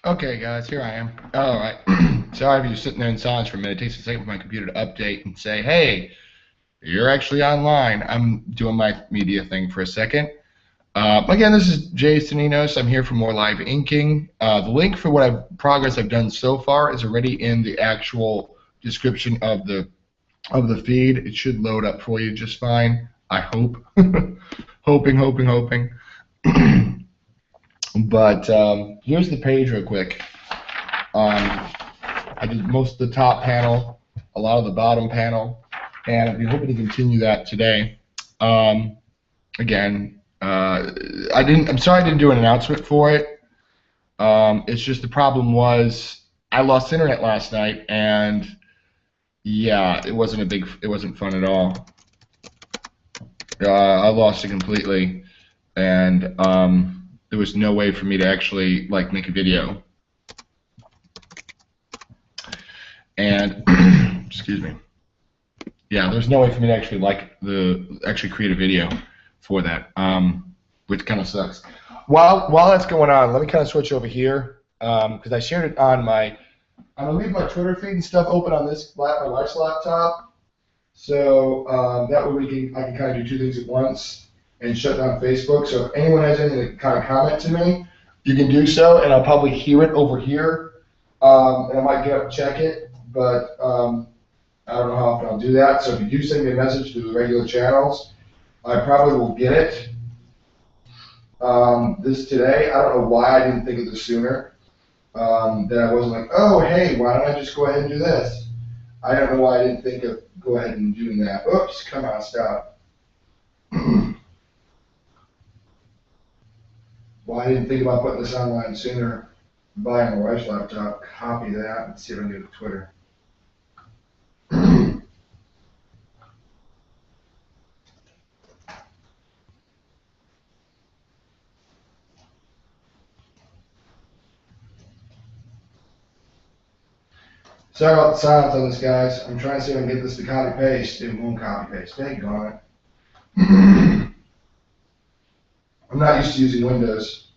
Okay, guys, here I am. All right. Sorry if you're sitting there in silence for a minute. It takes a second for my computer to update and say, hey, you're actually online. I'm doing my media thing for a second. Again, this is Jason Enos. I'm here for more live inking. The link for what progress I've done so far is already in the actual description of the feed. It should load up for you just fine. I hope. hoping. But here's the page real quick. I did most of the top panel, a lot of the bottom panel, and I'll be hoping to continue that today. Again, I'm sorry I didn't do an announcement for it. It's just the problem was I lost internet last night, and yeah, it wasn't fun at all. I lost it completely, and there was no way for me to actually make a video. And excuse me. Yeah, there's no way for me to actually create a video for that, which kind of sucks. While that's going on, let me kind of switch over here because I shared it on my. I'm gonna leave my Twitter feed and stuff open on my wife's laptop, so that way I can kind of do two things at once and shut down Facebook. So if anyone has anything to kind of comment to me, you can do so, and I'll probably hear it over here, and I might get up and check it. But I don't know how often I'll do that. So if you do send me a message through the regular channels, I probably will get it this today. I don't know why I didn't think of this sooner. That I wasn't like, oh, hey, why don't I just go ahead and do this? I don't know why I didn't think of go ahead and doing that. Oops, come on, stop. Why I didn't think about putting this online sooner, buying my wife's laptop, copy that, and see if I can get it to Twitter. Sorry about the silence on this, guys. I'm trying to see if I can get this to copy paste. It won't copy paste. Dang on it. I'm not used to using Windows.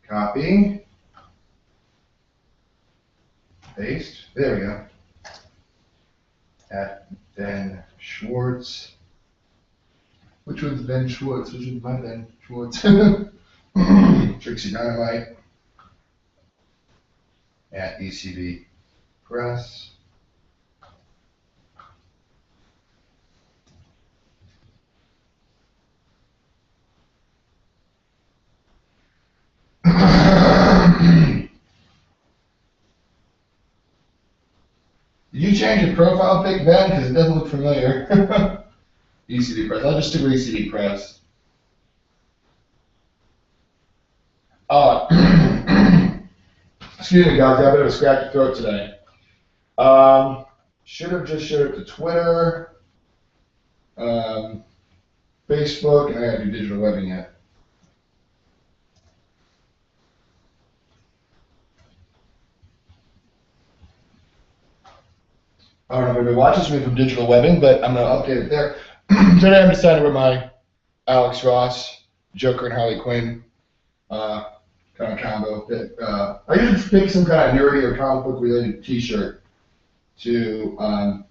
Copy. Paste. There we go. At Ben Schwartz. Which one's Ben Schwartz? Which one's my Ben Schwartz? Trixie Dynamite. At ECB Press. Did you change your profile pic, Ben? Because it doesn't look familiar. ECB Press. I'll just do ECB Press. Excuse me, guys. I have a bit of a scratchy throat today. Should have just shared it to Twitter, Facebook, and I gotta do digital webbing yet. I don't know if anybody watches me from digital webbing, but I'm gonna update it there. Today I'm deciding with my Alex Ross, Joker, and Harley Quinn kind of combo. That I usually pick some kind of nerdy or comic book related T-shirt to wear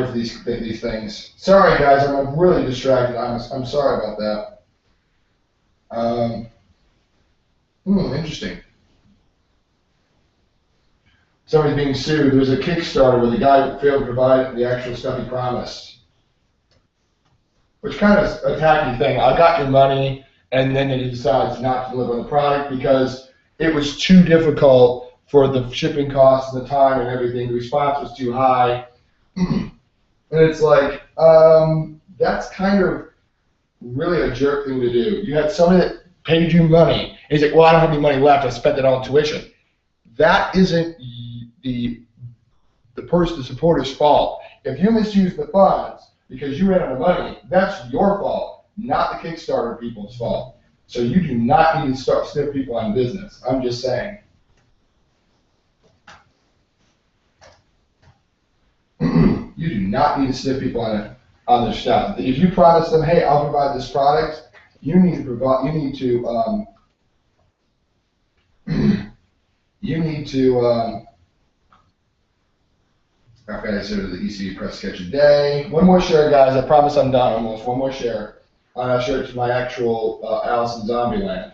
for these things. Sorry, guys, I'm really distracted. I'm sorry about that. Interesting. Somebody's being sued. There was a Kickstarter where the guy failed to provide the actual stuff he promised, which kind of a tacky thing. I got your money, and then he decides not to deliver the product because it was too difficult for the shipping costs and the time and everything. The response was too high. And it's like, that's kind of really a jerk thing to do. You had somebody that paid you money, and he's like, well, I don't have any money left. I spent it all on tuition. That isn't the supporter's fault. If you misuse the funds because you ran out of money, that's your fault, not the Kickstarter people's fault. So you do not need to start sniff people on business. I'm just saying. You do not need to sniff people on on their stuff. If you promise them, hey, I'll provide this product, you need to provide. You need to. Okay, so the ECU press sketch a day. One more share, guys. I promise I'm done almost. One more share. I'll share it to my actual Alice in Zombieland.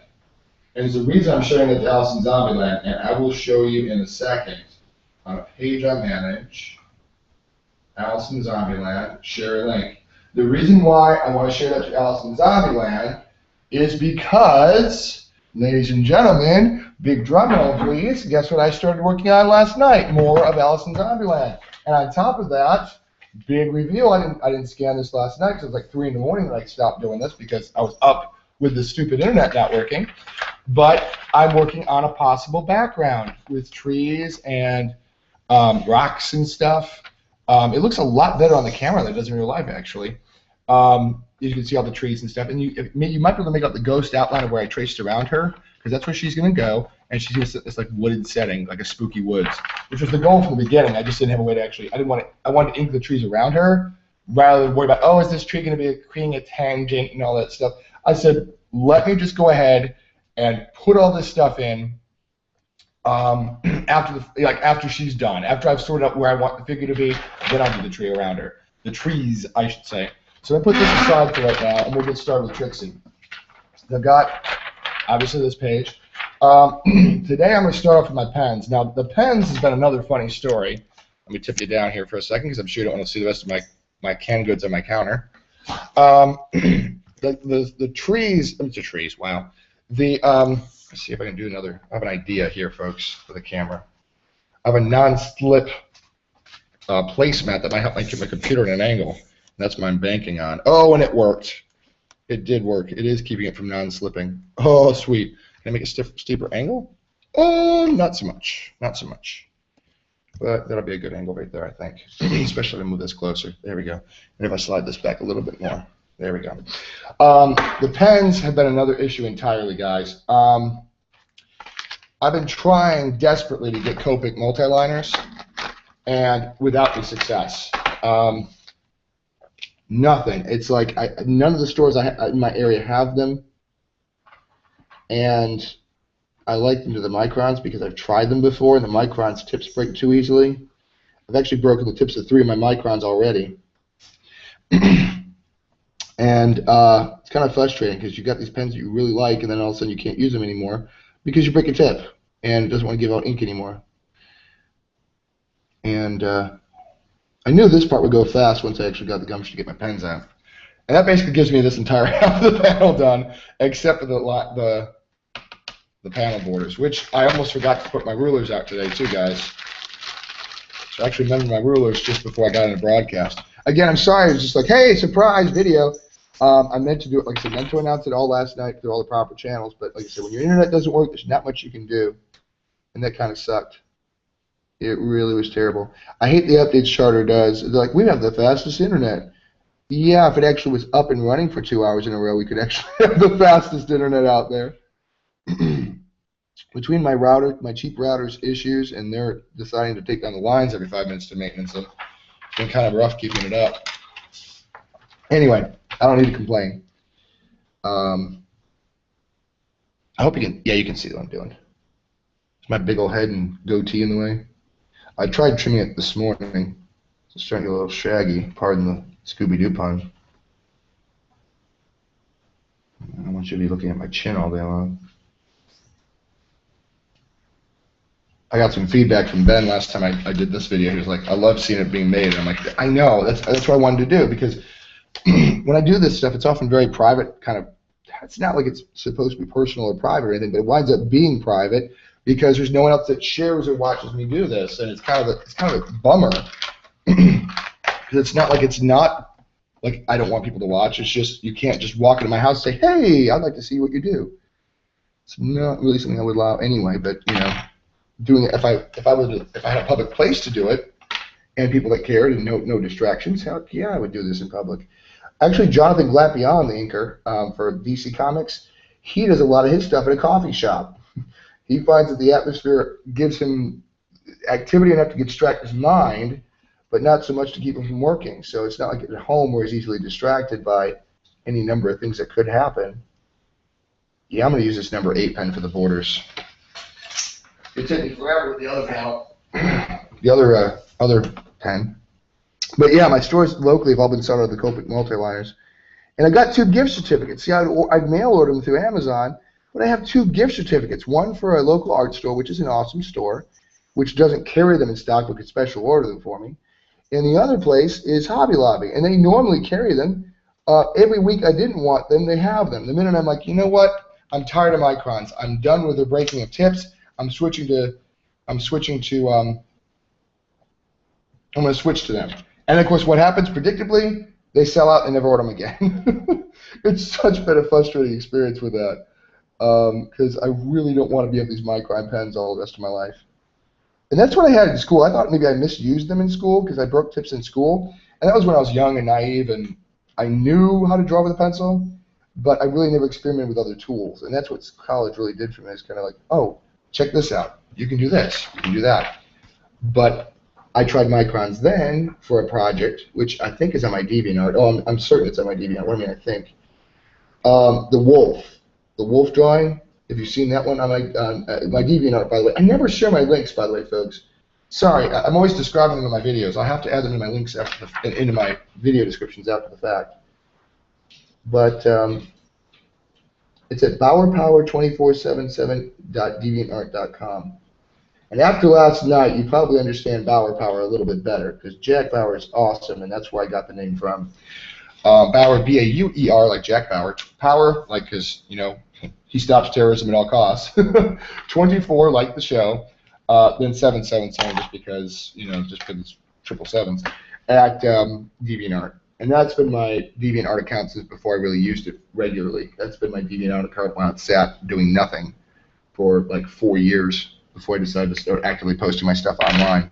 And there's a reason I'm showing it to Alice in Zombieland, and I will show you in a second. On a page I manage, Alice in Zombieland, share a link. The reason why I want to share that to Alice in Zombieland is because, ladies and gentlemen, big drum roll please, guess what I started working on last night? More of Alice in Zombieland. And on top of that, big reveal, I didn't scan this last night because it was like 3 in the morning that I stopped doing this because I was up with the stupid internet not working. But I'm working on a possible background with trees and rocks and stuff. It looks a lot better on the camera than it does in real life, actually. You can see all the trees and stuff. And you might be able to make out the ghost outline of where I traced around her, because that's where she's going to go. And she's going to sit in this like wooded setting, like a spooky woods, which was the goal from the beginning. I just didn't have a way to actually, I wanted to ink the trees around her rather than worry about, oh, is this tree going to be creating a tangent and all that stuff. I said, let me just go ahead and put all this stuff in after she's done. After I've sorted out where I want the figure to be, then I'll do the tree around her. The trees, I should say. So I put this aside for right now, and we'll get started with Trixie. I've got, obviously, this page. Today I'm going to start off with my pens. Now, the pens has been another funny story. Let me tip you down here for a second, because I'm sure you don't want to see the rest of my canned goods on my counter. The trees, wow. Let's see if I can do another. I have an idea here, folks, for the camera. I have a non-slip placemat that might help me keep my computer at an angle. That's what I'm banking on. Oh, and it worked. It did work. It is keeping it from non-slipping. Oh, sweet. Can I make a steeper angle? Oh, not so much. Not so much. But that'll be a good angle right there, I think. Especially if I move this closer. There we go. And if I slide this back a little bit more. There we go. The pens have been another issue entirely, guys. I've been trying desperately to get Copic multiliners, and without the success. Nothing. It's like none of the stores in my area have them, and I like them to the microns because I've tried them before, and the microns tips break too easily. I've actually broken the tips of 3 of my microns already. And it's kind of frustrating because you got these pens that you really like, and then all of a sudden you can't use them anymore because you break a tip, and it doesn't want to give out ink anymore. And I knew this part would go fast once I actually got the gumption to get my pens out. And that basically gives me this entire half of the panel done, except for the panel borders, which I almost forgot to put my rulers out today too, guys. So I actually remembered my rulers just before I got into broadcast. Again, I'm sorry, it was just like, hey, surprise video. I meant to do it, like I said, meant to announce it all last night through all the proper channels, but like I said, when your internet doesn't work, there's not much you can do. And that kind of sucked. It really was terrible. I hate the updates Charter does. They're like, we have the fastest internet. Yeah, if it actually was up and running for 2 hours in a row, we could actually have the fastest internet out there. Between my cheap router's issues, and they're deciding to take down the lines every 5 minutes to maintenance them, it's been kind of rough keeping it up. Anyway, I don't need to complain. I hope you can, yeah, you can see what I'm doing. Is my big old head and goatee in the way? I tried trimming it this morning. It's starting to get a little shaggy, pardon the Scooby-Doo pun. I don't want you to be looking at my chin all day long. I got some feedback from Ben last time I did this video. He was like, I love seeing it being made. And I'm like, I know, that's what I wanted to do, because when I do this stuff, it's often very private, kind of, it's not like it's supposed to be personal or private or anything, but it winds up being private because there's no one else that shares or watches me do this, and it's kind of a bummer. Because it's not like I don't want people to watch. It's just you can't just walk into my house and say, hey, I'd like to see what you do. It's not really something I would allow anyway, but you know, doing it if I had a public place to do it and people that cared and no distractions, heck yeah, I would do this in public. Actually, Jonathan Glapion, the inker for DC Comics, he does a lot of his stuff at a coffee shop. He finds that the atmosphere gives him activity enough to distract his mind, but not so much to keep him from working. So it's not like at home where he's easily distracted by any number of things that could happen. Yeah, I'm going to use this number 8 pen for the borders. It took me forever with the other panel, the other pen. But yeah, my stores locally have all been started with the Copic multiliners. And I got 2 gift certificates. See, I'd mail order them through Amazon, but I have 2 gift certificates. One for a local art store, which is an awesome store, which doesn't carry them in stock but could special order them for me. And the other place is Hobby Lobby, and they normally carry them. Every week I didn't want them, they have them. The minute I'm like, you know what? I'm tired of microns. I'm done with the breaking of tips. I'm going to switch to them. And of course, what happens predictably? They sell out and never order them again. It's such been a frustrating experience with that because I really don't want to be up these micron pens all the rest of my life. And that's what I had in school. I thought maybe I misused them in school because I broke tips in school. And that was when I was young and naive and I knew how to draw with a pencil, but I really never experimented with other tools. And that's what college really did for me. It's kind of like, oh, check this out. You can do this. You can do that. But I tried microns then for a project, which I think is on my DeviantArt. Oh, I'm certain it's on my DeviantArt. What do I mean I think? The wolf drawing. If you've seen that one on my DeviantArt, by the way. I never share my links, by the way, folks. Sorry, I'm always describing them in my videos. I'll have to add them in my links into my video descriptions after the fact. But it's at bowerpower24777.deviantart.com. And after last night, you probably understand Bower Power a little bit better because Jack Bauer is awesome, and that's where I got the name from. Bauer, B-A-U-E-R, like Jack Bauer. Power, like because, you know, he stops terrorism at all costs. 24, like the show. Then 777, just because, you know, just because it's 777s, at DeviantArt. And that's been my DeviantArt account since before I really used it regularly. That's been my DeviantArt account when it sat doing nothing for like 4 years before I decided to start actively posting my stuff online.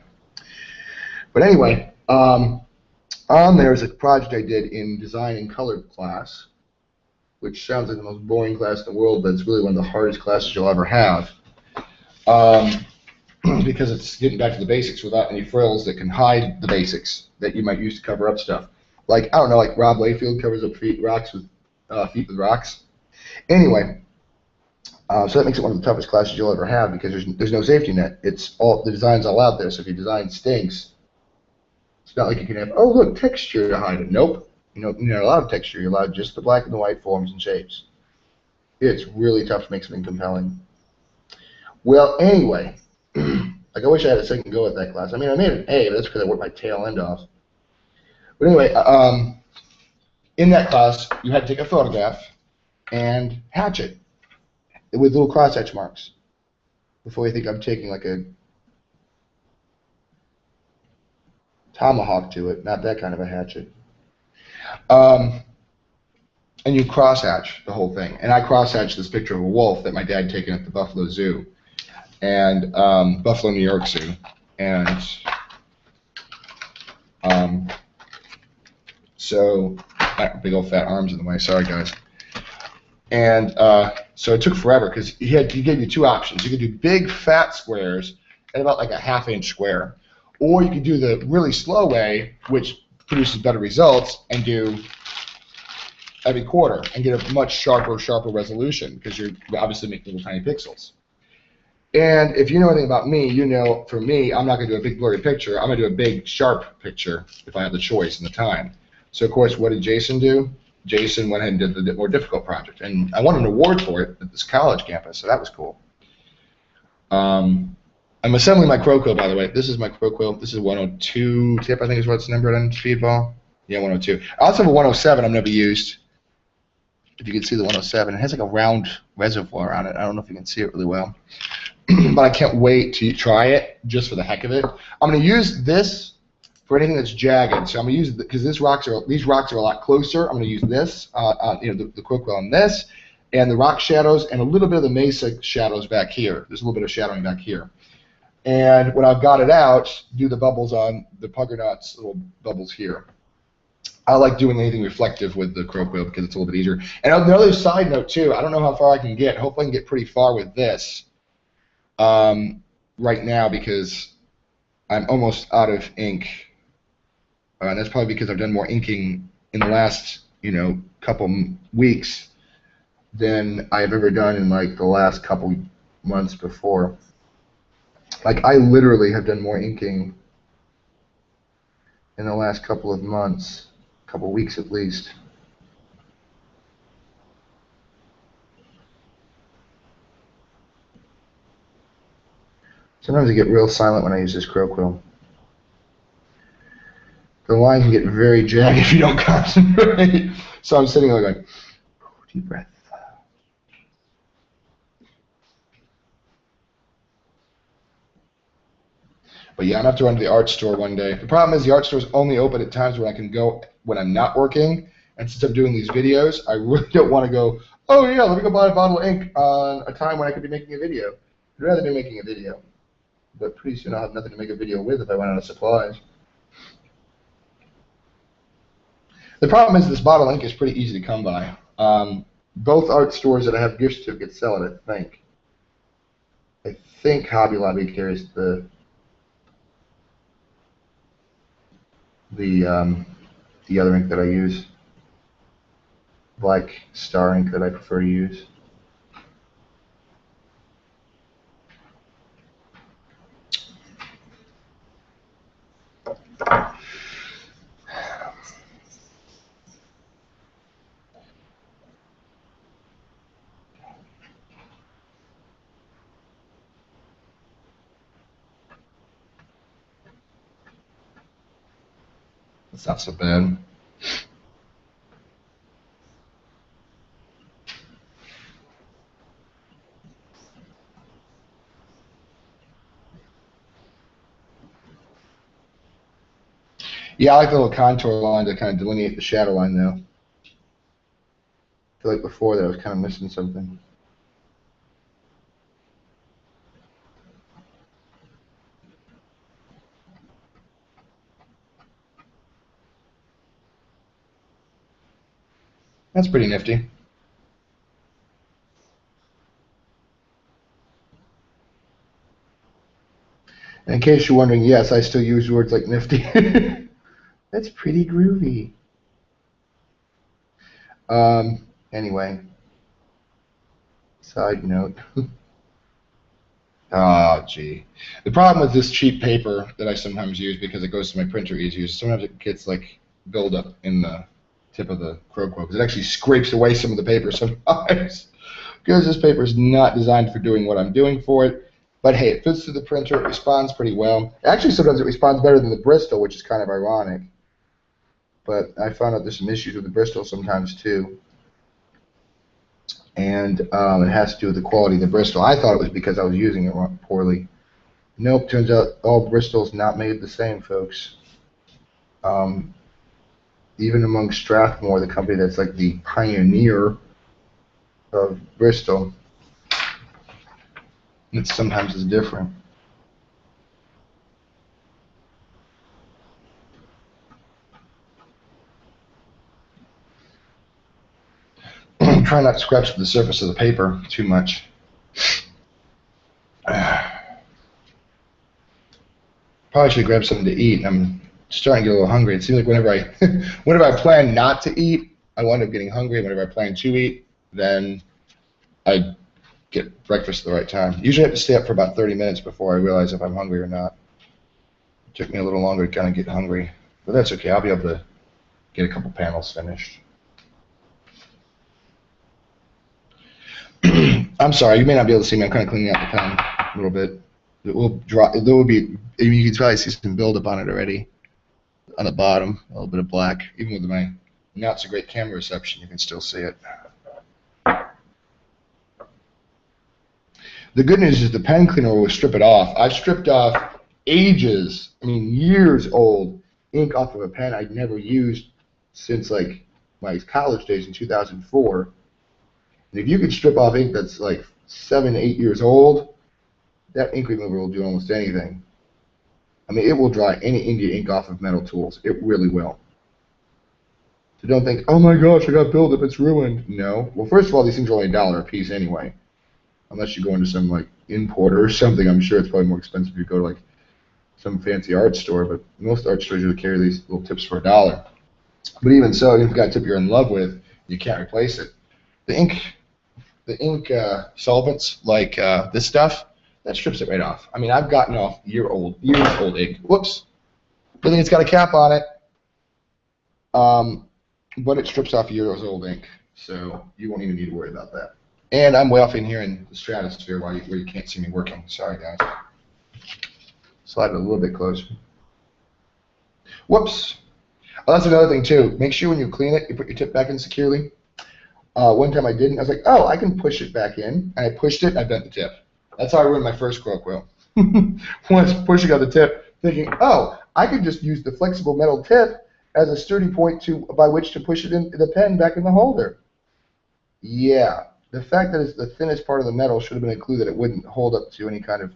But anyway, on there is a project I did in design and color class, which sounds like the most boring class in the world, but it's really one of the hardest classes you'll ever have. Because it's getting back to the basics without any frills that can hide the basics that you might use to cover up stuff. Like, I don't know, like Rob Layfield covers up feet with rocks. Anyway, so that makes it one of the toughest classes you'll ever have because there's no safety net. It's all the design's all out there. So if your design stinks, it's not like you can have, oh look, texture to hide it. Nope. You're not allowed texture. You're allowed just the black and the white forms and shapes. It's really tough to make something compelling. Well, anyway, like I wish I had a second go at that class. I mean, I made an A, but that's because I worked my tail end off. But anyway, in that class, you had to take a photograph and hatch it with little cross-hatch marks before you think I'm taking like a tomahawk to it, not that kind of a hatchet. And you cross-hatch the whole thing. And I cross-hatched this picture of a wolf that my dad had taken at the Buffalo Zoo, and Buffalo, New York Zoo. And so, big old fat arms in the way, sorry guys. And so it took forever because he gave you 2 options. You could do big fat squares at about like a ½ inch square, or you could do the really slow way, which produces better results, and do every quarter and get a much sharper resolution because you're obviously making little tiny pixels. And if you know anything about me, you know for me, I'm not going to do a big blurry picture. I'm going to do a big sharp picture if I have the choice and the time. So of course, what did Jason do? Jason went ahead and did the more difficult project, and I won an award for it at this college campus, so that was cool. I'm assembling my crow quill, by the way. This is my crow quill. This is 102 tip, I think is what it's numbered on Speedball. Yeah, 102. I also have a 107 I've never used. If you can see the 107, it has like a round reservoir on it. I don't know if you can see it really well, but I can't wait to try it just for the heck of it. I'm going to use this for anything that's jagged. So I'm going to use it because these rocks are a lot closer. I'm going to use this, the crow quill on this, and the rock shadows, and a little bit of the mesa shadows back here. There's a little bit of shadowing back here. And when I've got it out, do the bubbles on the Puggernauts little bubbles here. I like doing anything reflective with the crow quill because it's a little bit easier. And another side note too, I don't know how far I can get. Hopefully I can get pretty far with this right now because I'm almost out of ink. And that's probably because I've done more inking in the last, couple weeks than I've ever done in like the last couple months before. Like I literally have done more inking in the last couple of months, couple weeks at least. Sometimes I get real silent when I use this crow quill. The line can get very jagged if you don't concentrate. So I'm sitting there going, deep breath. But yeah, I'm gonna have to run to the art store one day. The problem is the art store is only open at times when I can go when I'm not working. And since I'm doing these videos, I really don't want to go, oh yeah, let me go buy a bottle of ink on a time when I could be making a video. I'd rather be making a video. But pretty soon I'll have nothing to make a video with if I run out of supplies. The problem is this bottle of ink is pretty easy to come by. Both art stores that I have gift certificates sell it, I think. I think Hobby Lobby carries the other ink that I use. Black Star ink that I prefer to use. It's not so bad. Yeah, I like the little contour line to kind of delineate the shadow line, though. I feel like before that I was kind of missing something. That's pretty nifty. And in case you're wondering, yes, I still use words like nifty. That's pretty groovy. Anyway, side note. Oh, gee. The problem with this cheap paper that I sometimes use because it goes to my printer easier, sometimes it gets like buildup in the tip of the crow quill because it actually scrapes away some of the paper sometimes. Because this paper is not designed for doing what I'm doing for it. But hey, it fits through the printer, it responds pretty well. Actually, sometimes it responds better than the Bristol, which is kind of ironic. But I found out there's some issues with the Bristol sometimes too. And it has to do with the quality of the Bristol. I thought it was because I was using it poorly. Nope, turns out all Bristol's not made the same, folks. Even among Strathmore, the company that's like the pioneer of Bristol, it sometimes is different. Try not to scratch the surface of the paper too much. Probably should grab something to eat. I'm starting to get a little hungry. It seems like whenever I plan not to eat, I wind up getting hungry. Whenever I plan to eat, then I get breakfast at the right time. Usually I have to stay up for about 30 minutes before I realize if I'm hungry or not. It took me a little longer to kind of get hungry, but that's okay. I'll be able to get a couple panels finished. I'm sorry, you may not be able to see me. I'm kind of cleaning out the pen a little bit. It will dry. There will be. You can probably see some buildup on it already. On the bottom, a little bit of black. Even with my not so great camera reception, you can still see it. The good news is the pen cleaner will strip it off. I've stripped off years old ink off of a pen I'd never used since like my college days in 2004. And if you could strip off ink that's like 7, 8 years old, that ink remover will do almost anything. I mean, it will dry any India ink off of metal tools. It really will. So don't think, oh my gosh, I got buildup, it's ruined. No. Well, first of all, these things are only $1 a piece anyway. Unless you go into some like importer or something, I'm sure it's probably more expensive if you go to like some fancy art store, but most art stores usually carry these little tips for $1. But even so, if you've got a tip you're in love with, you can't replace it. The ink solvents like this stuff, that strips it right off. I mean, I've gotten off years old ink. Whoops. Good thing it's got a cap on it. But it strips off years old ink, so you won't even need to worry about that. And I'm way off in here in the stratosphere where you can't see me working. Sorry, guys. Slide it a little bit closer. Whoops. Oh, that's another thing, too. Make sure when you clean it, you put your tip back in securely. One time I didn't. I was like, oh, I can push it back in. And I pushed it, and I bent the tip. That's how I ruined my first croak wheel. Once pushing on the tip, thinking, oh, I could just use the flexible metal tip as a sturdy point by which to push it in the pen back in the holder. Yeah, the fact that it's the thinnest part of the metal should have been a clue that it wouldn't hold up to any kind of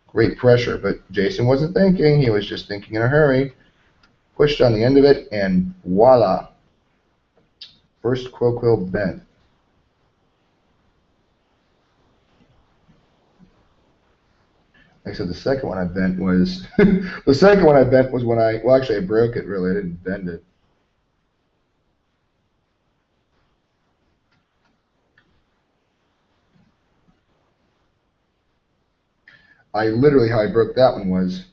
great pressure. But Jason wasn't thinking. He was just thinking in a hurry. Pushed on the end of it, and voila. First croak wheel bent. Like I said, the second one I bent was when well, actually I broke it really. I didn't bend it. Literally how I broke that one was,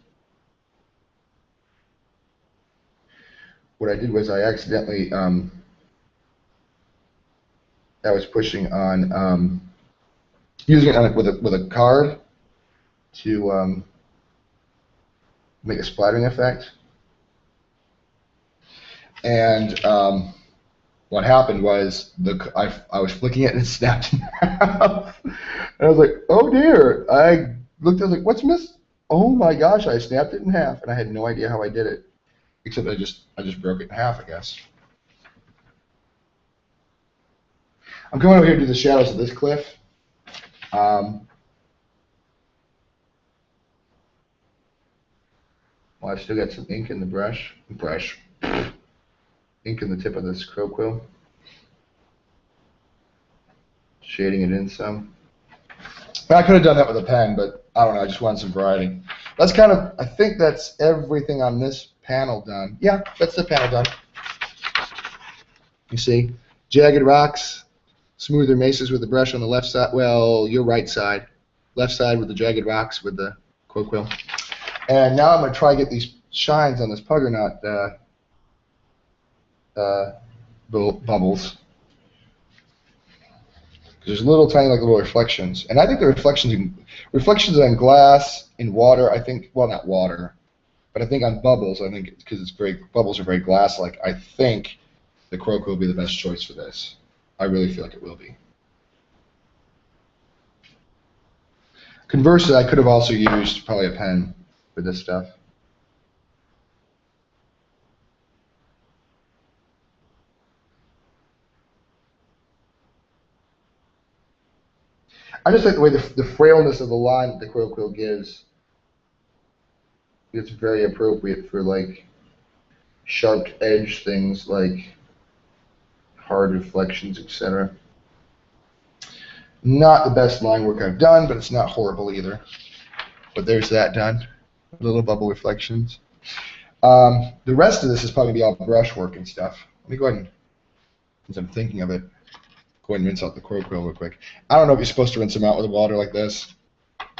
what I did was I accidentally I was pushing on using it with a card to make a splattering effect. And what happened was I was flicking it and it snapped in half. And I was like, oh dear. I was like, what's missing? Oh my gosh, I snapped it in half, and I had no idea how I did it. Except I just broke it in half, I guess. I'm coming over here to do the shadows of this cliff. Well, I've still got some ink in the brush. Ink in the tip of this croak wheel. Shading it in some. I could have done that with a pen, but I don't know. I just wanted some variety. That's kind of, I think that's everything on this panel done. Yeah, that's the panel done. You see, jagged rocks, smoother mesas with the brush on the left side. Well, your right side. Left side with the jagged rocks with the croak wheel. And now I'm going to try to get these shines on this pugger knot bubbles. There's little tiny little reflections, and I think the reflections on glass, in water. I think, well, not water, but I think on bubbles. I think because bubbles are very glass-like. I think the croak will be the best choice for this. I really feel like it will be. Conversely, I could have also used probably a pen for this stuff. I just like the way the frailness of the line that the croak wheel gives. It's very appropriate for like sharp edge things like hard reflections, etc. Not the best line work I've done, but it's not horrible either. But there's that done. Little bubble reflections. The rest of this is probably going to be all brush work and stuff. Let me go ahead and, since I'm thinking of it, go ahead and rinse out the croak wheel real quick. I don't know if you're supposed to rinse them out with water like this.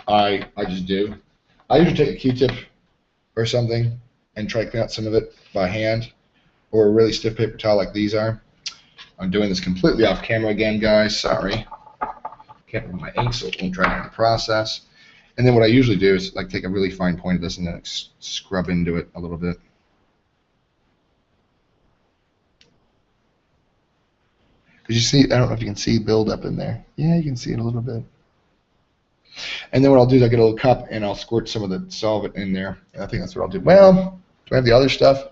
I just do. I usually take a Q-tip or something and try to clean out some of it by hand, or a really stiff paper towel like these are. I'm doing this completely off camera again, guys. Sorry. Can't remove my ink, so it won't dry out the process. And then what I usually do is like take a really fine point of this and then scrub into it a little bit. Because you see, I don't know if you can see build up in there. Yeah, you can see it a little bit. And then what I'll do is I'll get a little cup and I'll squirt some of the solvent in there. And I think that's what I'll do. Well, do I have the other stuff?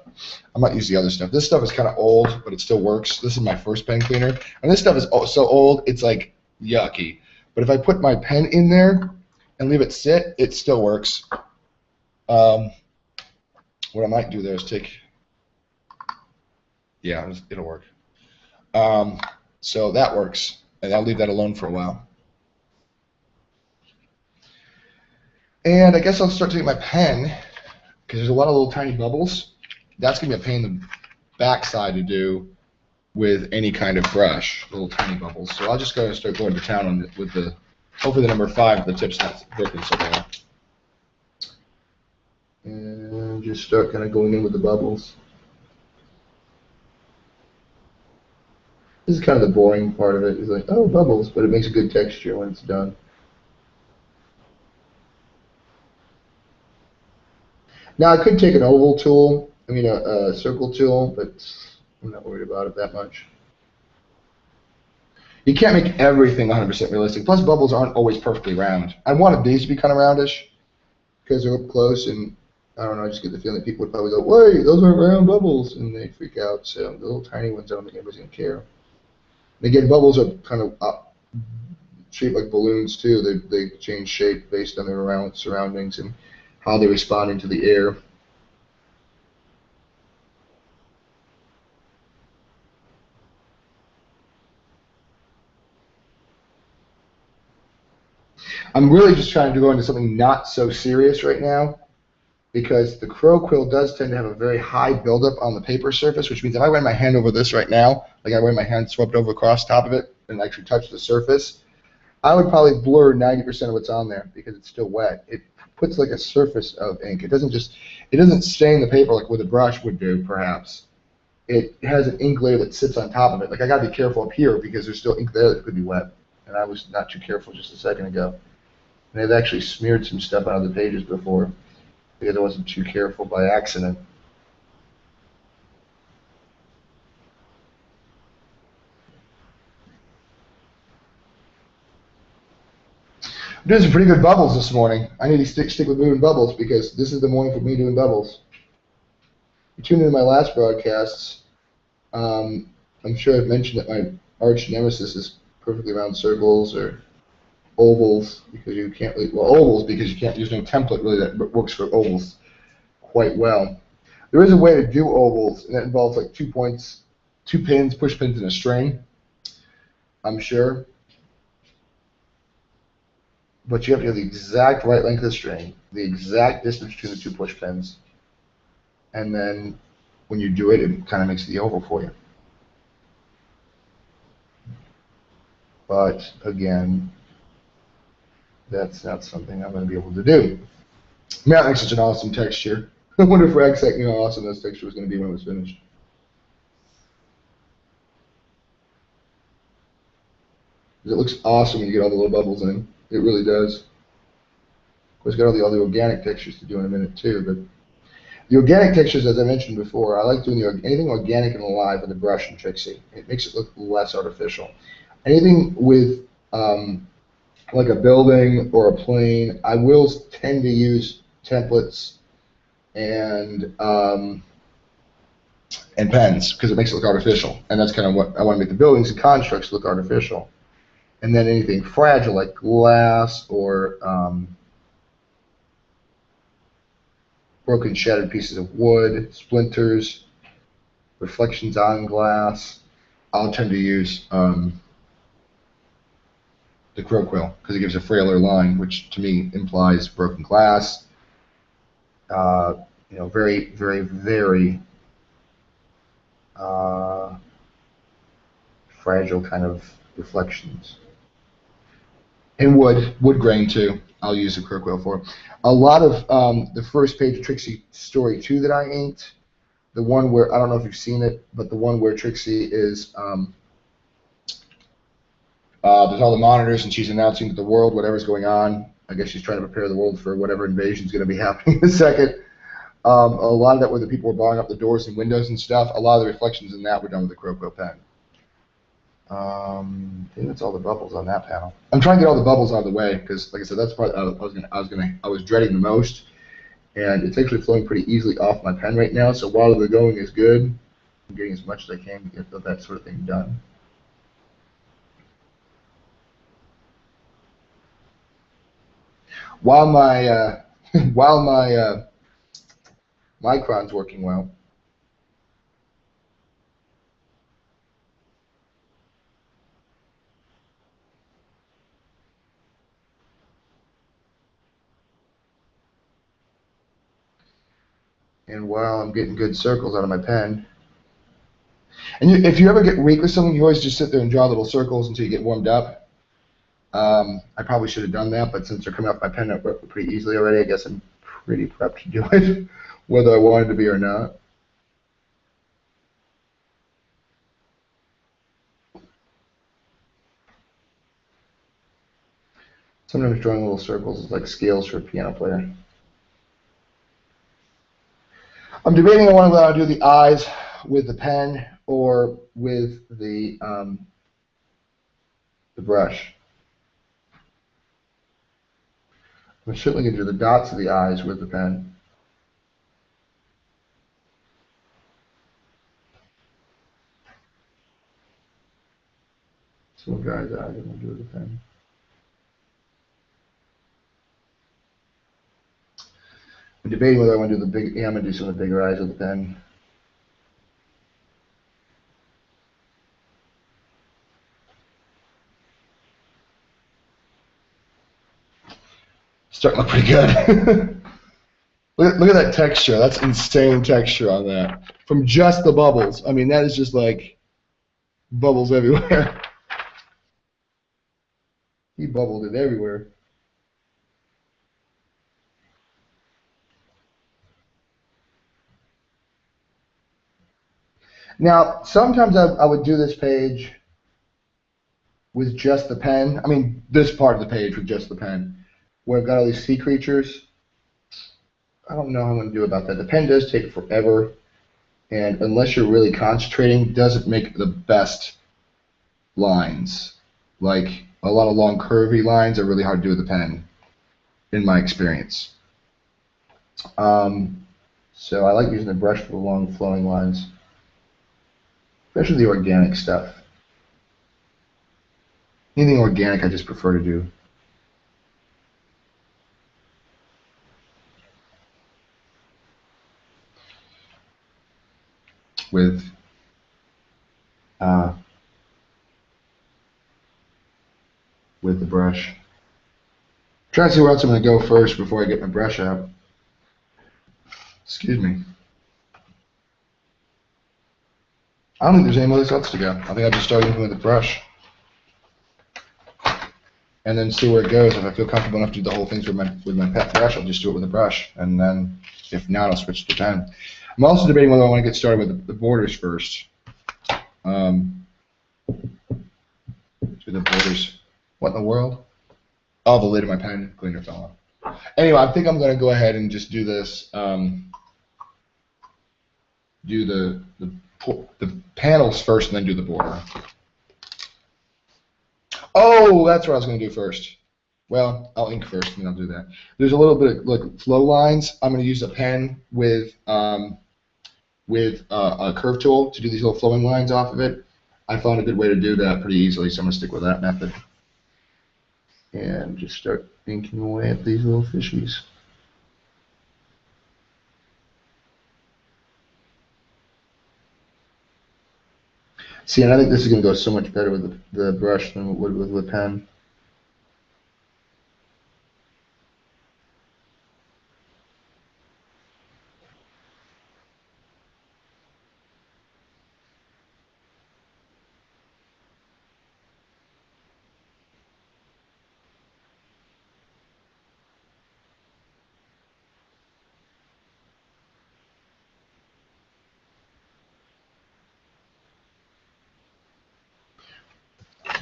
I might use the other stuff. This stuff is kind of old, but it still works. This is my first pen cleaner. And this stuff is so old, it's like yucky. But if I put my pen in there and leave it sit, it still works. What I might do there is take, yeah, it'll work. So that works, and I'll leave that alone for a while. And I guess I'll start taking my pen because there's a lot of little tiny bubbles. That's going to be a pain in the backside to do with any kind of brush, little tiny bubbles. So I'll just go and start going to town on with the, hopefully the number 5, the tip's not broken somewhere. And just start kind of going in with the bubbles. This is kind of the boring part of it. It's like, oh, bubbles, but it makes a good texture when it's done. Now I could take an oval tool, a circle tool, but I'm not worried about it that much. You can't make everything 100% realistic. Plus, bubbles aren't always perfectly round. I wanted these to be kind of roundish because they're up close, and I don't know, I just get the feeling that people would probably go, wait, those aren't round bubbles, and they freak out. So the little tiny ones, I don't think anybody's going to care. And again, bubbles are kind of shaped like balloons, too. They change shape based on their surroundings and how they're responding to the air. I'm really just trying to go into something not so serious right now, because the crow quill does tend to have a very high buildup on the paper surface, which means if I ran my hand over this right now, like I ran my hand swept over across top of it and actually touched the surface, I would probably blur 90% of what's on there because it's still wet. It puts like a surface of ink. It doesn't stain the paper like what a brush would do, perhaps. It has an ink layer that sits on top of it. Like I gotta be careful up here because there's still ink there that could be wet. And I was not too careful just a second ago. And I've actually smeared some stuff on the pages before because I wasn't too careful by accident. I'm doing some pretty good bubbles this morning. I need to stick with doing bubbles because this is the morning for me doing bubbles. You tuned into my last broadcasts. I'm sure I've mentioned that my arch nemesis is perfectly round circles or ovals because you can't ovals because you can't use no template really that works for ovals quite well. There is a way to do ovals, and that involves like 2 points, 2 pins, push pins, and a string, I'm sure. But you have to have the exact right length of string, the exact distance between the 2 push pins, and then when you do it, it kind of makes the oval for you. But again, that's not something I'm going to be able to do. That makes such an awesome texture. I wonder if Rag said, how awesome this texture was going to be when it was finished. It looks awesome when you get all the little bubbles in. It really does. Of course, got all the organic textures to do in a minute too. But the organic textures, as I mentioned before, I like doing anything organic and alive with a brush and Trixie. It makes it look less artificial. Anything with like a building or a plane, I will tend to use templates and pens because it makes it look artificial, and that's kind of what I want to make the buildings and constructs look artificial. And then anything fragile like glass or broken, shattered pieces of wood, splinters, reflections on glass, I'll tend to use the crow quill because it gives a frailer line, which to me implies broken glass. Very, very, very fragile kind of reflections. And wood grain too. I'll use the crow quill for. A lot of the first page of Trixie Story 2 that I inked, the one where, I don't know if you've seen it, but the one where Trixie is, there's all the monitors and she's announcing to the world whatever's going on. I guess she's trying to prepare the world for whatever invasion is going to be happening in a second. A lot of that where the people were barring up the doors and windows and stuff, a lot of the reflections in that were done with the crow quill pen. I think that's all the bubbles on that panel. I'm trying to get all the bubbles out of the way because, like I said, that's part I was dreading the most, and it's actually flowing pretty easily off my pen right now. So while the going is good, I'm getting as much as I can to get that sort of thing done. While my micron's working well. And while I'm getting good circles out of my pen, and if you ever get weak with something, you always just sit there and draw little circles until you get warmed up. I probably should have done that, but since they're coming off my pen pretty easily already, I guess I'm pretty prepped to do it, whether I wanted to be or not. Sometimes drawing little circles is like scales for a piano player. I'm debating on whether I do the eyes with the pen or with the brush. I'm certainly going to do the dots of the eyes with the pen. Some guy's eyes I'm going to do with the pen. I'm debating whether I want to do the big. Yeah, I'm going to do some of the bigger eyes with the pen. Starting to look pretty good. Look at that texture. That's insane texture on that. From just the bubbles. I mean, that is just like bubbles everywhere. He bubbled it everywhere. Now, sometimes I would do this page with just the pen. I mean, this part of the page with just the pen, where I've got all these sea creatures. I don't know how I'm going to do about that. The pen does take forever, and unless you're really concentrating, it doesn't make the best lines. Like, a lot of long curvy lines are really hard to do with the pen, in my experience. So I like using the brush for the long flowing lines, especially the organic stuff. Anything organic I just prefer to do. With the brush. Try to see where else I'm going to go first before I get my brush out. Excuse me. I don't think there's any place else to go. I think I'll just start using with the brush. And then see where it goes. If I feel comfortable enough to do the whole thing with my pet brush, I'll just do it with a brush. And then, if not, I'll switch to the pen. I'm also debating whether I want to get started with the borders first. Do the borders. What in the world? Oh, the lid of my pen cleaner fell off. Anyway, I think I'm going to go ahead and just do this. Do the panels first, and then do the border. Oh, that's what I was going to do first. Well, I'll ink first, and then I'll do that. There's a little bit of like flow lines. I'm going to use a pen with a curve tool to do these little flowing lines off of it. I found a good way to do that pretty easily, so I'm going to stick with that method. And just start inking away at these little fishies. See, and I think this is going to go so much better with the brush than it would with the pen.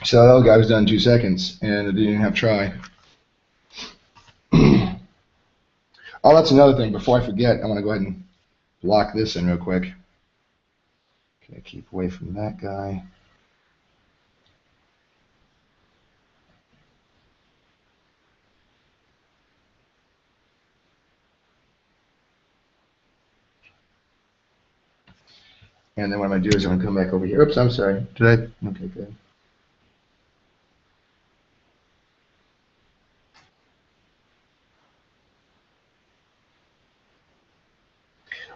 So that little guy was done in 2 seconds, and I didn't even have to try. Oh, that's another thing. Before I forget, I want to go ahead and lock this in real quick. Okay, keep away from that guy. And then what I'm going to do is I'm going to come back over here. Oops, I'm sorry. Did I? Okay, good.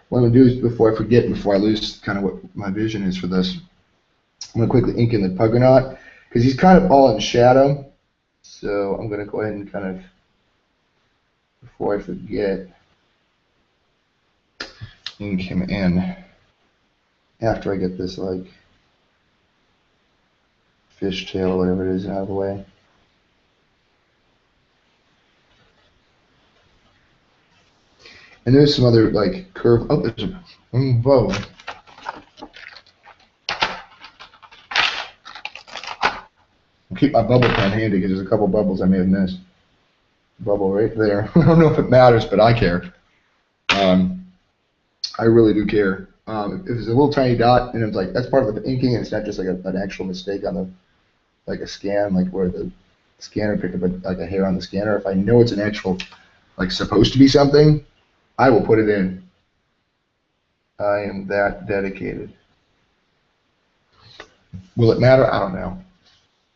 What I'm going to do is, before I forget, before I lose kind of what my vision is for this, I'm going to quickly ink in the Puggernaut, because he's kind of all in shadow. So I'm going to go ahead and kind of, before I forget, ink him in after I get this like fishtail or whatever it is out of the way. And there's some other like curve. Oh, there's a whoa. I'll keep my bubble pen handy because there's a couple bubbles I may have missed. Bubble right there. I don't know if it matters, but I care. I really do care. If it's a little tiny dot and it's like that's part of the inking, and it's not just like an actual mistake on the like a scan, like where the scanner picked up like a hair on the scanner. If I know it's an actual like supposed to be something, I will put it in. I am that dedicated. Will it matter? I don't know.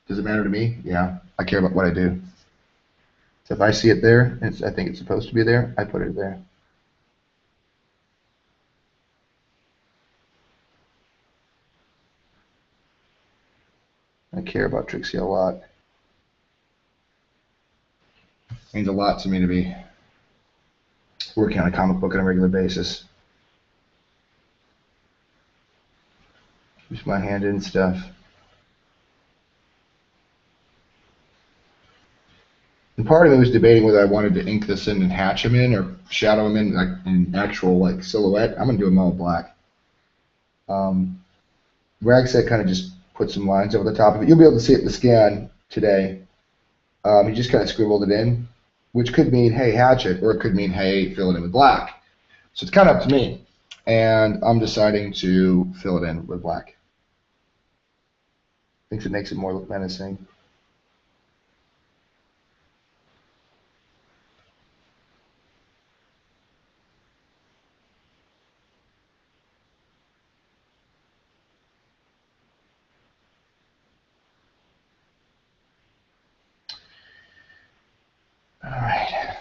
Does it matter to me? Yeah. I care about what I do. So if I see it there, and I think it's supposed to be there, I put it there. I care about Trixie a lot. It means a lot to me to be working on a comic book on a regular basis. Use my hand in stuff. And part of me was debating whether I wanted to ink this in and hatch him in or shadow him in like an actual like silhouette. I'm gonna do him all black. Ragset kind of just put some lines over the top of it. You'll be able to see it in the scan today. He just kind of scribbled it in, which could mean, hey, hatch it, or it could mean, hey, fill it in with black. So it's kind of up to me. And I'm deciding to fill it in with black. I think it makes it more look menacing. All right.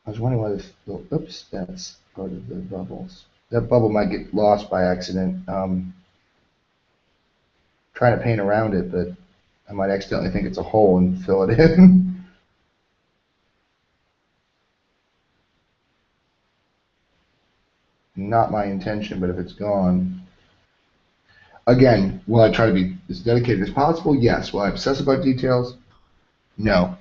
I was wondering why this little, oops, that's part of the bubbles. That bubble might get lost by accident. Trying to paint around it, but I might accidentally think it's a hole and fill it in. Not my intention, but if it's gone. Again, will I try to be as dedicated as possible? Yes. Will I obsess about details? No.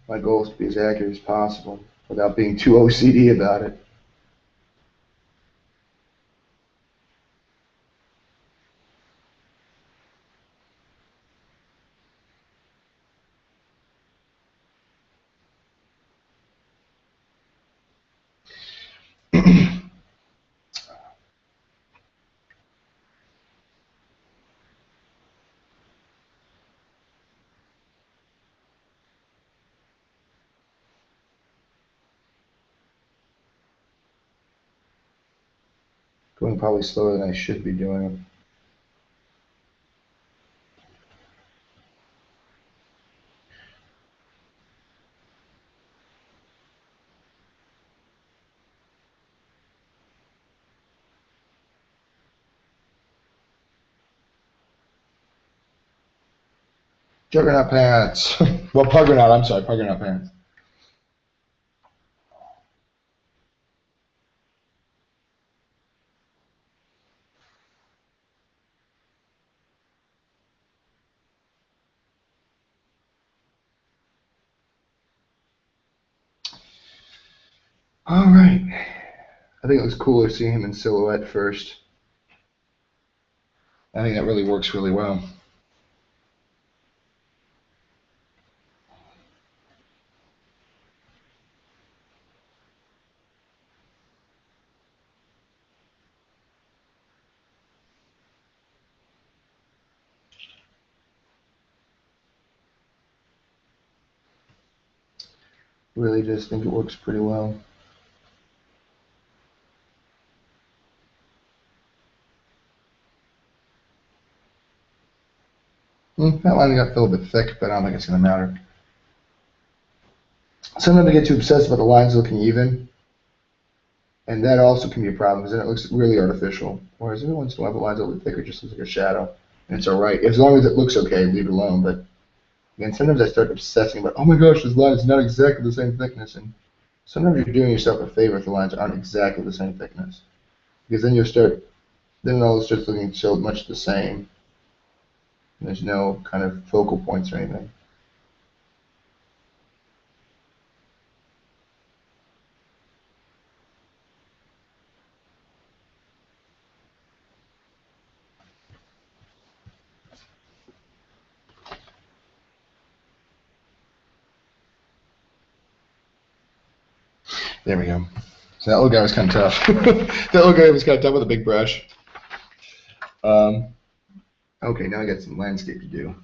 My goal is to be as accurate as possible without being too OCD about it. Going probably slower than I should be doing it. Juggernaut pants. Well, Puggernaut, I'm sorry, Puggernaut pants. All right. I think it was cooler seeing him in silhouette first. I think that really works really well. Really just think it works pretty well. That line got a little bit thick, but I don't think it's going to matter. Sometimes I get too obsessed about the lines looking even, and that also can be a problem because then it looks really artificial. Whereas every once in a while, the lines a little bit thicker, just looks like a shadow, and it's all right as long as it looks okay. Leave it alone. But again, sometimes I start obsessing about, oh my gosh, this line is not exactly the same thickness, and sometimes you're doing yourself a favor if the lines aren't exactly the same thickness, because then then it all starts looking so much the same. And there's no kind of focal points or anything. There we go. So that little guy was kind of tough. That little guy was kind of tough with a big brush. Okay, now I got some landscape to do.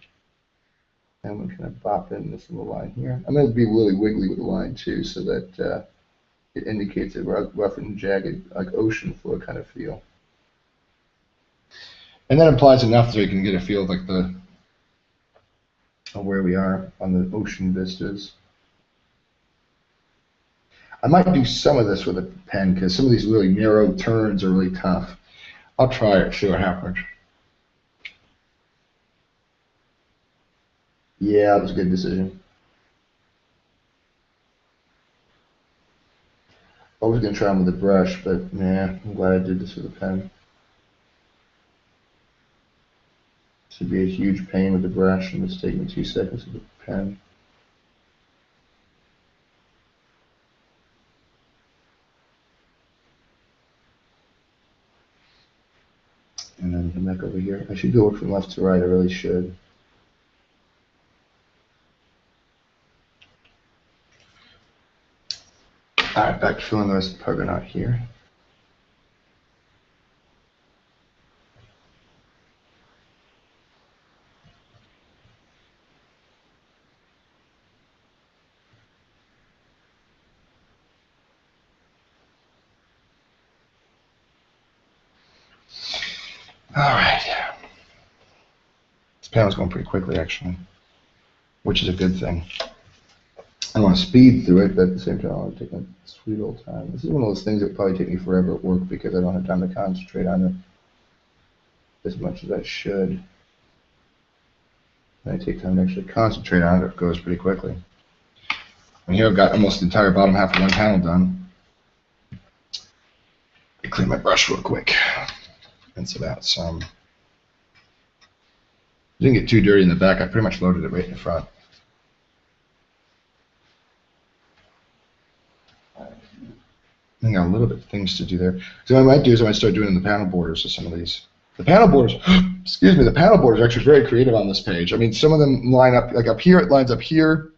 I'm going to kind of bop in this little line here. I'm going to be really wiggly with the line too, so that it indicates a rough and jagged, like ocean floor kind of feel. And that implies enough so you can get a feel of like of where we are on the ocean vistas. I might do some of this with a pen because some of these really narrow turns are really tough. I'll try it, see what happens. Yeah, that was a good decision. I was going to try them with a brush, but nah, I'm glad I did this with a pen. This would be a huge pain with the brush, and it's taking 2 seconds with a pen. And then come back over here. I should go from left to right, I really should. Alright, back to filling the rest of the pogon out here. Alright. This panel's going pretty quickly, actually, which is a good thing. I don't want to speed through it, but at the same time, I want to take my sweet old time. This is one of those things that would probably take me forever at work because I don't have time to concentrate on it as much as I should. When I take time to actually concentrate on it, it goes pretty quickly. And here I've got almost the entire bottom half of one panel done. I clean my brush real quick. Rinse it out some. Didn't get too dirty in the back. I pretty much loaded it right in the front. I got a little bit of things to do there. So what I might do is I might start doing the panel borders of some of these. The panel borders, excuse me, the panel borders are actually very creative on this page. I mean, some of them line up, like up here, it lines up here,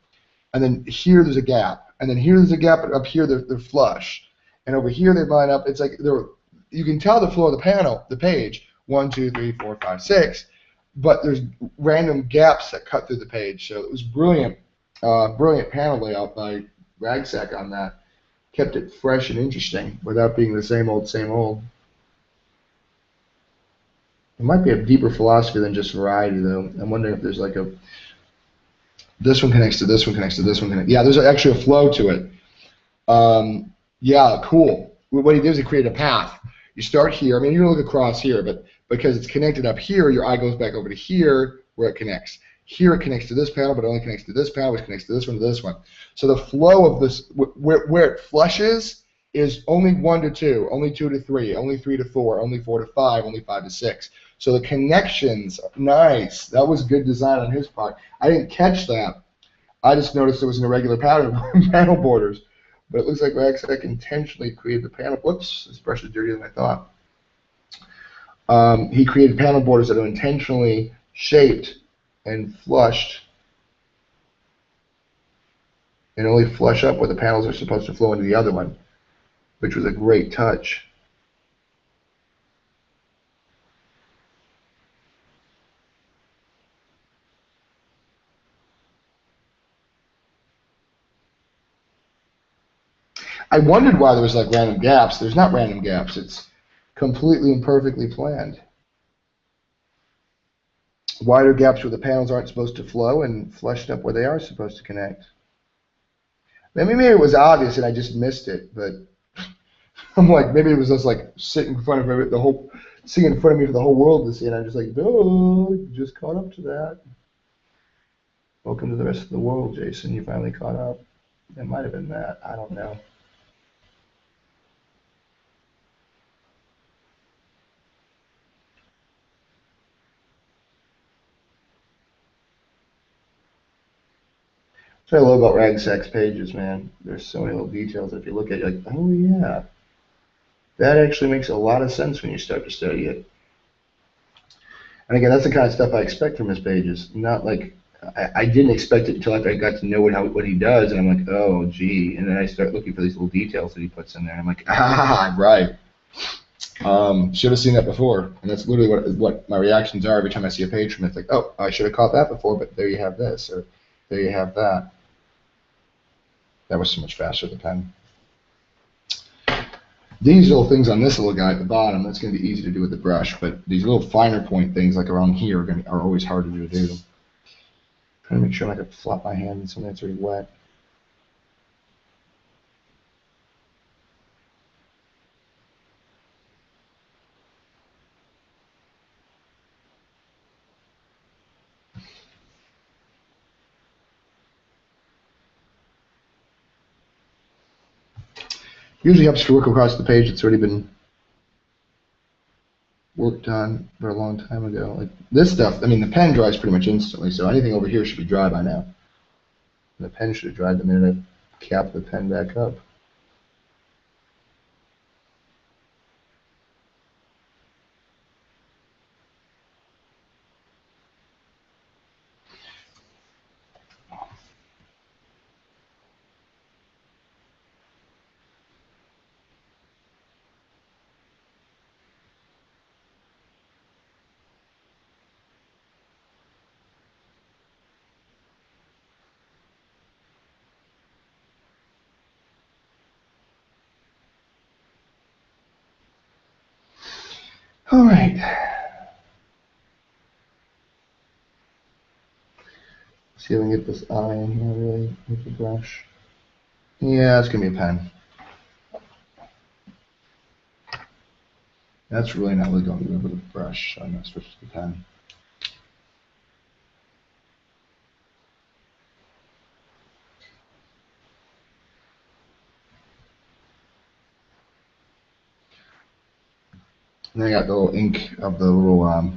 and then here there's a gap, and then here there's a gap, but up here they're flush. And over here they line up, it's like you can tell the flow of the panel, the page, 1, 2, 3, 4, 5, 6, but there's random gaps that cut through the page. So it was brilliant, brilliant panel layout by Ragsack on that. Kept it fresh and interesting without being the same old, same old. It might be a deeper philosophy than just variety, though. I'm wondering if there's like this one connects to this one, connects to this one. Yeah, there's actually a flow to it. Yeah, cool. What he did is he created a path. You start here. I mean, you look across here, but because it's connected up here, your eye goes back over to here where it connects. Here it connects to this panel, but it only connects to this panel, which connects to this one, to this one. So the flow of this, where it flushes, is only 1 to 2, only 2 to 3, only 3 to 4, only 4 to 5, only 5 to 6. So the connections, nice. That was good design on his part. I didn't catch that. I just noticed it was an irregular pattern of panel borders. But it looks like Ragsack intentionally created the panel. Whoops, this brush is dirtier than I thought. He created panel borders that are intentionally shaped and flushed and only flush up where the panels are supposed to flow into the other one, which was a great touch. I wondered why there was like random gaps. There's not random gaps. It's completely and perfectly planned. Wider gaps where the panels aren't supposed to flow and flushed up where they are supposed to connect. Maybe it was obvious and I just missed it, but I'm like, maybe it was just like sitting in front of me, sitting in front of me for the whole world to see, and I'm just like, no, you just caught up to that. Welcome to the rest of the world, Jason. You finally caught up. It might have been that. I don't know. That's what I love about Ragsex pages, man. There's so many little details that if you look at it, you're like, oh yeah. That actually makes a lot of sense when you start to study it. And again, that's the kind of stuff I expect from his pages. Not like, I didn't expect it until after I got to know what he does, and I'm like, oh, gee. And then I start looking for these little details that he puts in there, and I'm like, ah, right. Should have seen that before. And that's literally what my reactions are every time I see a page from it. It's like, oh, I should have caught that before, but there you have this, or there you have that. That was so much faster, the pen. These little things on this little guy at the bottom, that's going to be easy to do with the brush, but these little finer point things like around here are always harder to do. Trying to make sure I can flop my hand in something that's already wet. Usually helps to work across the page that's already been worked on for a long time ago. Like this stuff, I mean, the pen dries pretty much instantly, so anything over here should be dry by now. The pen should have dried the minute I cap the pen back up. All right. See if I can get this eye in here really with the brush. Yeah, it's gonna be a pen. That's really not really going to be with the brush, so I'm gonna switch to the pen. And then I got the little ink of the little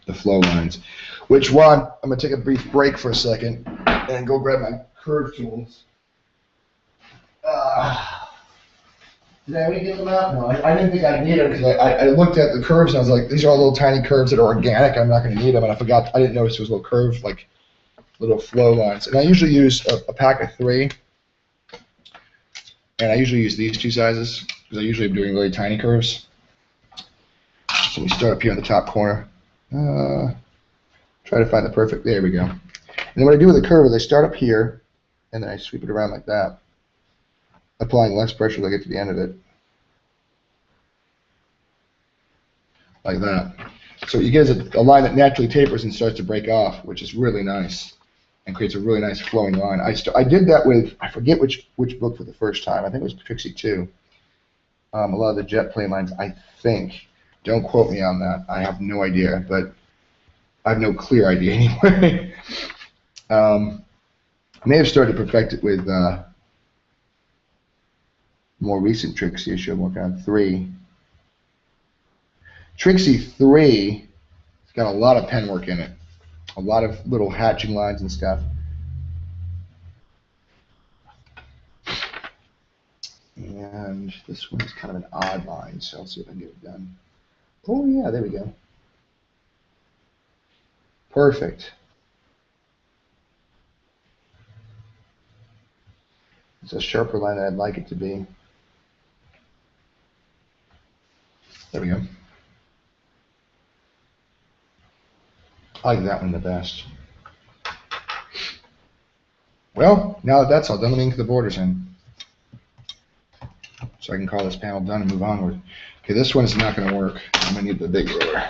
the flow lines. Which one? I'm gonna take a brief break for a second and go grab my curve tools. Did I already get them out? No, I didn't think I'd need them because I looked at the curves and I was like, these are all little tiny curves that are organic. I'm not going to need them, and I forgot. I didn't notice there was little curve, like little flow lines. And I usually use a pack of 3, and I usually use these 2 sizes because I usually am doing really tiny curves. So we start up here in the top corner. Try to find the perfect. There we go. And then what I do with the curve is I start up here, and then I sweep it around like that, applying less pressure till I get to the end of it. Like that. So you get a line that naturally tapers and starts to break off, which is really nice and creates a really nice flowing line. I did that with, I forget which book for the first time. I think it was Trixie 2. A lot of the jet plane lines, I think. Don't quote me on that. I have no idea, but I have no clear idea anyway. I may have started to perfect it with more recent Trixie issue. I'm working on 3. Trixie 3 has got a lot of pen work in it. A lot of little hatching lines and stuff. And this one is kind of an odd line, so I'll see if I can get it done. Oh yeah, there we go. Perfect. It's a sharper line than I'd like it to be. There we go. I like that one the best. Well, now that that's all done, let me ink the borders in. So I can call this panel done and move onward. Okay, this one is not going to work. I'm going to need the big roller.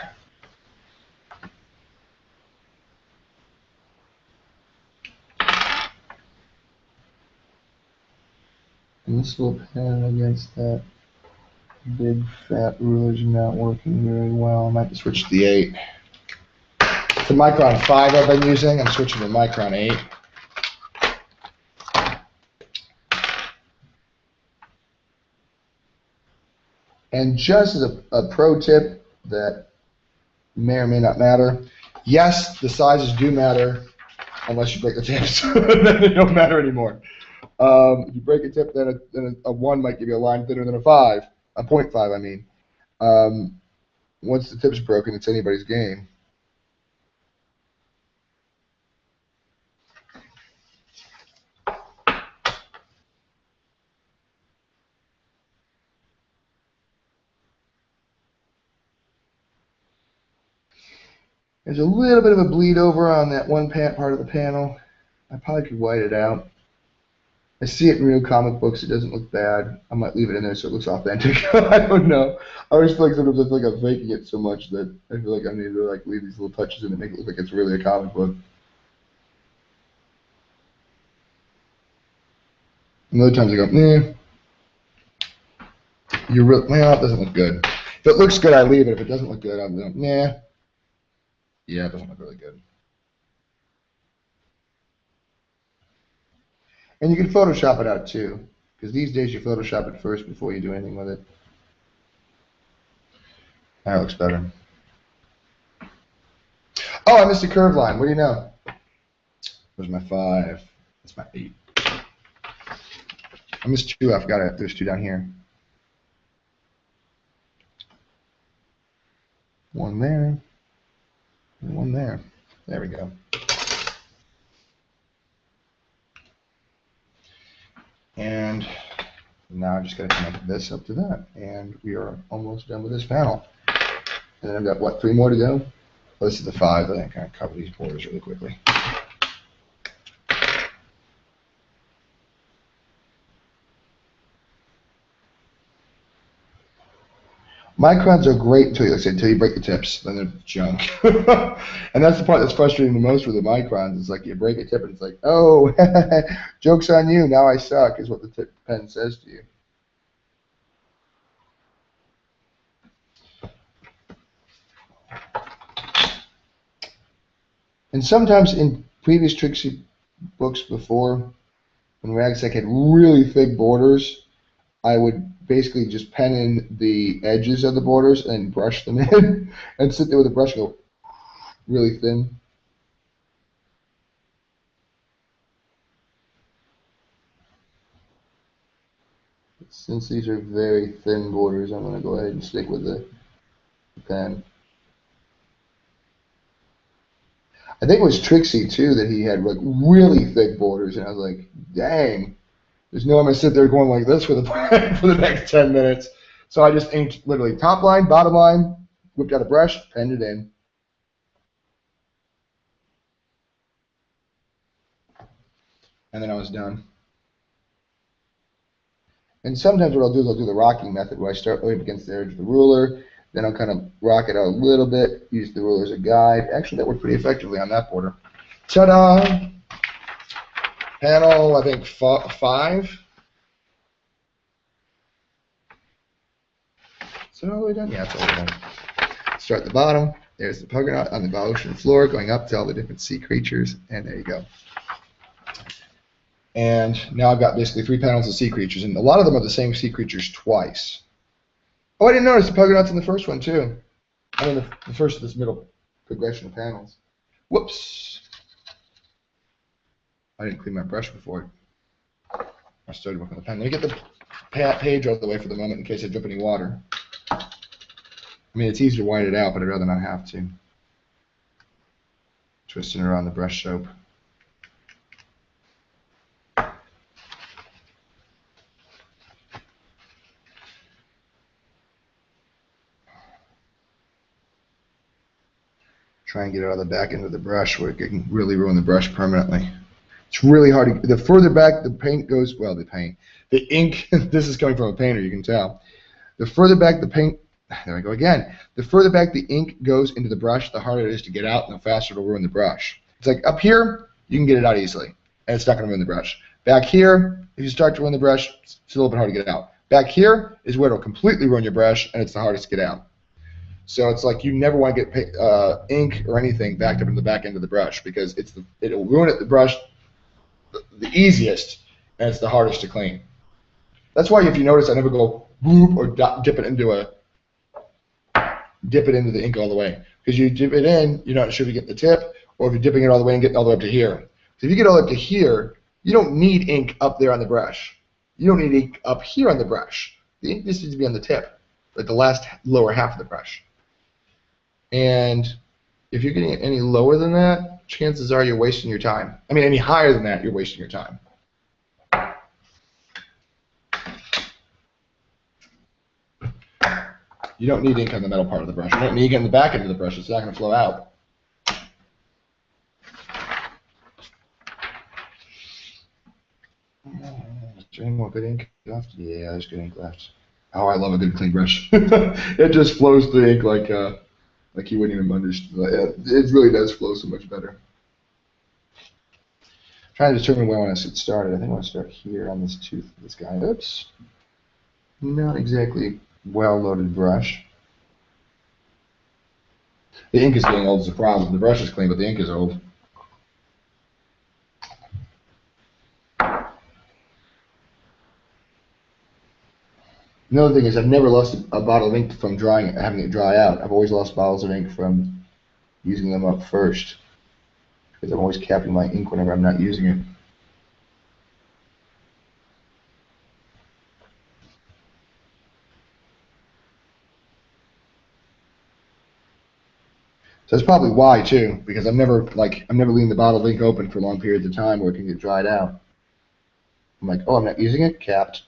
And this little pen against that big fat ruler's not working very well. I might have to switch to the 8. The Micron 5 I've been using. I'm switching to Micron 8. And just as a pro tip that may or may not matter, yes, the sizes do matter unless you break the tips. Then they don't matter anymore. If you break a tip, then a 1 might give you a line thinner than a 5, a 0.5, I mean. Once the tip's broken, it's anybody's game. There's a little bit of a bleed over on that one part of the panel. I probably could white it out. I see it in real comic books. It doesn't look bad. I might leave it in there so it looks authentic. I don't know. I always feel like sometimes I feel like I'm faking it so much that I feel like I need to like leave these little touches in to make it look like it's really a comic book. And other times I go, nah. Well, it doesn't look good. If it looks good, I leave it. If it doesn't look good, I'm like, nah. Yeah, it doesn't look really good. And you can Photoshop it out too, because these days you Photoshop it first before you do anything with it. That looks better. Oh, I missed a curve line. What do you know? There's my 5. That's my 8. I missed 2. I forgot there's 2 down here. 1 there. And 1 there. There we go. And now I just got to connect this up to that. And we are almost done with this panel. And then I've got, what, 3 more to go? Well, this is the 5. I think I can cover these borders really quickly. Microns are great until you break the tips. Then they're junk. And that's the part that's frustrating the most with the microns. It's like you break a tip and it's like, oh, joke's on you. Now I suck is what the tip pen says to you. And sometimes in previous Trixie books before, when Ragsec had really thick borders, I would basically just pen in the edges of the borders and brush them in and sit there with a brush and go really thin. Since these are very thin borders, I'm going to go ahead and stick with the pen. I think it was Trixie too that he had like really thick borders, and I was like, dang. There's no way I'm going to sit there going like this for the next 10 minutes. So I just inked literally top line, bottom line, whipped out a brush, penned it in. And then I was done. And sometimes what I'll do is I'll do the rocking method where I start right up against the edge of the ruler, then I'll kind of rock it out a little bit, use the ruler as a guide. Actually, that worked pretty effectively on that border. Ta-da! Panel, I think 5. Is it all the way done? Yeah, it's all the way done. Start at the bottom. There's the Puggernaut on the ocean floor, going up to all the different sea creatures, and there you go. And now I've got basically 3 panels of sea creatures, and a lot of them are the same sea creatures twice. Oh, I didn't notice the Puggernaut's in the first one too. I mean, the first of this middle progression of panels. Whoops. I didn't clean my brush before I started working on the pen. Let me get the page out of the way for the moment in case I drip any water. I mean, it's easy to white it out, but I'd rather not have to. Twisting around the brush soap. Try and get it out of the back end of the brush where it can really ruin the brush permanently. It's really hard to, the further back the paint goes, well, the ink, this is coming from a painter, you can tell. The further back the paint, there we go again. The further back the ink goes into the brush, the harder it is to get out and the faster it'll ruin the brush. It's like up here, you can get it out easily, and it's not going to ruin the brush. Back here, if you start to run the brush, it's a little bit hard to get out. Back here is where it'll completely ruin your brush, and it's the hardest to get out. So it's like you never want to get ink or anything backed up in the back end of the brush because it'll ruin the brush the easiest, and it's the hardest to clean. That's why if you notice, I never go whoop or dip it into the ink all the way, because you dip it in, you're not sure if you get the tip, or if you're dipping it all the way and getting all the way up to here. So if you get all the way up to here, you don't need ink up there on the brush. You don't need ink up here on the brush. The ink just needs to be on the tip, like the last lower half of the brush. And if you're getting it any lower than that, chances are you're wasting your time. I mean, any higher than that, you're wasting your time. You don't need ink on the metal part of the brush. You don't need ink on the back end of the brush. It's not going to flow out. Is there any more good ink left? Yeah, there's good ink left. Oh, I love a good clean brush. It just flows the ink like you wouldn't even understand. It really does flow so much better. I'm trying to determine where I want to get started. I think I want to start here on this tooth of this guy. Oops. Not exactly well-loaded brush. The ink is getting old is a problem. The brush is clean, but the ink is old. Another thing is I've never lost a bottle of ink from having it dry out. I've always lost bottles of ink from using them up first, because I'm always capping my ink whenever I'm not using it. So that's probably why too, because I'm never leaving the bottle of ink open for long periods of time where it can get dried out. I'm like, oh, I'm not using it, capped.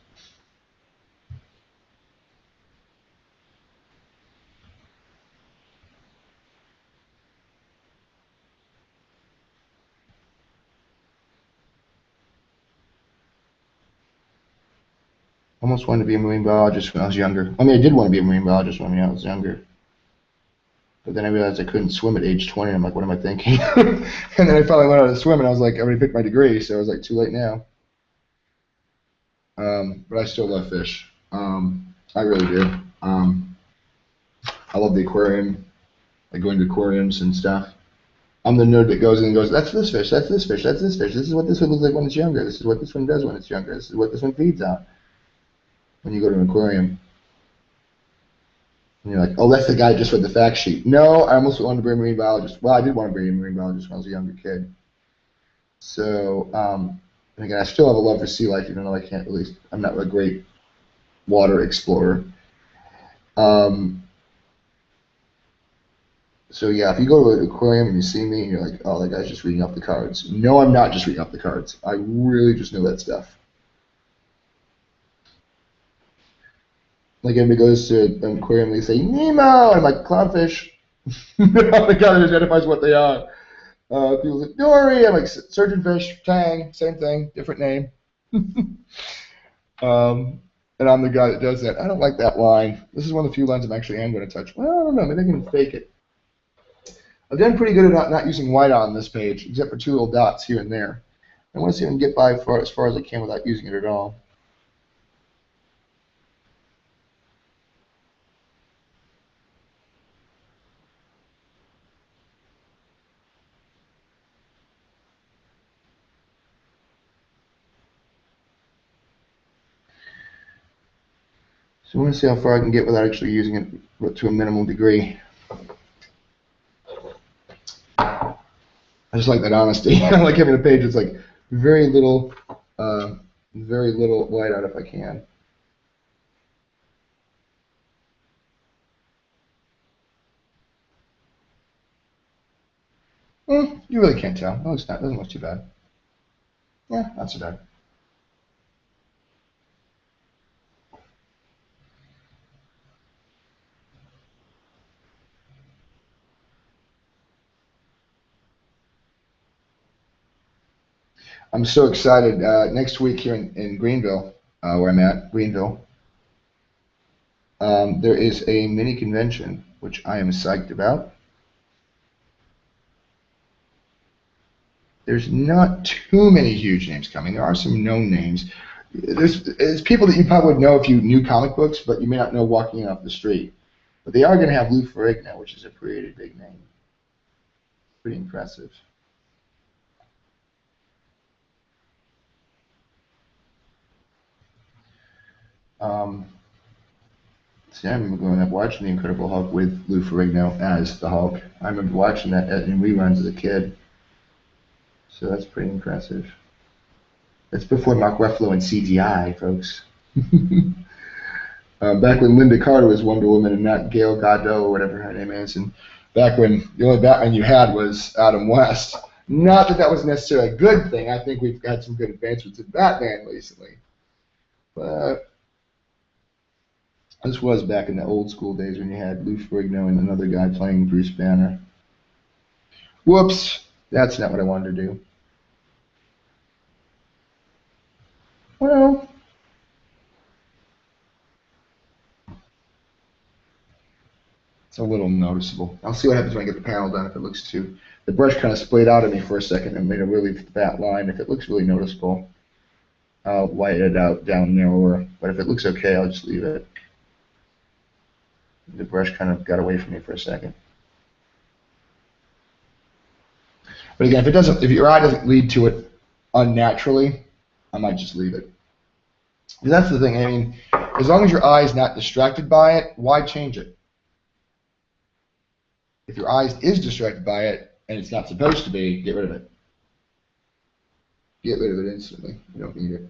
Almost wanted to be a marine biologist when I was younger. I mean, I did want to be a marine biologist when I was younger. But then I realized I couldn't swim at age 20, and I'm like, what am I thinking? And then I finally learned how to swim, and I was like, I already picked my degree, so I was like, too late now. But I still love fish. I really do. I love the aquarium, like going to aquariums and stuff. I'm the nerd that goes in and goes, that's this fish, that's this fish, that's this fish. This is what this one looks like when it's younger. This is what this one does when it's younger. This is what this one feeds on. When you go to an aquarium. And you're like, oh, that's the guy just read the fact sheet. No, I almost wanted to be a marine biologist. Well, I did want to be a marine biologist when I was a younger kid. So, and again, I still have a love for sea life, even though I'm not a great water explorer. So yeah, if you go to an aquarium and you see me and you're like, oh, that guy's just reading off the cards. No, I'm not just reading off the cards. I really just know that stuff. Like everybody goes to an aquarium and they say, Nemo! And I'm like, clownfish. The guy that identifies what they are. People say, Dory! I'm like, surgeonfish, tang, same thing, different name. And I'm the guy that does that. I don't like that line. This is one of the few lines I'm actually going to touch. Well, I don't know, maybe I can fake it. I've done pretty good at not using white on this page, except for 2 little dots here and there. I want to see if I can get by as far as I can without using it at all. So I want to see how far I can get without actually using it to a minimal degree. I just like that honesty. I like having a page that's like very little white out if I can. You really can't tell. No, it's not. It doesn't look too bad. Yeah, not so bad. I'm so excited. Next week here in Greenville, where I'm at, Greenville, there is a mini convention, which I am psyched about. There's not too many huge names coming. There are some known names. There's people that you probably would know if you knew comic books, but you may not know walking off the street. But they are going to have Lou Ferrigno, which is a pretty big name. Pretty impressive. See, I remember growing up watching The Incredible Hulk with Lou Ferrigno as the Hulk. I remember watching that in reruns as a kid. So that's pretty impressive. That's before Mark Ruffalo and CGI, folks. Back when Linda Carter was Wonder Woman and not Gal Gadot or whatever her name is, and back when the only Batman you had was Adam West. Not that that was necessarily a good thing. I think we've had some good advancements in Batman recently. But this was back in the old school days when you had Lou Ferrigno and another guy playing Bruce Banner. Whoops, that's not what I wanted to do. Well, it's a little noticeable. I'll see what happens when I get the panel done if it looks too... The brush kind of splayed out at me for a second and made a really fat line. If it looks really noticeable, I'll white it out down narrower. But if it looks okay, I'll just leave it. The brush kind of got away from me for a second. But again, if your eye doesn't lead to it unnaturally, I might just leave it. And that's the thing. I mean, as long as your eye is not distracted by it, why change it? If your eye is distracted by it and it's not supposed to be, get rid of it. Get rid of it instantly. You don't need it.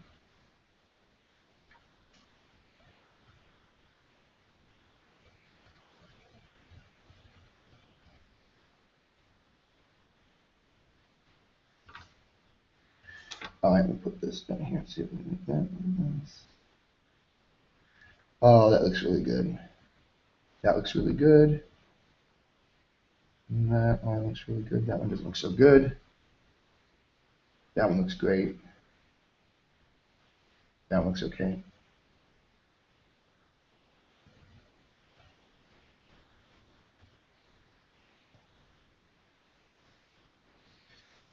All right, we'll put this down here and see if we can make that nice. Oh, that looks really good. That looks really good. And that one looks really good. That one doesn't look so good. That one looks great. That one looks okay.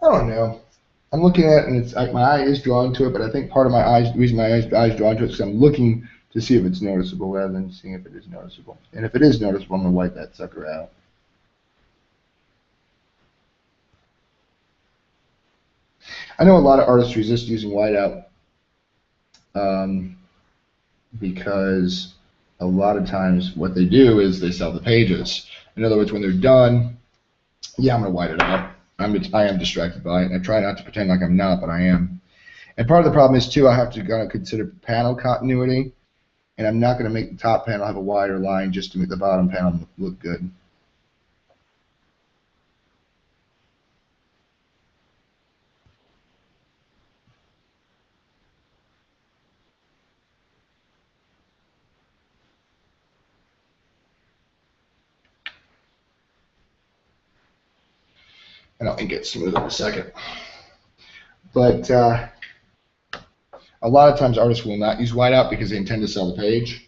I don't know. I'm looking at it and it's my eye is drawn to it, but I think part of the reason my eye is drawn to it is because I'm looking to see if it's noticeable rather than seeing if it is noticeable. And if it is noticeable, I'm going to wipe that sucker out. I know a lot of artists resist using whiteout because a lot of times what they do is they sell the pages. In other words, when they're done, yeah, I'm going to white it out. I am distracted by it, and I try not to pretend like I'm not, but I am. And part of the problem is, too, I have to kind of consider panel continuity, and I'm not going to make the top panel have a wider line just to make the bottom panel look good. And I'll get smooth in a second. But a lot of times artists will not use whiteout because they intend to sell the page.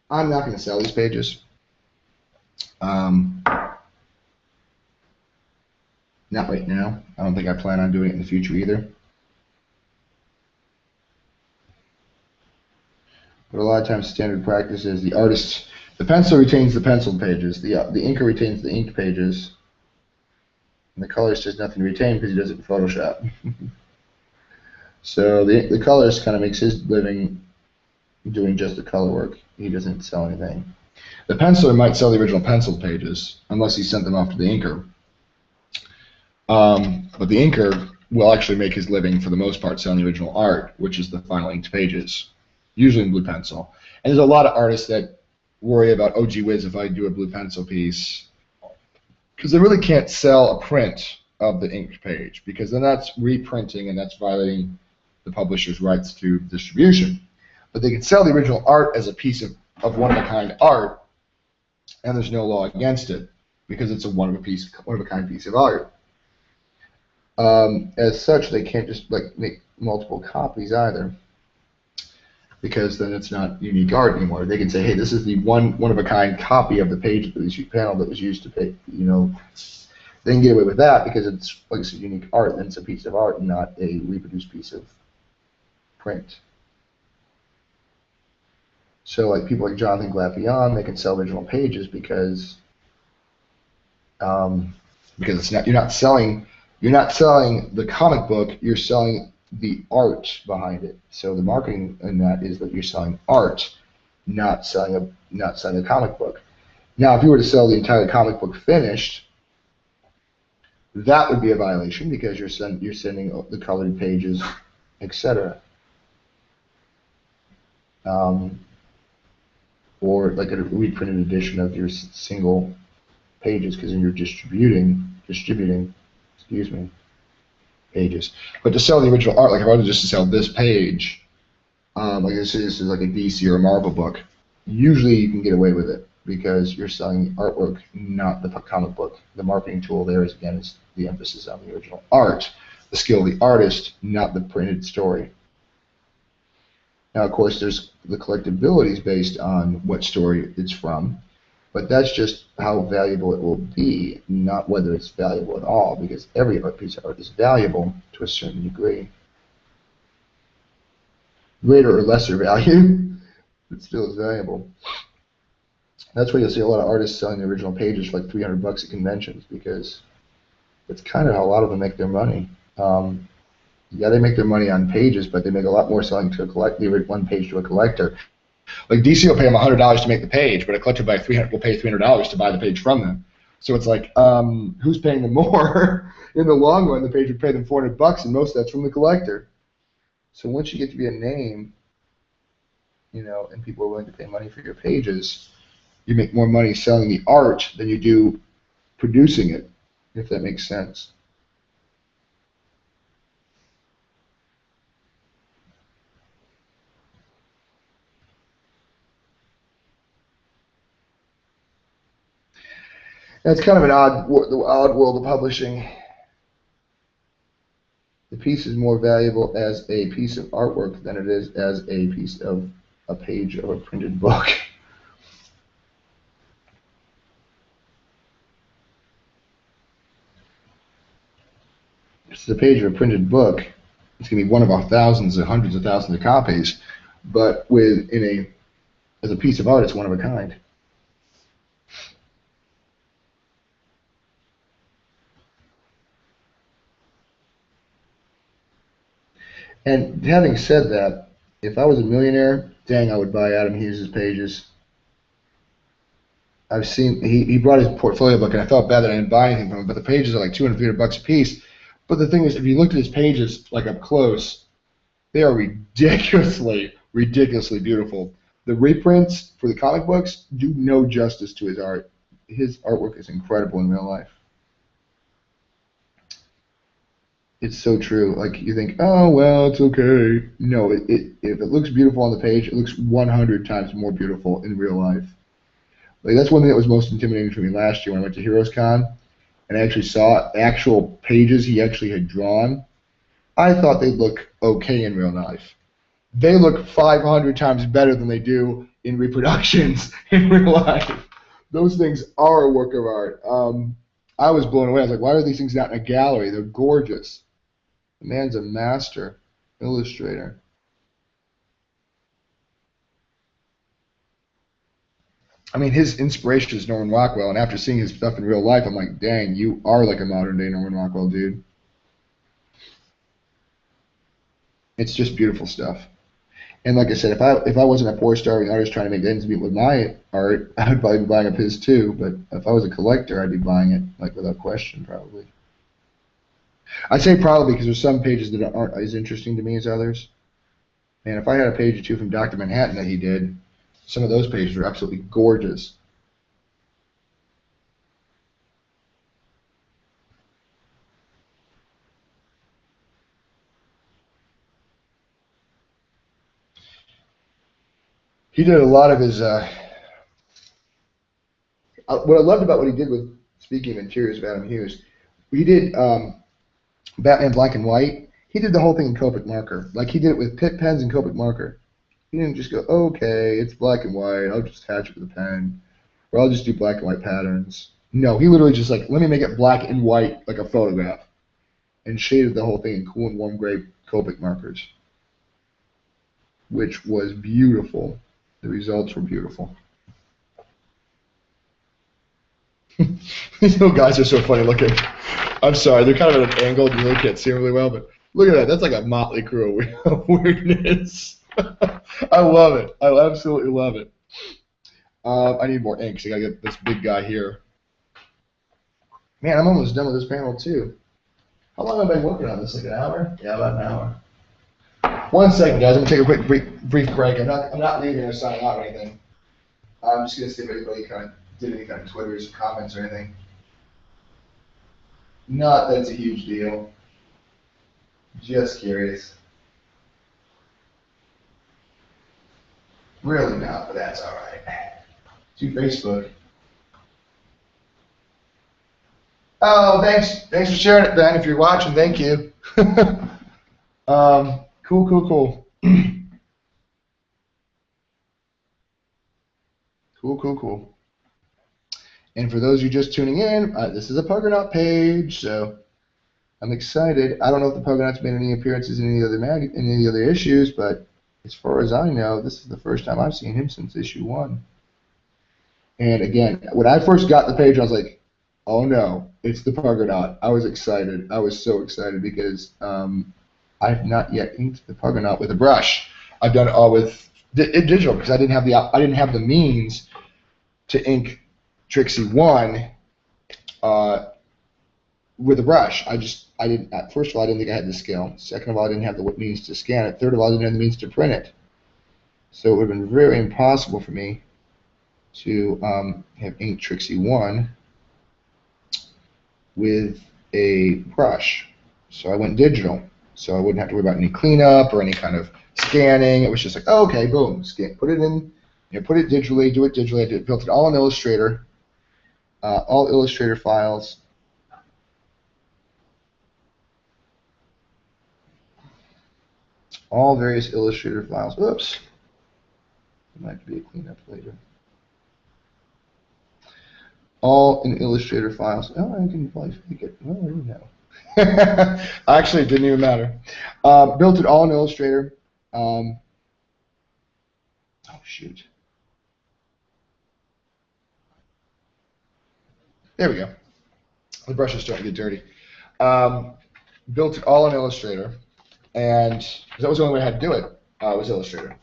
I'm not going to sell these pages. Not right now. I don't think I plan on doing it in the future either. But a lot of times standard practice is the pencil retains the penciled pages, the inker retains the inked pages, and the colorist has nothing to retain because he does it in Photoshop. So the colorist kind of makes his living doing just the color work. He doesn't sell anything. The penciler might sell the original penciled pages unless he sent them off to the inker. But the inker will actually make his living, for the most part, selling the original art, which is the final inked pages, usually in blue pencil. And there's a lot of artists that worry about, oh, gee whiz, if I do a blue pencil piece, because they really can't sell a print of the inked page, because then that's reprinting and that's violating the publisher's rights to distribution. But they can sell the original art as a piece of one-of-a-kind art, and there's no law against it, because it's a one-of-a-kind piece of art. As such, they can't just make multiple copies either, because then it's not unique art anymore. They can say, hey, this is the one-of-a-kind copy of the page of the panel that was used to pay, They can get away with that because it's, like I said, unique art, and it's a piece of art, not a reproduced piece of print. So like people like Jonathan Glapion, they can sell original pages because it's not, you're not selling the comic book, you're selling the art behind it. So the marketing in that is that you're selling art, not selling a comic book. Now, if you were to sell the entire comic book finished, that would be a violation because you're sending the colored pages, etc. Or like a reprinted edition of your single pages, because then you're distributing, excuse me, pages. But to sell the original art, like if I was just to sell this page, like this is like a DC or a Marvel book, usually you can get away with it because you're selling the artwork, not the comic book. The marketing tool there is, again, is the emphasis on the original art, the skill of the artist, not the printed story. Now, of course, there's the collectabilities based on what story it's from, but that's just how valuable it will be, not whether it's valuable at all, because every piece of art is valuable to a certain degree. Greater or lesser value, but still is valuable. That's why you'll see a lot of artists selling the original pages for like $300 at conventions, because it's kind of how a lot of them make their money. Yeah, they make their money on pages, but they make a lot more selling to one page to a collector. Like DC will pay them $100 to make the page, but a collector will pay $300 to buy the page from them. So it's like, who's paying them more? In the long run, the page would pay them $400, and most of that's from the collector. So once you get to be a name, and people are willing to pay money for your pages, you make more money selling the art than you do producing it, if that makes sense. That's kind of the odd world of publishing. The piece is more valuable as a piece of artwork than it is as a piece of a page of a printed book. It's the page of a printed book. It's going to be one of thousands or hundreds of thousands of copies, but as a piece of art, it's one of a kind. And having said that, if I was a millionaire, dang, I would buy Adam Hughes' pages. I've seen he brought his portfolio book, and I felt bad that I didn't buy anything from him. But the pages are like $200, $300 a piece. But the thing is, if you looked at his pages like up close, they are ridiculously beautiful. The reprints for the comic books do no justice to his art. His artwork is incredible in real life. It's so true. Like you think, oh well, it's okay. No, if it looks beautiful on the page, it looks 100 times more beautiful in real life. Like that's one thing that was most intimidating for me last year when I went to Heroes Con and I actually saw actual pages he actually had drawn. I thought they'd look okay in real life. They look 500 times better than they do in reproductions in real life. Those things are a work of art. I was blown away. I was like, why are these things not in a gallery? They're gorgeous. The man's a master illustrator. I mean, his inspiration is Norman Rockwell, and after seeing his stuff in real life, I'm like, dang, you are like a modern-day Norman Rockwell, dude. It's just beautiful stuff. And like I said, if I wasn't a poor starving artist trying to make ends meet with my art, I would probably be buying up his too. But if I was a collector, I'd be buying it, like without question, probably. I say probably because there's some pages that aren't as interesting to me as others. And if I had a page or two from Dr. Manhattan that he did, some of those pages are absolutely gorgeous. He did a lot of his. What I loved about what he did with, speaking of interiors of Adam Hughes, he did Batman Black and White. He did the whole thing in Copic marker. Like he did it with Pitt pens and Copic marker. He didn't just go, okay, it's black and white, I'll just attach it with a pen. Or I'll just do black and white patterns. No, he literally just like, let me make it black and white like a photograph, and shaded the whole thing in cool and warm gray Copic markers, which was beautiful. The results were beautiful. These little guys are so funny looking. I'm sorry, they're kind of at an angle. You really can't see them really well, but look at that. That's like a motley crew of weirdness. I love it. I absolutely love it. I need more ink, so I gotta get this big guy here. Man, I'm almost done with this panel too. How long have I been working on this? Like an hour? Yeah, about an hour. 1 second, guys. I'm gonna take a quick brief break. I'm not leaving or signing out or anything. I'm just gonna see if anybody kind of did any kind of Twitters or comments or anything. Not that's a huge deal. Just curious. Really not, but that's all right. To Facebook. Oh, thanks for sharing it, Ben. If you're watching, thank you. Cool. Cool. And for those of you just tuning in, this is a Puggernaut page, so I'm excited. I don't know if the Puggernaut's made any appearances in any other issues, but as far as I know, this is the first time I've seen him since issue 1. And again, when I first got the page, I was like, oh no, it's the Puggernaut. I was excited. I was so excited because I have not yet inked the Puggernaut with a brush. I've done it all with digital because I didn't have the means to ink Trixie 1 with a brush. I didn't. First of all, I didn't think I had the skill. Second of all, I didn't have the means to scan it. Third of all, I didn't have the means to print it. So it would have been very impossible for me to have inked Trixie 1 with a brush. So I went digital. So I wouldn't have to worry about any cleanup or any kind of scanning. It was just like, oh, okay, boom, scan, put it in, put it digitally, do it digitally. I built it all in Illustrator, all Illustrator files. All various Illustrator files. Oops. There might be a cleanup later. All in Illustrator files. Oh, I can probably fake it. Oh, I don't know. Actually, it didn't even matter. Built it all in Illustrator. Oh, shoot. There we go. The brush is starting to get dirty. Built it all in Illustrator. And that was the only way I had to do it, was Illustrator.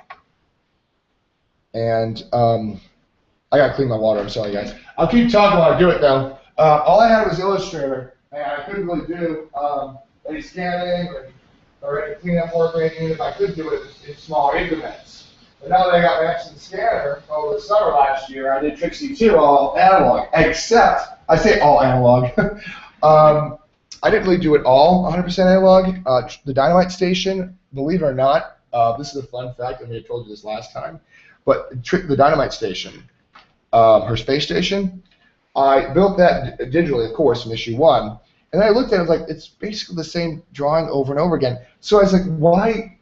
And I got to clean my water, I'm sorry, guys. I'll keep talking while I do it, though. All I had was Illustrator, and I couldn't really do any scanning or any cleanup work or anything. If I could do it in smaller increments. But now that I got my Epson scanner over the summer last year, I did Trixie 2 all analog, except, I say all analog. I didn't really do it all 100% analog. The Dynamite station, believe it or not, this is a fun fact, I may have told you this last time, but the Dynamite station, her space station, I built that digitally, of course, in issue 1, and then I looked at it, I was like, it's basically the same drawing over and over again. So I was like, why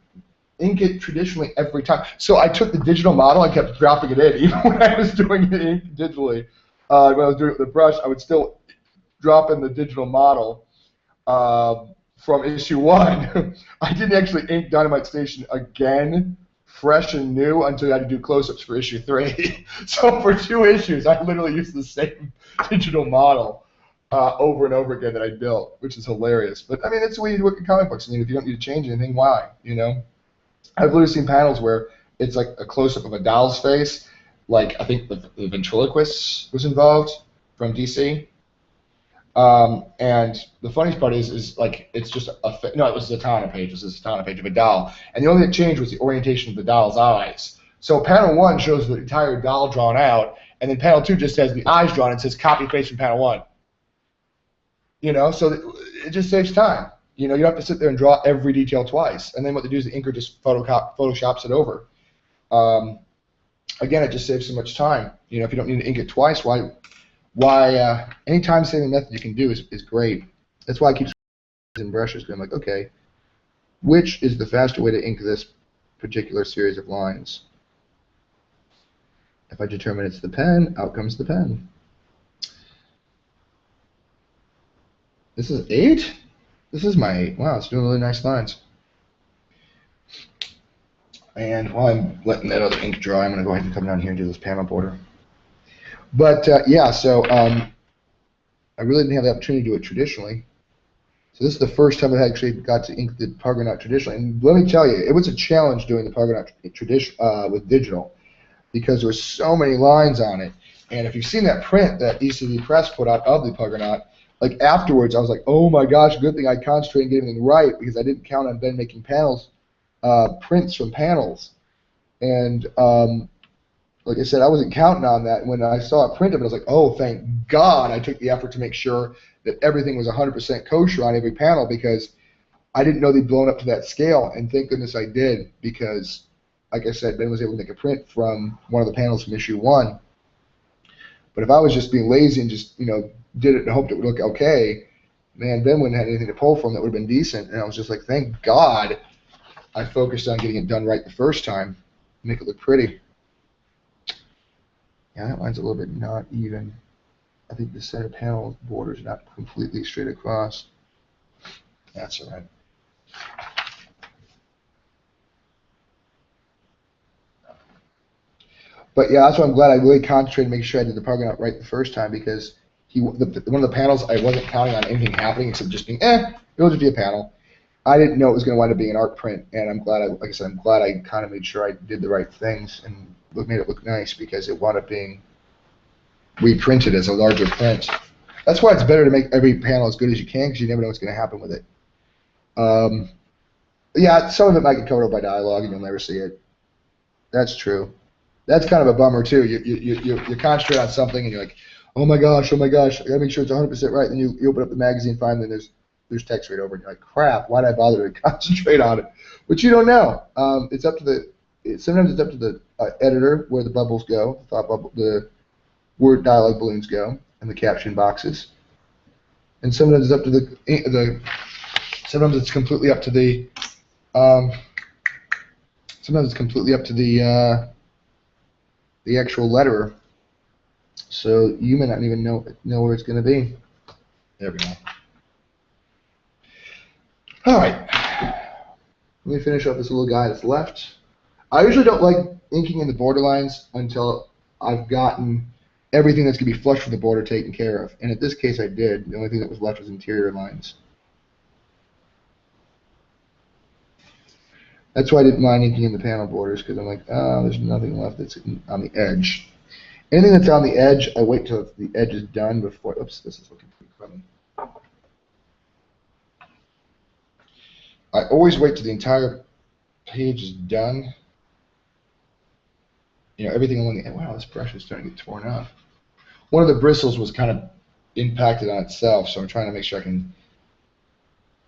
ink it traditionally every time? So I took the digital model and kept dropping it in, even when I was doing the ink digitally. When I was doing it with the brush, I would still drop in the digital model. From issue 1, I didn't actually ink Dynamite Station again, fresh and new, until I had to do close-ups for issue 3. So for 2 issues, I literally used the same digital model over and over again that I built, which is hilarious. But I mean, that's the way you work in comic books. I mean, if you don't need to change anything, why? I've literally seen panels where it's like a close-up of a doll's face, like I think the ventriloquist was involved from DC. And the funniest part is like it's just it was a Zatanna page. It was a Zatanna page of a doll, and the only thing that changed was the orientation of the doll's eyes. So panel 1 shows the entire doll drawn out, and then panel 2 just has the eyes drawn and says copy paste from panel 1. So it just saves time. You don't have to sit there and draw every detail twice. And then what they do is the inker just photoshops it over. Again, it just saves so much time. If you don't need to ink it twice, why any time-saving method you can do is great. That's why I keep using brushes. I'm like, okay, which is the faster way to ink this particular series of lines? If I determine it's the pen, out comes the pen. This is 8? This is my 8. Wow, it's doing really nice lines. And while I'm letting that other ink dry, I'm going to go ahead and come down here and do this panel border. But yeah, so I really didn't have the opportunity to do it traditionally. So this is the first time I actually got to ink the Pargonaut traditionally. And let me tell you, it was a challenge doing the Pargonaut with digital because there were so many lines on it. And if you've seen that print that ECV Press put out of the Pargonaut, like afterwards I was like, oh my gosh, good thing I concentrated and get everything right because I didn't count on Ben making panels, prints from panels. And like I said, I wasn't counting on that. When I saw a print of it, I was like, oh, thank God I took the effort to make sure that everything was 100% kosher on every panel because I didn't know they'd blown up to that scale. And thank goodness I did because, like I said, Ben was able to make a print from one of the panels from issue 1. But if I was just being lazy and just, did it and hoped it would look okay, man, Ben wouldn't have had anything to pull from that would have been decent. And I was just like, thank God I focused on getting it done right the first time, make it look pretty. Yeah, that line's a little bit not even. I think the center panel border is not completely straight across. That's all right. But yeah, that's why I'm glad I really concentrated making sure I did the Pargonaut right the first time because one of the panels I wasn't counting on anything happening except just being, it'll just be a panel. I didn't know it was going to wind up being an art print, and I'm glad I'm glad I kind of made sure I did the right things and made it look nice because it wound up being reprinted as a larger print. That's why it's better to make every panel as good as you can because you never know what's going to happen with it. Yeah, some of it might get covered up by dialogue and you'll never see it. That's true. That's kind of a bummer too. You concentrate on something and you're like, oh my gosh, I gotta make sure it's 100% right. Then you open up the magazine, find that there's text right over it. You're like, crap, why did I bother to concentrate on it? But you don't know. It's up to sometimes it's up to the editor where the bubbles go, the word dialogue balloons go, and the caption boxes. And sometimes it's up to sometimes it's completely up to the the actual letterer. So you may not even know where it's going to be. There we go. All right. Let me finish up this little guy that's left. I usually don't like inking in the borderlines until I've gotten everything that's going to be flush with the border taken care of. And in this case, I did. The only thing that was left was interior lines. That's why I didn't mind inking in the panel borders, because I'm like, oh, there's nothing left that's on the edge. Anything that's on the edge, I wait till the edge is done before. Oops, this is looking pretty funny. I always wait till the entire page is done. Everything along the edge. Wow, this brush is starting to get torn off. One of the bristles was kind of impacted on itself, so I'm trying to make sure I can.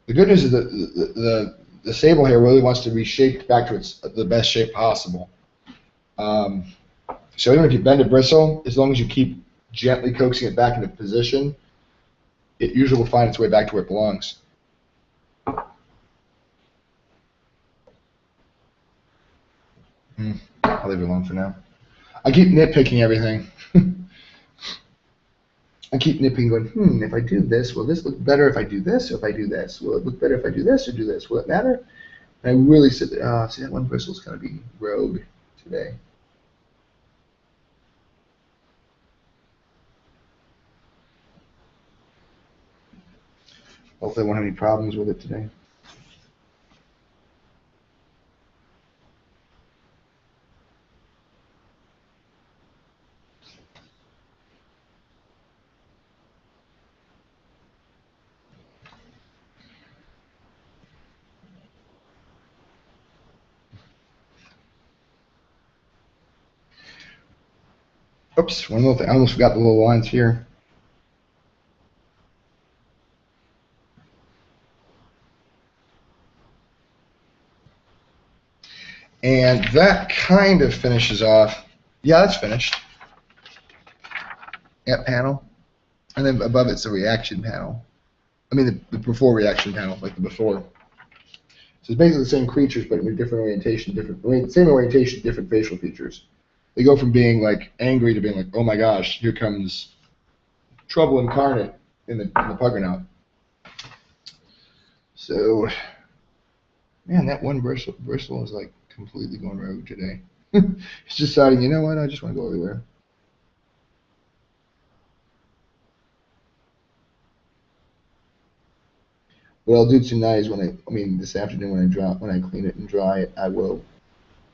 The good news is that the sable hair really wants to be shaped back to the best shape possible. So even if you bend a bristle, as long as you keep gently coaxing it back into position, it usually will find its way back to where it belongs. I'll leave it alone for now. I keep nitpicking everything. I keep nitpicking going, if I do this, will this look better if I do this, or if I do this? Will it look better if I do this or do this? Will it matter? And I really sit there, see that one bristle's kind of being rogue today. Hopefully I won't have any problems with it today. Oops, one little thing. I almost forgot the little lines here. And that kind of finishes off. Yeah, that's finished. That panel. And then above it's the reaction panel. I mean, the before reaction panel, like the before. So it's basically the same creatures, but with different orientation, same orientation, different facial features. They go from being like angry to being like, oh my gosh, here comes trouble incarnate in the Puggernaut. So, man, that one bristle is like completely going rogue today. It's deciding, you know what, I just want to go over there. What I'll do tonight is this afternoon when I clean it and dry it, I will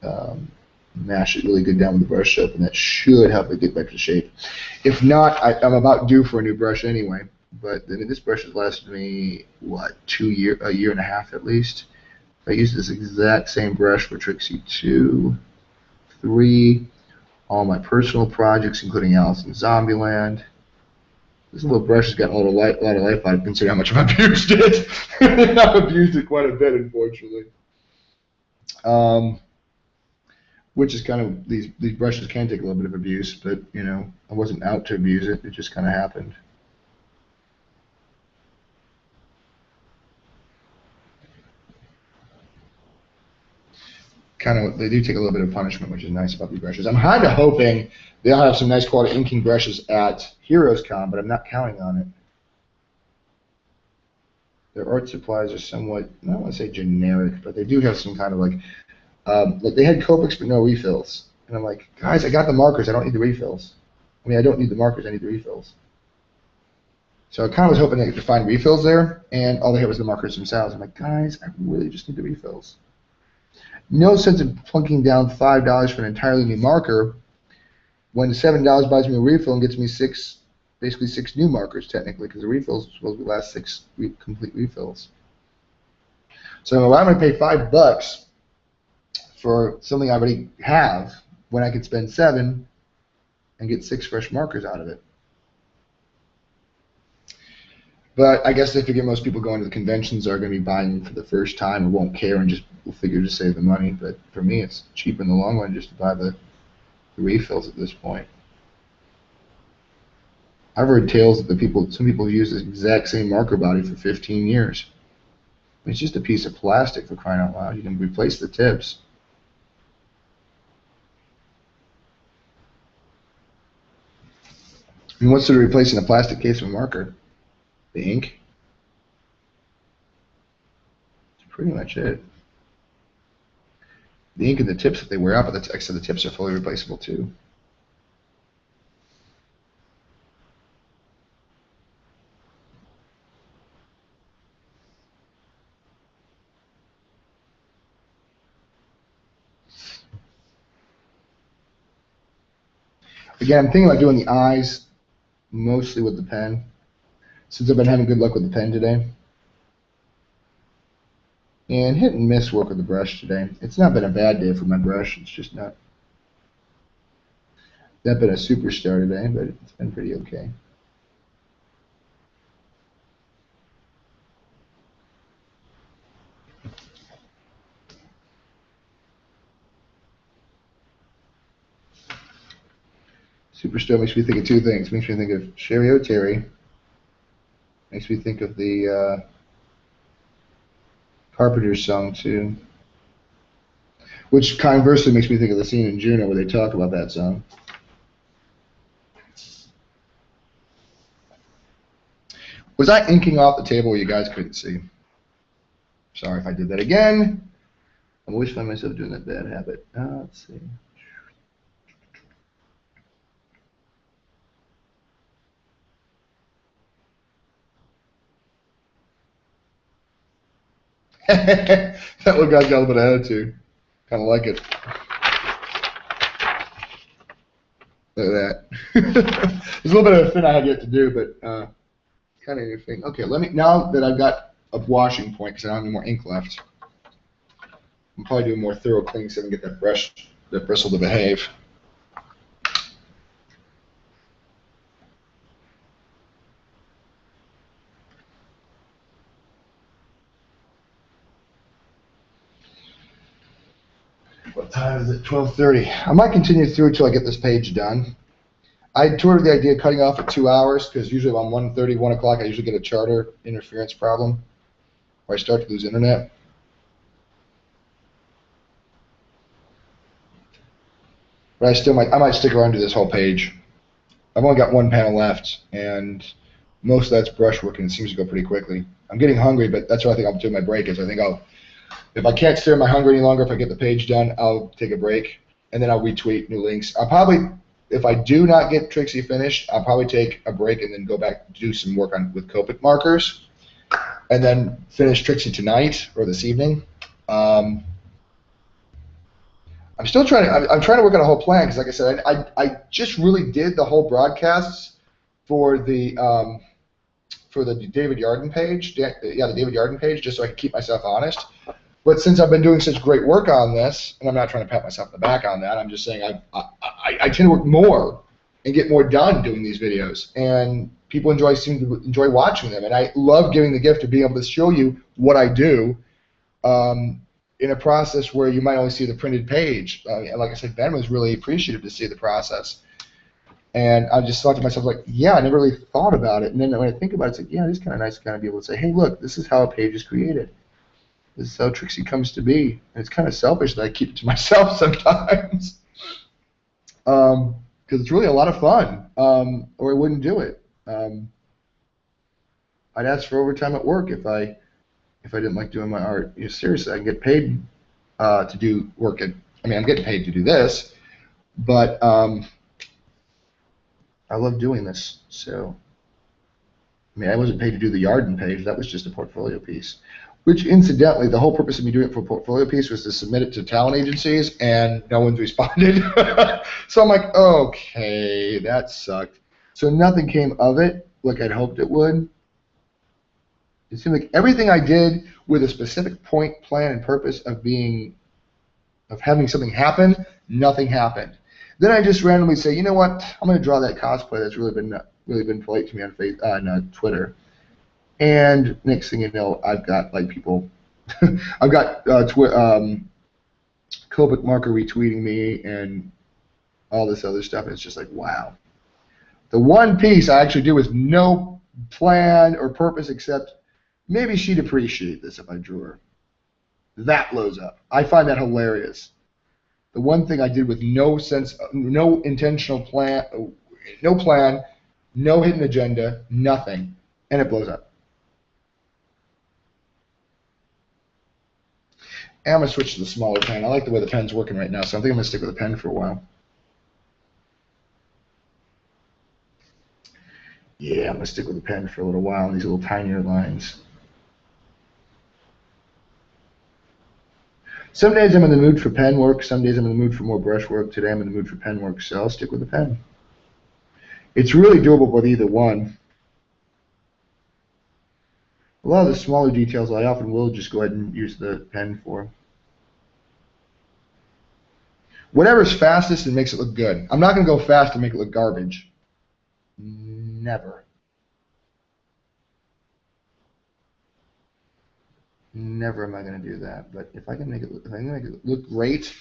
um, mash it really good down with the brush soap, and that should help it get back to shape. If not, I'm about due for a new brush anyway. But I mean, this brush has lasted me what, a year and a half at least. I use this exact same brush for Trixie 2, 3, all my personal projects, including Alice in Zombieland. This little brush has gotten a lot of life out of it, considering how much I've abused it. I've abused it quite a bit, unfortunately. Which is kind of, these brushes can take a little bit of abuse, but, you know, I wasn't out to abuse it. It just kind of happened. They do take a little bit of punishment, which is nice about these brushes. I'm kind of hoping they'll have some nice quality inking brushes at Heroes Con, but I'm not counting on it. Their art supplies are somewhat, I don't want to say generic, but they do have some kind of like they had Copics but no refills. And I'm like, guys, I got the markers, I don't need the refills. I mean, I don't need the markers, I need the refills. So I kind of was hoping to find refills there, and all they had was the markers themselves. I'm like, guys, I really just need the refills. No sense in plunking down $5 for an entirely new marker when $7 buys me a refill and gets me basically six new markers technically, because the refills are supposed to last six complete refills. So I'm going to pay $5 for something I already have when I could spend $7 and get 6 fresh markers out of it. But I guess I figure most people going to the conventions are going to be buying for the first time or won't care and just will figure to save the money. But for me, it's cheaper in the long run just to buy the refills at this point. I've heard tales that some people use the exact same marker body for 15 years. It's just a piece of plastic, for crying out loud. You can replace the tips. I mean, what's sort of replacing a plastic case of a marker? The ink? That's pretty much it. The ink and the tips that they wear out, but the extra the tips are fully replaceable too. Again, I'm thinking about doing the eyes mostly with the pen, since I've been having good luck with the pen today. And hit and miss work with the brush today. It's not been a bad day for my brush. It's just not been a superstar today, but it's been pretty okay. Superstar makes me think of two things. Makes me think of Sherry O'Terry. Makes me think of the Carpenter's song too. Which conversely makes me think of the scene in Juno where they talk about that song. Was I inking off the table where you guys couldn't see? Sorry if I did that again. I always find myself doing that bad habit. Let's see. That little guy's got a little bit of attitude. Kind of like it. Look at that. There's a little bit of a thing I had yet to do, but kind of interesting. Okay, now that I've got a washing point, because I don't have any more ink left, I'm probably doing more thorough cleaning so I can get that bristle to behave. What time is it? 12:30. I might continue through until I get this page done. I toured the idea of cutting off at 2 hours because usually around 1:30, 1 o'clock, I usually get a charter interference problem where I start to lose internet. But I might stick around to this whole page. I've only got one panel left, and most of that's brushwork, and it seems to go pretty quickly. I'm getting hungry, but that's what I think I'll do my break is I think if I can't stare at my hunger any longer, if I get the page done, I'll take a break, and then I'll retweet new links. I'll probably, if I do not get Trixie finished, I'll probably take a break and then go back to do some work with Copic markers, and then finish Trixie tonight or this evening. I'm still trying to. I'm trying to work out a whole plan because, like I said, I just really did the whole broadcasts for the David Yarden page. Yeah, the David Yarden page, just so I can keep myself honest. But since I've been doing such great work on this, and I'm not trying to pat myself on the back on that, I'm just saying I tend to work more and get more done doing these videos, and people seem to enjoy watching them, and I love giving the gift of being able to show you what I do. In a process where you might only see the printed page. Like I said, Ben was really appreciative to see the process. And I just thought to myself, like, yeah, I never really thought about it. And then when I think about it, it's like, yeah, it is kind of nice to kind of be able to say, hey, look, this is how a page is created. This is how Trixie comes to be. And it's kind of selfish that I keep it to myself sometimes. Because it's really a lot of fun, or I wouldn't do it. I'd ask for overtime at work if I didn't like doing my art. Seriously, I can get paid to do work. I'm getting paid to do this, but I love doing this. So, I wasn't paid to do the Yarden page. That was just a portfolio piece. Which, incidentally, the whole purpose of me doing it for a portfolio piece was to submit it to talent agencies, and no one's responded. So I'm like, okay, that sucked. So nothing came of it like I'd hoped it would. It seemed like everything I did with a specific point, plan, and purpose of having something happen, nothing happened. Then I just randomly say, you know what? I'm going to draw that cosplay that's really been polite to me on Twitter. And next thing you know, I've got like people, I've got Copic Marker retweeting me and all this other stuff. And it's just like, wow. The one piece I actually do with no plan or purpose except maybe she'd appreciate this if I drew her. That blows up. I find that hilarious. The one thing I did with no intentional plan, no hidden agenda, nothing, and it blows up. And I'm going to switch to the smaller pen. I like the way the pen's working right now, so I think I'm going to stick with the pen for a while. Yeah, I'm going to stick with the pen for a little while on these little tinier lines. Some days I'm in the mood for pen work. Some days I'm in the mood for more brush work. Today I'm in the mood for pen work, so I'll stick with the pen. It's really doable with either one. A lot of the smaller details I often will just go ahead and use the pen for. Whatever's fastest and makes it look good. I'm not going to go fast and make it look garbage. Never. Never am I going to do that. But if I can make it look great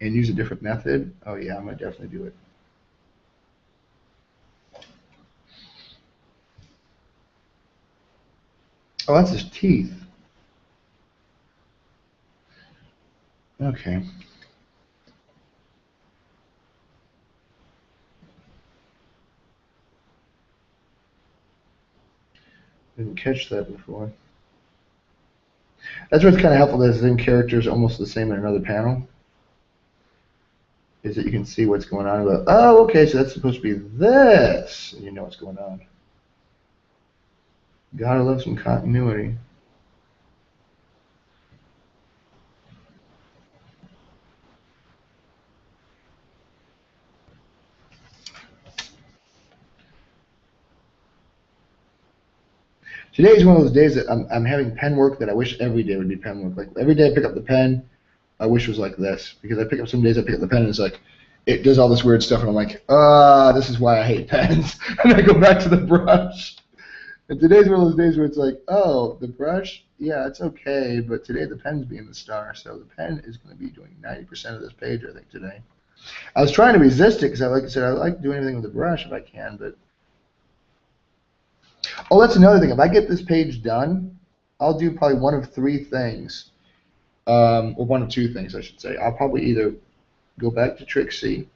and use a different method, oh yeah, I'm going to definitely do it. Oh, that's his teeth. Okay. Didn't catch that before. That's what's kind of helpful. That the same character is almost the same in another panel. Is that you can see what's going on. About, oh, okay, so that's supposed to be this, and you know what's going on. Gotta love some continuity. Today is one of those days that I'm having pen work that I wish every day would be pen work. Like every day I pick up the pen, I wish it was like this. Because some days I pick up the pen and it's like, it does all this weird stuff and I'm like, this is why I hate pens. And I go back to the brush. And today's one of those days where it's like, oh, the brush, yeah, it's okay, but today the pen's being the star. So the pen is going to be doing 90% of this page, I think, today. I was trying to resist it because, like I said, I like doing anything with the brush if I can, but... Oh, that's another thing. If I get this page done, I'll do probably one of three things, or one of two things, I should say. I'll probably either go back to Trixie,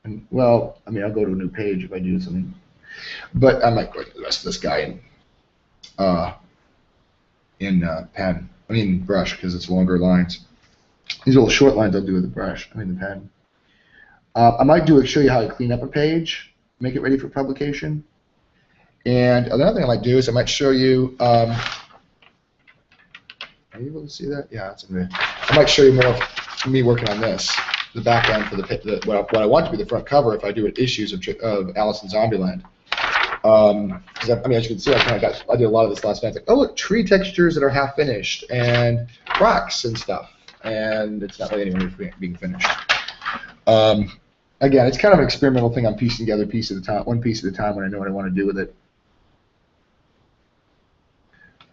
and well, I mean, I'll go to a new page if I do something. But I might go to the rest of this guy pen. I mean brush, because it's longer lines. These little short lines I'll do with the brush. I mean the pen. I might show you how to clean up a page, make it ready for publication. And another thing I might do is I might show you. Are you able to see that? Yeah, that's in there. I might show you more of me working on this, the back end for what I want to be the front cover if I do issues of Alice in Zombieland. As you can see, I did a lot of this last night. It's like, oh look, tree textures that are half finished and rocks and stuff, and it's not really anywhere near being finished. Again, it's kind of an experimental thing. I'm piecing together one piece at a time when I know what I want to do with it.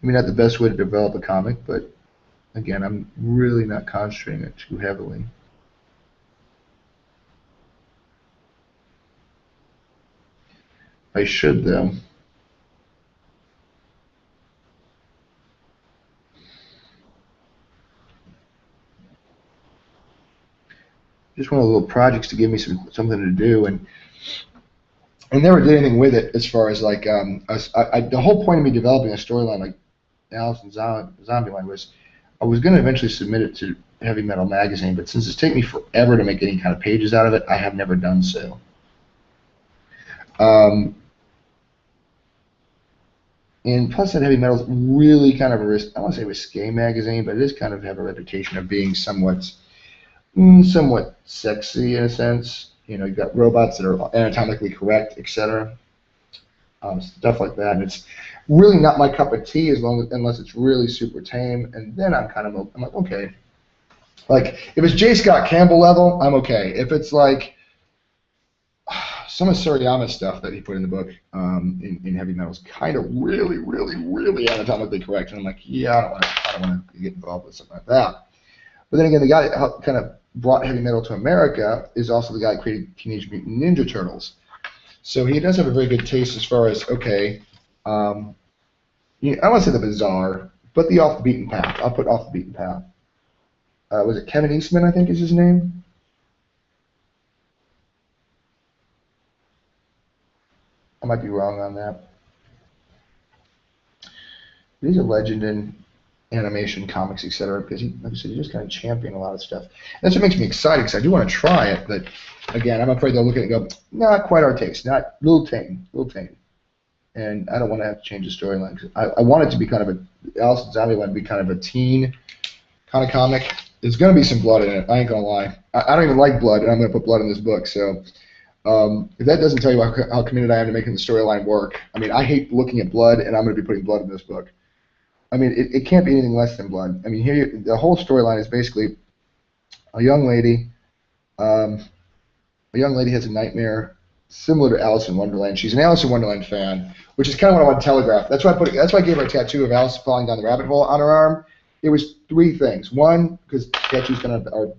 I mean, not the best way to develop a comic, but again, I'm really not concentrating it too heavily. I should, though. Just one of the little projects to give me something to do, and I never did anything with it as far as like the whole point of me developing a storyline like Alice in Zombieland was I was going to eventually submit it to Heavy Metal Magazine, but since it's taken me forever to make any kind of pages out of it, I have never done so. And plus that Heavy Metal's really kind of I don't want to say risque magazine, but it does kind of have a reputation of being somewhat sexy in a sense. You know, you've got robots that are anatomically correct, etc. Stuff like that, and it's really not my cup of tea unless it's really super tame. And then I'm like, okay. Like if it's J. Scott Campbell level, I'm okay. If it's like some of Suriyama's stuff that he put in the book in Heavy Metal is kind of really, really, really anatomically correct, and I'm like, yeah, I don't want to get involved with something like that. But then again, the guy that kind of brought Heavy Metal to America is also the guy who created Teenage Mutant Ninja Turtles. So he does have a very good taste as far as, okay, I don't want to say the bizarre, but the off the beaten path. I'll put off the beaten path. Was it Kevin Eastman, I think is his name? I might be wrong on that. He's a legend in animation, comics, etc. Because like I said, he just kind of championed a lot of stuff. And that's what makes me excited because I do want to try it, but again, I'm afraid they'll look at it and go, not quite our taste, not a little tame. And I don't want to have to change the storyline. I want it to be kind of Alice in Zombieland to be kind of a teen kind of comic. There's going to be some blood in it. I ain't going to lie. I don't even like blood, and I'm going to put blood in this book. So if that doesn't tell you how committed I am to making the storyline work, I mean, I hate looking at blood, and I'm going to be putting blood in this book. I mean, it can't be anything less than blood. I mean, here the whole storyline is basically a young lady. A young lady has a nightmare similar to Alice in Wonderland. She's an Alice in Wonderland fan, which is kind of what I want to telegraph. That's why I gave her a tattoo of Alice falling down the rabbit hole on her arm. It was three things. One, because tattoos kind of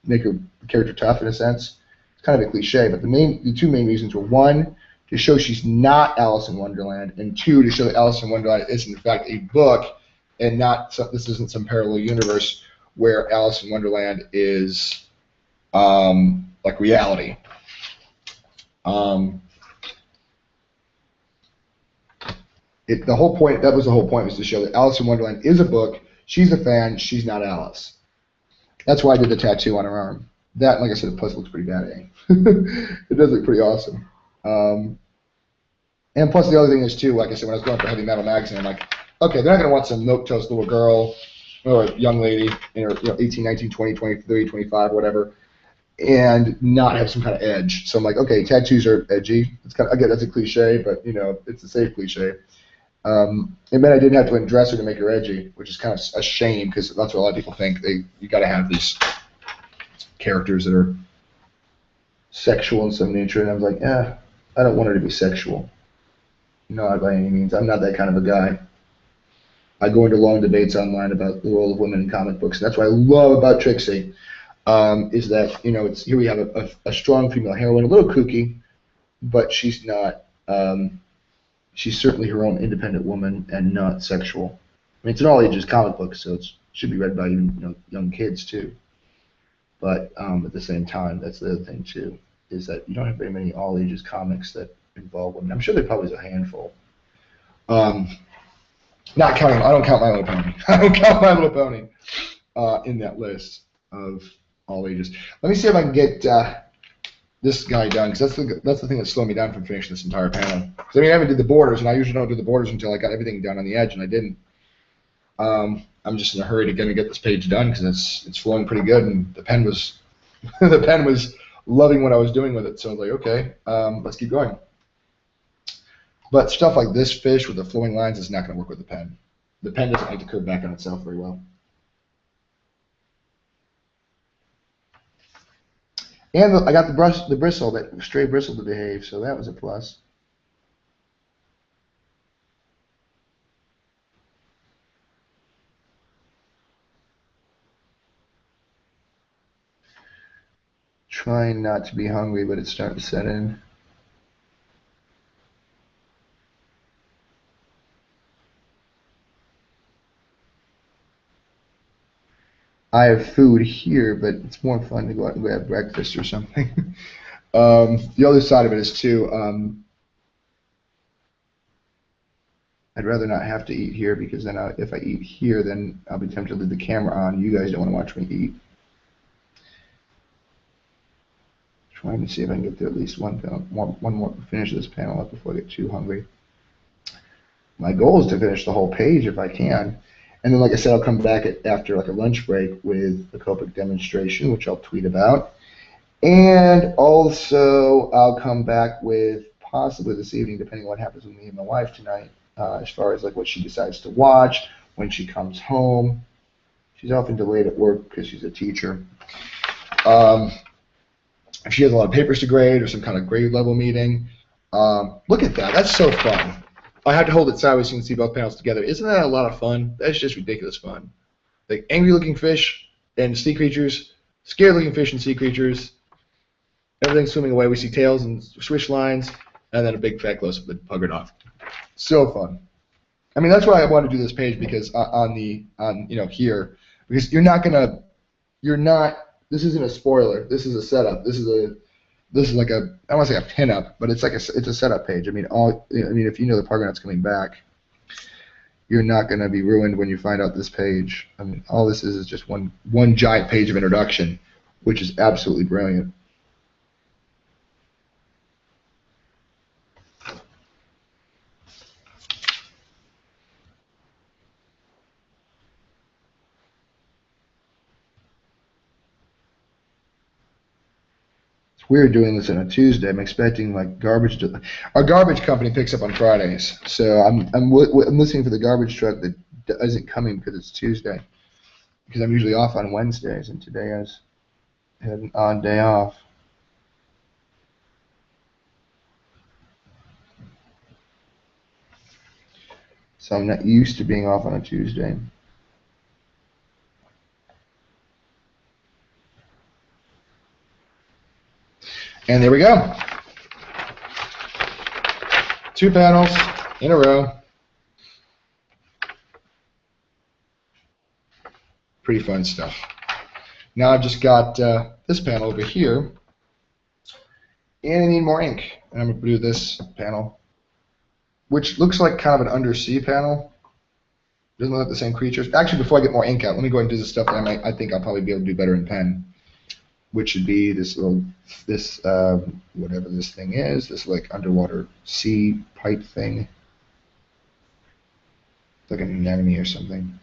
make her character tough in a sense. It's kind of a cliche, but the two main reasons were one, to show she's not Alice in Wonderland, and two, to show that Alice in Wonderland is in fact a book, and this isn't some parallel universe where Alice in Wonderland is like reality. The whole point was to show that Alice in Wonderland is a book. She's a fan. She's not Alice. That's why I did the tattoo on her arm. That, like I said, plus it looks pretty bad, eh? It does look pretty awesome. And plus the other thing is too, like I said, when I was going for Heavy Metal Magazine, I'm like, okay, they're not going to want some milquetoast little girl or young lady in her 18, 19, 20, 20, 30, 25, whatever, and not have some kind of edge. So I'm like, okay, tattoos are edgy. It's kind of, again, that's a cliche, but it's a safe cliche. And then I didn't have to undress her to make her edgy, which is kind of a shame because that's what a lot of people think. You got to have these characters that are sexual in some nature, and I was like, I don't want her to be sexual. Not by any means. I'm not that kind of a guy. I go into long debates online about the role of women in comic books, and that's what I love about Trixie. Is that here we have a strong female heroine, a little kooky, but she's not. She's certainly her own independent woman and not sexual. I mean, it's an all ages comic book, so it should be read by even young kids too. But at the same time, that's the other thing too, is that you don't have very many all ages comics that involved women. I'm sure there probably is a handful. Not counting, I don't count My Little Pony. I don't count My Little Pony in that list of all ages. Let me see if I can get this guy done, because that's the thing that's slowing me down from finishing this entire panel. Because I haven't did the borders, and I usually don't do the borders until I got everything done on the edge, and I didn't. I'm just in a hurry to get this page done because it's flowing pretty good, and the pen was the pen was loving what I was doing with it. So I was like, okay, let's keep going. But stuff like this fish with the flowing lines is not going to work with the pen. The pen doesn't like to curve back on itself very well. And I got the bristle, that stray bristle to behave, so that was a plus. Trying not to be hungry, but it's starting to set in. I have food here, but it's more fun to go out and grab breakfast or something. The other side of it is too, I'd rather not have to eat here, because then if I eat here, then I'll be tempted to leave the camera on. You guys don't want to watch me eat. Trying to see if I can get through at least one more, finish this panel up before I get too hungry. My goal is to finish the whole page if I can. And then, like I said, I'll come back after like a lunch break with a Copic demonstration, which I'll tweet about. And also, I'll come back with possibly this evening, depending on what happens with me and my wife tonight, as far as like what she decides to watch when she comes home. She's often delayed at work because she's a teacher. If she has a lot of papers to grade or some kind of grade level meeting, look at that. That's so fun. I have to hold it sideways so you can see both panels together. Isn't that a lot of fun? That's just ridiculous fun. Like angry-looking fish and sea creatures, scared-looking fish and sea creatures, everything swimming away. We see tails and swish lines, and then a big fat close-up that puggered off. So fun. I mean, that's why I wanted to do this page, because on here, because this isn't a spoiler. This is a setup. This is like I don't want to say a pin-up, but it's a setup page. I mean, if you know the Puggernaut's coming back, you're not going to be ruined when you find out this page. I mean, all this is just one giant page of introduction, which is absolutely brilliant. Weird doing this on a Tuesday. I'm expecting like garbage. Our garbage company picks up on Fridays, so I'm listening for the garbage truck that isn't coming because it's Tuesday. Because I'm usually off on Wednesdays, and today I had an odd day off. So I'm not used to being off on a Tuesday. And there we go. 2 panels in a row. Pretty fun stuff. Now I've just got this panel over here, and I need more ink. And I'm going to do this panel, which looks like kind of an undersea panel. Doesn't look like the same creatures. Actually, before I get more ink out, let me go ahead and do the stuff that I think I'll probably be able to do better in pen, which would be whatever this thing is, this like underwater sea pipe thing. It's like an anemone or something.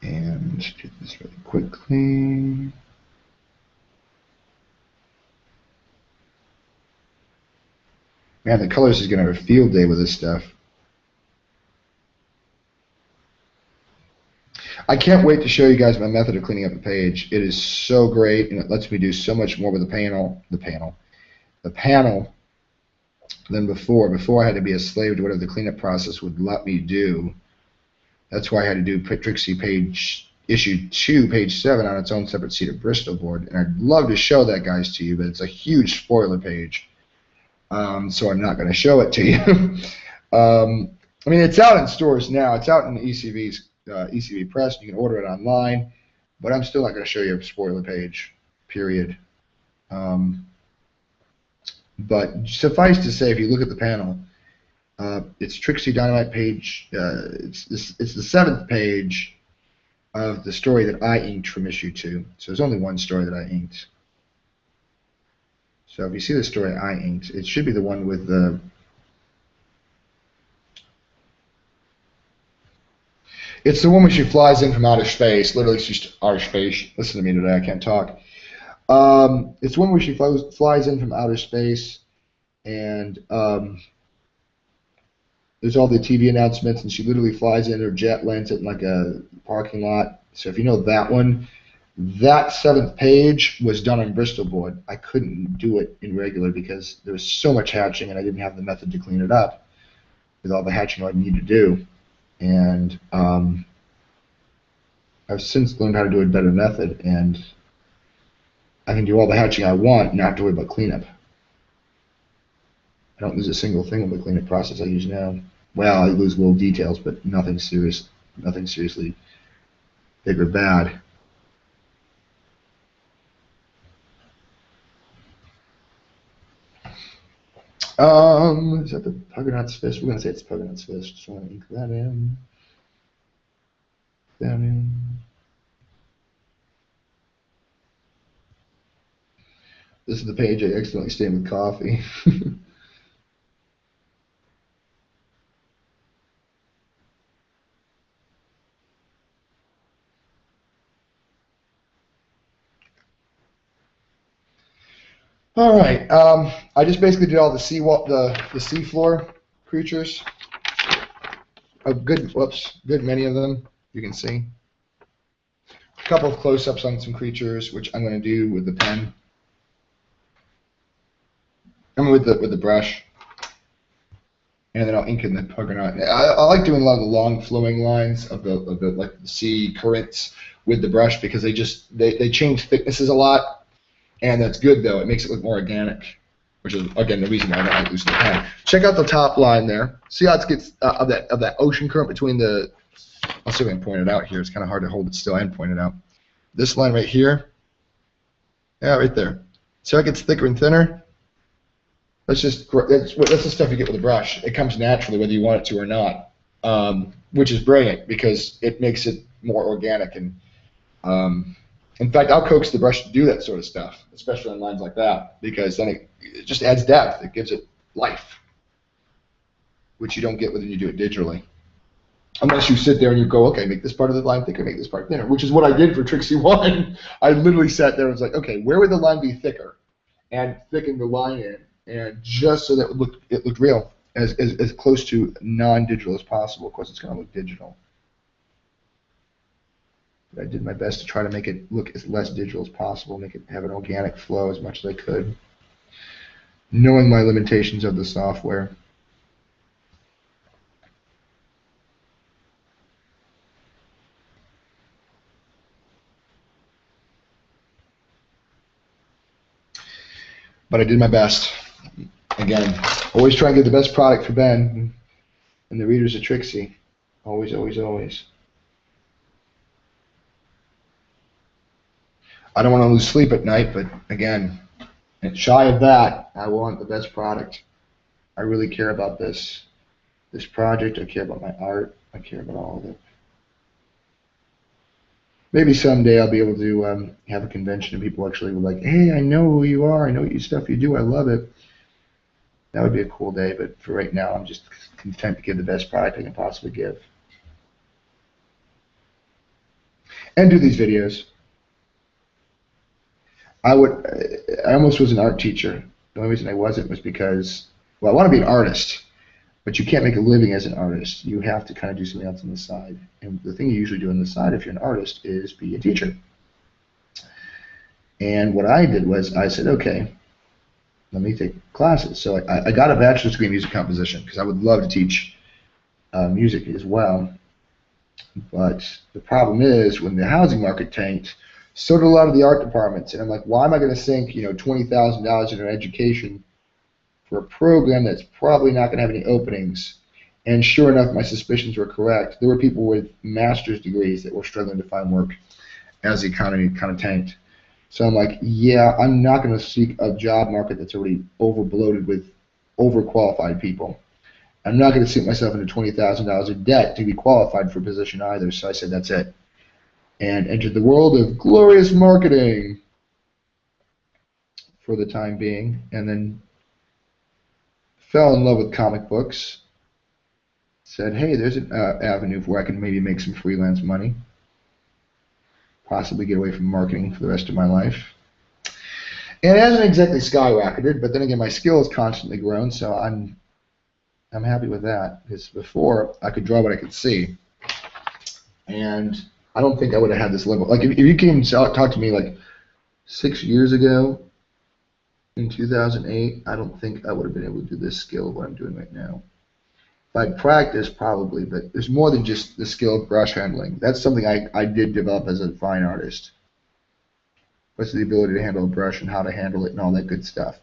And get this really quickly. Man, the colors is going to have a field day with this stuff. I can't wait to show you guys my method of cleaning up a page. It is so great, and it lets me do so much more with the panel than before. Before I had to be a slave to whatever the cleanup process would let me do. That's why I had to do Trixie page issue 2, page 7 on its own separate cedar Bristol board. And I'd love to show that, guys, to you, but it's a huge spoiler page. So I'm not going to show it to you. I mean, it's out in stores now. It's out in the ECV Press. You can order it online, but I'm still not going to show you a spoiler page. period. But suffice to say, if you look at the panel, it's Trixie Dynamite page. It's the 7th page of the story that I inked from issue 2. So there's only one story that I inked. So if you see the story I inked, it should be the one with the. It's the one where she flies in from outer space. Literally, she's outer space. Listen to me today. I can't talk. It's one where she flies in from outer space, and there's all the TV announcements, and she literally flies in her jet, lands it in like a parking lot. So if you know that one, that 7th page was done on Bristol board. I couldn't do it in regular because there was so much hatching, and I didn't have the method to clean it up with all the hatching I need to do. And I've since learned how to do a better method, and I can do all the hatching I want, not have to worry about cleanup. I don't lose a single thing with the cleanup process I use now. Well, I lose little details, but nothing serious, nothing seriously big or bad. Is that the Puggernaut's Fist? We're gonna say it's Puggernaut's Fist. Just want to ink that in. That in. This is the page I accidentally stained with coffee. All right. I just basically did all the seafloor creatures. A good many of them. You can see. A couple of close-ups on some creatures, which I'm going to do with the pen. I mean, with the brush. And then I'll ink in the Puggernaut. I like doing a lot of the long flowing lines of the like the sea currents with the brush because they change thicknesses a lot. And that's good, though. It makes it look more organic, which is, again, the reason why I don't like losing the pen. Check out the top line there. See how it gets of that ocean current between the. I'll see if I can point it out here. It's kind of hard to hold it still and point it out. This line right here. Yeah, right there. See how it gets thicker and thinner? That's the stuff you get with a brush. It comes naturally whether you want it to or not, which is brilliant because it makes it more organic and. In fact, I'll coax the brush to do that sort of stuff, especially on lines like that, because then it just adds depth. It gives it life, which you don't get when you do it digitally. Unless you sit there and you go, okay, make this part of the line thicker, make this part thinner, which is what I did for Trixie 1. I literally sat there and was like, okay, where would the line be thicker? And thicken the line in, and just so that it looked real, as close to non-digital as possible. Of course, it's going to look digital. I did my best to try to make it look as less digital as possible, make it have an organic flow as much as I could, knowing my limitations of the software. But I did my best. Again, always try and get the best product for Ben and the readers of Trixie. Always, always, always. I don't want to lose sleep at night, but again, shy of that, I want the best product. I really care about this project. I care about my art. I care about all of it. Maybe someday I'll be able to have a convention and people actually will like, hey, I know who you are. I know what stuff you do. I love it. That would be a cool day, but for right now, I'm just content to give the best product I can possibly give. And do these videos. I almost was an art teacher. The only reason I wasn't was because, well, I want to be an artist, but you can't make a living as an artist. You have to kind of do something else on the side. And the thing you usually do on the side if you're an artist is be a teacher. And what I did was I said, okay, let me take classes. So I got a bachelor's degree in music composition because I would love to teach music as well. But the problem is when the housing market tanked, so did a lot of the art departments, and I'm like, why am I going to sink, $20,000 in an education for a program that's probably not going to have any openings? And sure enough, my suspicions were correct. There were people with master's degrees that were struggling to find work as the economy kind of tanked. So I'm like, yeah, I'm not going to seek a job market that's already overbloated with overqualified people. I'm not going to sink myself into $20,000 in debt to be qualified for a position either. So I said, that's it. And entered the world of glorious marketing for the time being, and then fell in love with comic books. Said, hey, there's an avenue where I can maybe make some freelance money, possibly get away from marketing for the rest of my life. And it hasn't exactly skyrocketed, but then again, my skill has constantly grown, so I'm happy with that. Because before, I could draw what I could see, and I don't think I would have had this level. Like, if you came and talk to me like 6 years ago, in 2008, I don't think I would have been able to do this skill of what I'm doing right now. If I'd practiced, probably, but there's more than just the skill of brush handling. That's something I did develop as a fine artist. What's the ability to handle a brush and how to handle it and all that good stuff.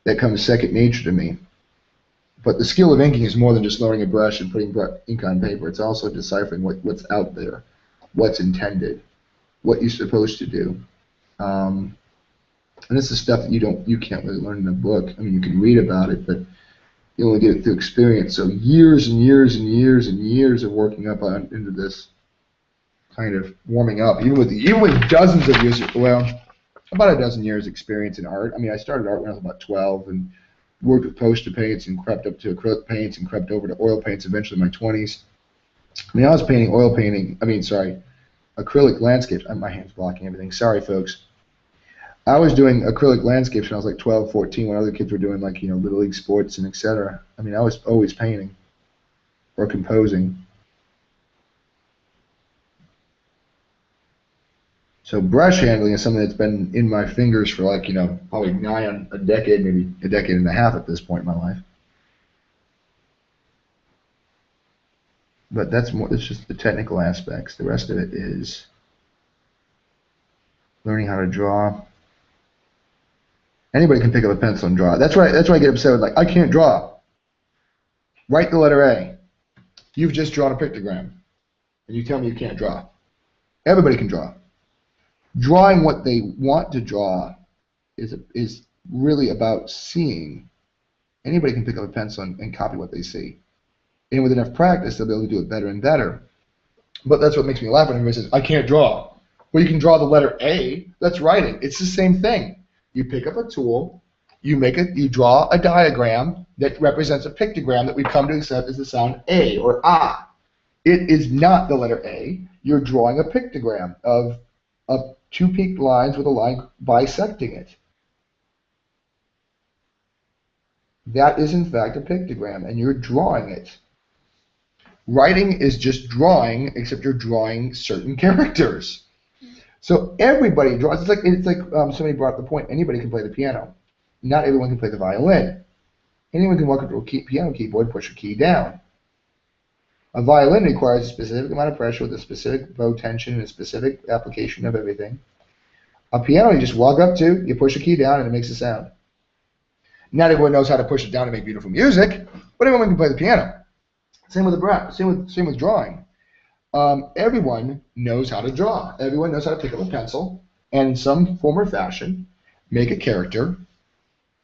That comes second nature to me. But the skill of inking is more than just learning a brush and putting ink on paper. It's also deciphering what's out there, what's intended, what you're supposed to do. And this is stuff that you can't really learn in a book. I mean, you can read about it, but you only get it through experience. So years and years and years and years of working up into this kind of warming up, even with dozens of years, well, about a dozen years experience in art. I mean, I started art when I was about 12 and worked with poster paints and crept up to acrylic paints and crept over to oil paints eventually in my 20s. I mean, I was painting acrylic landscapes. My hand's blocking everything. Sorry, folks. I was doing acrylic landscapes when I was like 12, 14, when other kids were doing like, Little League sports and etc. I mean, I was always painting or composing. So brush handling is something that's been in my fingers for like, probably nigh on a decade, maybe a decade and a half at this point in my life. But it's just the technical aspects. The rest of it is learning how to draw. Anybody can pick up a pencil and draw. That's why I get upset with, like, I can't draw. Write the letter A. You've just drawn a pictogram, and you tell me you can't draw. Everybody can draw. Drawing what they want to draw is really about seeing. Anybody can pick up a pencil and copy what they see. And with enough practice, they'll be able to do it better and better. But that's what makes me laugh when everybody says, I can't draw. Well, you can draw the letter A. That's writing. It's the same thing. You pick up a tool, you draw a diagram that represents a pictogram that we come to accept as the sound A or ah. It is not the letter A. You're drawing a pictogram of two peaked lines with a line bisecting it. That is in fact a pictogram, and you're drawing it. Writing is just drawing, except you're drawing certain characters. So everybody draws. It's like somebody brought up the point. Anybody can play the piano. Not everyone can play the violin. Anyone can walk up to a piano keyboard, push a key down. A violin requires a specific amount of pressure with a specific bow tension and a specific application of everything. A piano you just walk up to, you push a key down, and it makes a sound. Not everyone knows how to push it down to make beautiful music, but everyone can play the piano. Same with same with drawing. Everyone knows how to draw. Everyone knows how to pick up a pencil and in some form or fashion make a character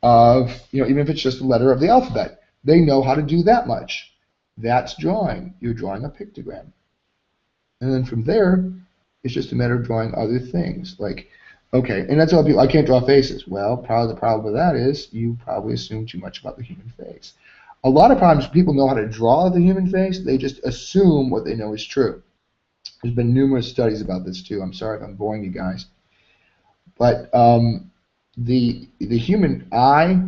of, even if it's just a letter of the alphabet. They know how to do that much. That's drawing. You're drawing a pictogram. And then from there, it's just a matter of drawing other things. Like, okay, and that's all people, I can't draw faces. Well, probably the problem with that is you probably assume too much about the human face. A lot of times people know how to draw the human face. They just assume what they know is true. There's been numerous studies about this too. I'm sorry if I'm boring you guys. But the human eye,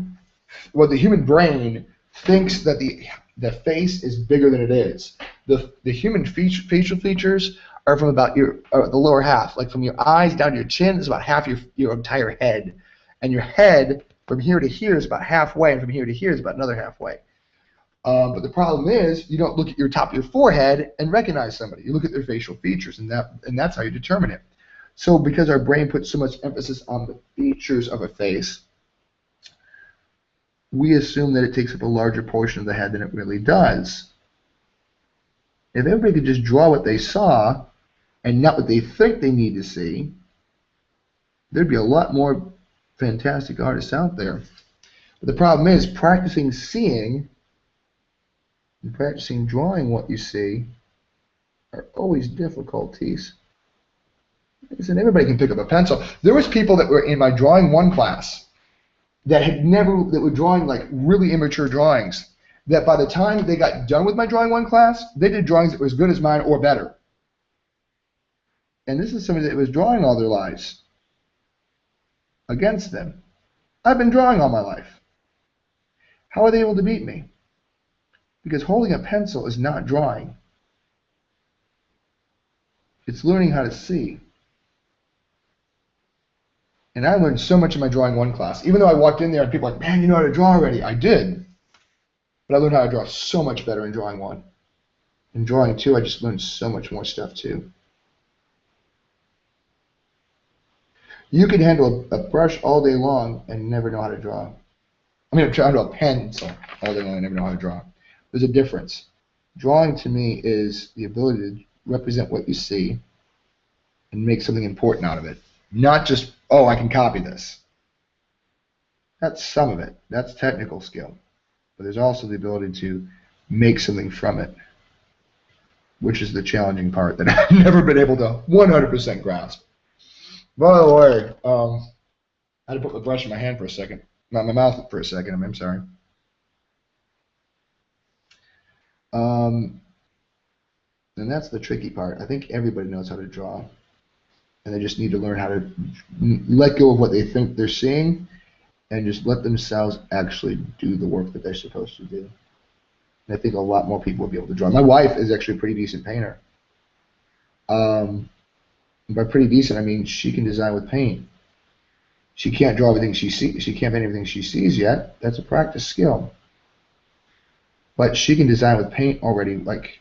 the human brain thinks that the face is bigger than it is. The human facial features are from about the lower half, like from your eyes down to your chin is about half your entire head, and your head from here to here is about halfway, and from here to here is about another halfway. But the problem is you don't look at your top of your forehead and recognize somebody. You look at their facial features, and that's how you determine it. So because our brain puts so much emphasis on the features of a face, we assume that it takes up a larger portion of the head than it really does. If everybody could just draw what they saw and not what they think they need to see, there'd be a lot more fantastic artists out there. But the problem is practicing seeing and practicing drawing what you see are always difficulties. Listen, everybody can pick up a pencil. There was people that were in my drawing one class that were drawing like really immature drawings, that by the time they got done with my drawing one class, they did drawings that were as good as mine or better. And this is somebody that was drawing all their lives against them. I've been drawing all my life. How are they able to beat me? Because holding a pencil is not drawing. It's learning how to see. And I learned so much in my drawing one class. Even though I walked in there and people were like, man, you know how to draw already. I did. But I learned how to draw so much better in drawing one. In drawing two, I just learned so much more stuff too. You can handle a brush all day long and never know how to draw. I mean, handle a pencil all day long and never know how to draw. There's a difference. Drawing to me is the ability to represent what you see and make something important out of it. Not just, oh, I can copy this. That's some of it. That's technical skill. But there's also the ability to make something from it, which is the challenging part that I've never been able to 100% grasp. By the way, I had to put the brush in my hand for a second. Not my mouth for a second, I'm sorry. And that's the tricky part. I think everybody knows how to draw. And they just need to learn how to let go of what they think they're seeing and just let themselves actually do the work that they're supposed to do. And I think a lot more people will be able to draw. My wife is actually a pretty decent painter. By pretty decent, I mean she can design with paint. She can't draw everything she sees. She can't paint everything she sees yet. That's a practice skill. But she can design with paint already. Like,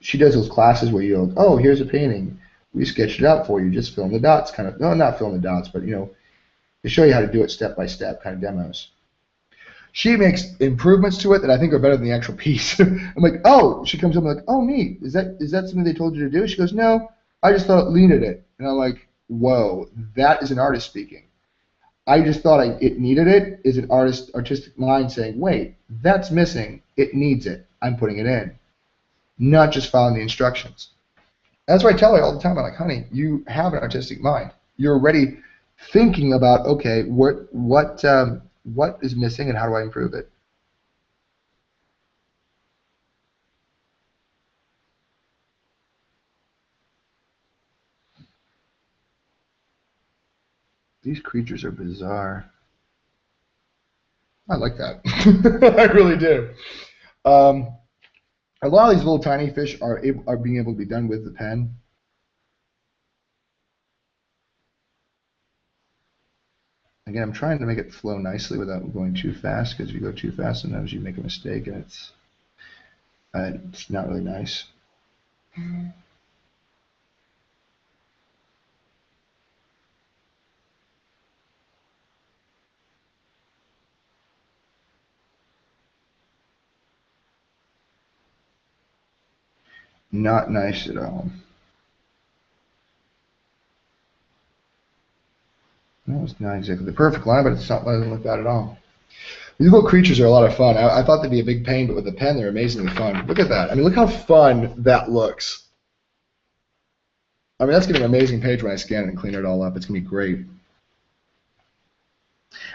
she does those classes where you go, oh, here's a painting. We sketched it out for you. Just fill in the dots, kind of. No, not fill in the dots, but you know, they show you how to do it step by step, kind of demos. She makes improvements to it that I think are better than the actual piece. I'm like, oh, she comes up and like, oh, neat. Is that something they told you to do? She goes, no, I just thought it needed it. And I'm like, whoa, that is an artist speaking. I just thought it needed it is an artistic mind saying, wait, that's missing. It needs it. I'm putting it in. Not just following the instructions. That's why I tell her all the time. I'm like, honey, you have an artistic mind. You're already thinking about, okay, what is missing and how do I improve it? These creatures are bizarre. I like that. I really do. A lot of these little tiny fish are being able to be done with the pen. Again, I'm trying to make it flow nicely without going too fast, because if you go too fast, sometimes you make a mistake, and it's not really nice. Not nice at all. No, it's not exactly the perfect line, but it's not doesn't look bad at all. These little creatures are a lot of fun. I thought they'd be a big pain, but with the pen, they're amazingly fun. Look at that. I mean, look how fun that looks. I mean, that's going to be an amazing page when I scan it and clean it all up. It's going to be great.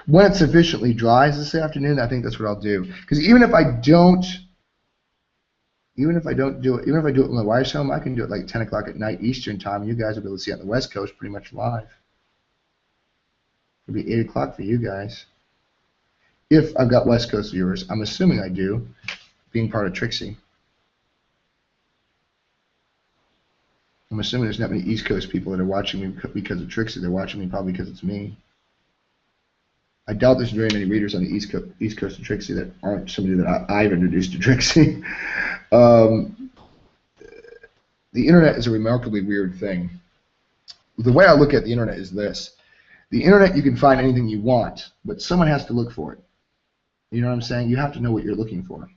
When it sufficiently dries this afternoon, I think that's what I'll do. Because even if I don't do it, even if I do it when my wife's home, I can do it like 10 o'clock at night Eastern time. You guys will be able to see it on the West Coast pretty much live. It'll be 8 o'clock for you guys. If I've got West Coast viewers, I'm assuming I do, being part of Trixie. I'm assuming there's not many East Coast people that are watching me because of Trixie. They're watching me probably because it's me. I doubt there's very many readers on the East Coast of Trixie that aren't somebody that I've introduced to Trixie. The internet is a remarkably weird thing. The way I look at the internet is this. The internet, you can find anything you want, but someone has to look for it. You know what I'm saying? You have to know what you're looking for.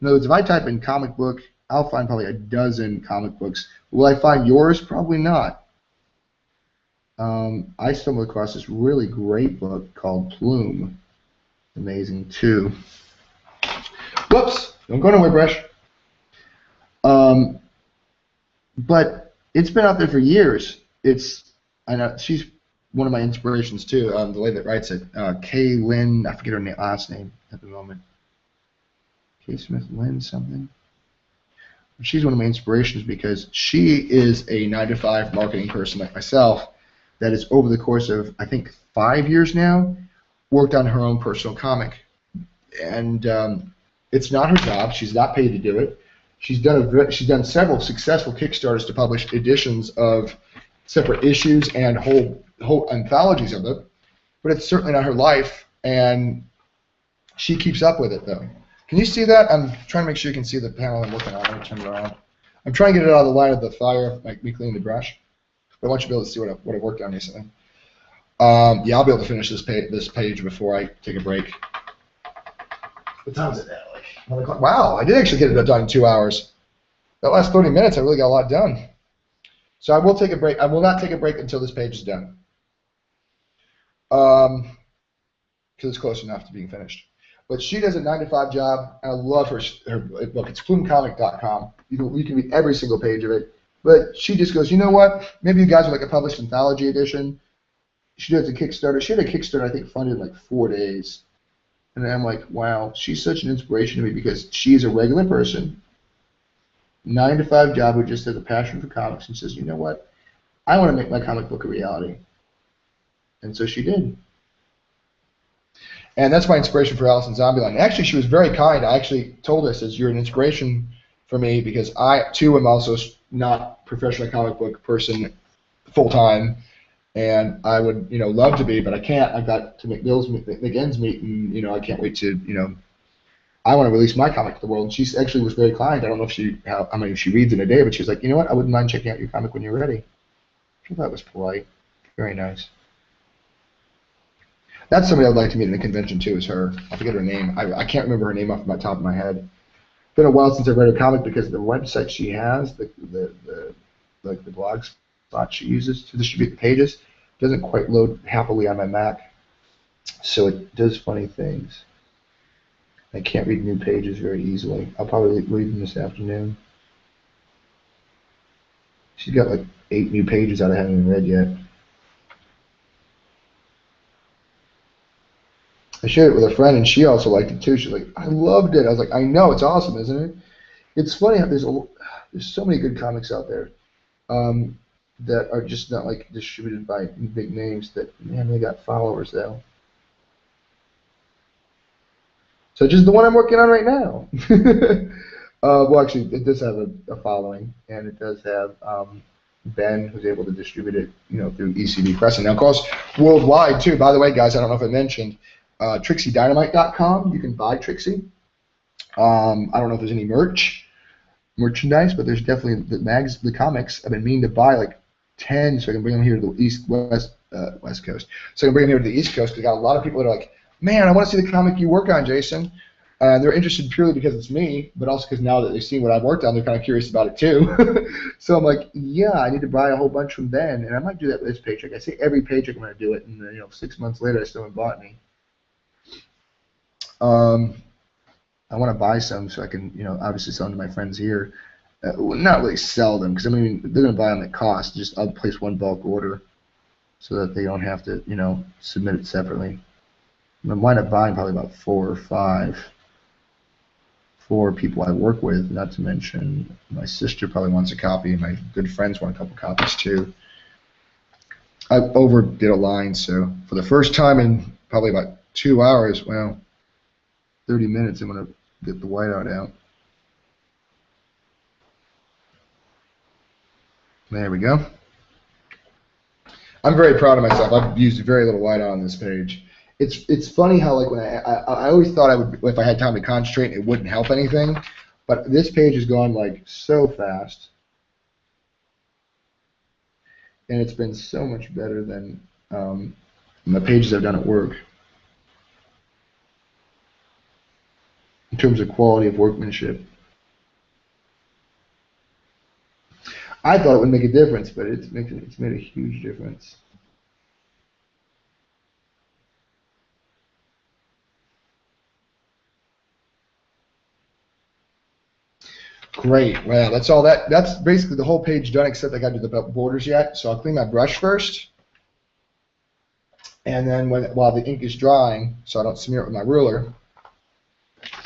In other words, if I type in comic book, I'll find probably a dozen comic books. Will I find yours? Probably not. I stumbled across this really great book called Plume. Amazing too. Whoops! Don't go nowhere, Brush. Um, but it's been out there for years. I know she's one of my inspirations too. The lady that writes it, Kay Lynn. I forget her last name at the moment. Kay Smith Lynn something. She's one of my inspirations because she is a 9 to 5 marketing person like myself that is over the course of I think 5 years now worked on her own personal comic, and it's not her job. She's not paid to do it. She's done several successful Kickstarters to publish editions of separate issues and whole anthologies of it, but it's certainly not her life, and she keeps up with it though. Can you see that? I'm trying to make sure you can see the panel I'm working on. Let me turn it around. I'm trying to get it out of the line of the fire, like me cleaning the brush. But I want you to be able to see what I worked on recently. Yeah, I'll be able to finish this page before I take a break. What time is it now? Like 1 o'clock. Wow, I did actually get it done in 2 hours. That last 30 minutes, I really got a lot done. So I will take a break. I will not take a break until this page is done. Because it's close enough to being finished. But she does a 9 to 5 job, and I love her book. It's plumecomic.com. You can read every single page of it. But she just goes, you know what? Maybe you guys would like a published anthology edition. She does a Kickstarter. She had a Kickstarter, I think, funded in like 4 days. And I'm like, wow, she's such an inspiration to me because she's a regular person, 9 to 5 job who just has a passion for comics and says, you know what? I want to make my comic book a reality. And so she did. And that's my inspiration for Alice in Zombieland. Actually, she was very kind. I actually told her, says, you're an inspiration for me because I, too, am also not a professional comic book person full-time. And I would, love to be, but I can't. I've got to make ends meet, and, I can't wait to, I want to release my comic to the world. And she actually was very kind. I don't know if how many she reads in a day, but she's like, you know what? I wouldn't mind checking out your comic when you're ready. I thought that was polite. Very nice. That's somebody I'd like to meet in a convention too, is her. I forget her name. I can't remember her name off the top of my head. It's been a while since I've read a comic because the website she has, the blog spot she uses to distribute the pages, doesn't quite load happily on my Mac. So it does funny things. I can't read new pages very easily. I'll probably read them this afternoon. She's got like 8 new pages that I haven't even read yet. I shared it with a friend, and she also liked it too. She's like, I loved it. I was like, I know, it's awesome, isn't it? It's funny how there's so many good comics out there that are just not like distributed by big names. That, man, they got followers though. Such as the one I'm working on right now. Well, actually, it does have a following, and it does have Ben, who's able to distribute it, through ECB Press. And now, of course, worldwide too. By the way, guys, I don't know if I mentioned. TrixieDynamite.com. You can buy Trixie. I don't know if there's any merchandise, but there's definitely the comics. I've been meaning to buy like 10 so I can bring them here to the West Coast. So I can bring them here to the East Coast because I got a lot of people that are like, man, I want to see the comic you work on, Jason. They're interested purely because it's me, but also because now that they've seen what I've worked on, they're kind of curious about it too. So I'm like, yeah, I need to buy a whole bunch from Ben, and I might do that with this paycheck. I say every paycheck I'm going to do it, and 6 months later I still haven't bought any. I want to buy some so I can, obviously sell them to my friends here. Not really sell them because they're going to buy them at cost. Just I'll place one bulk order so that they don't have to, submit it separately. I'm going to wind up buying probably about 4 or 5 for people I work with. Not to mention my sister probably wants a copy, and my good friends want a couple copies too. I overdid a line, so for the first time in probably about 2 hours, 30 minutes, I'm going to get the whiteout out. There we go. I'm very proud of myself. I've used very little whiteout on this page. It's funny how, like, when I always thought I would, if I had time to concentrate, it wouldn't help anything, but this page has gone like so fast, and it's been so much better than the pages I've done at work. In terms of quality of workmanship. I thought it would make a difference, but it's made a huge difference. Great. Well, that's all that. That's basically the whole page done, except I got to do the borders yet. So I'll clean my brush first, and then while the ink is drying, so I don't smear it with my ruler,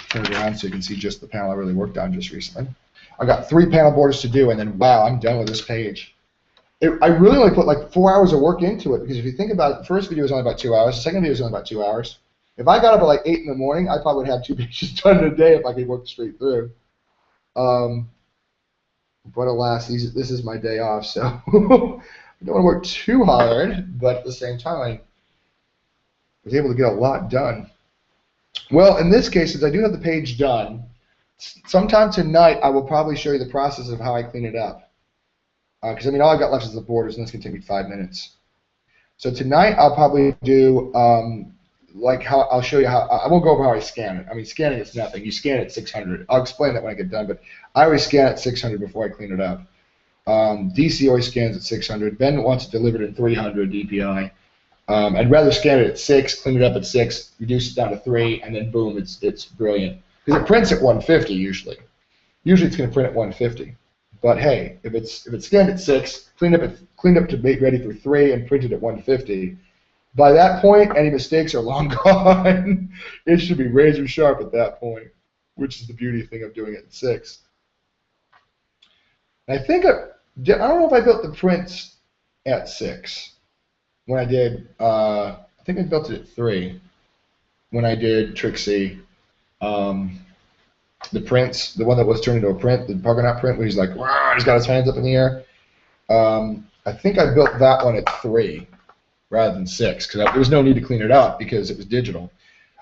turn it around so you can see just the panel I really worked on just recently. I've got 3 panel borders to do, and then wow, I'm done with this page. I really only put like 4 hours of work into it, because if you think about it, the first video was only about 2 hours, the second video was only about 2 hours. If I got up at like 8 in the morning, I probably would have 2 pages done in a day if I could work straight through. But alas, this is my day off, so I don't want to work too hard, but at the same time, I was able to get a lot done. Well, in this case, since I do have the page done, sometime tonight I will probably show you the process of how I clean it up. Because, I mean, all I've got left is the borders, and this can take me 5 minutes. So tonight I'll probably do, like how I'll show you how, I won't go over how I scan it. I mean, scanning is nothing. You scan it at 600. I'll explain that when I get done, but I always scan at 600 before I clean it up. DC always scans at 600. Ben wants it delivered in 300 DPI. I'd rather scan it at 6, clean it up at 6, reduce it down to 3, and then boom, it's brilliant. Because it prints at 150 usually. Usually it's going to print at 150. But hey, if it's scanned at 6, cleaned up to be ready for 3, and printed at 150, by that point, any mistakes are long gone. It should be razor sharp at that point, which is the beauty thing of doing it at 6. I think I don't know if I built the prints at 6 when I did. I think I built it at 3 when I did Trixie. The prints, the one that was turned into a print, the Puggernaut print, where he's like, wow, he's got his hands up in the air. I think I built that one at 3 rather than 6, because there was no need to clean it up because it was digital.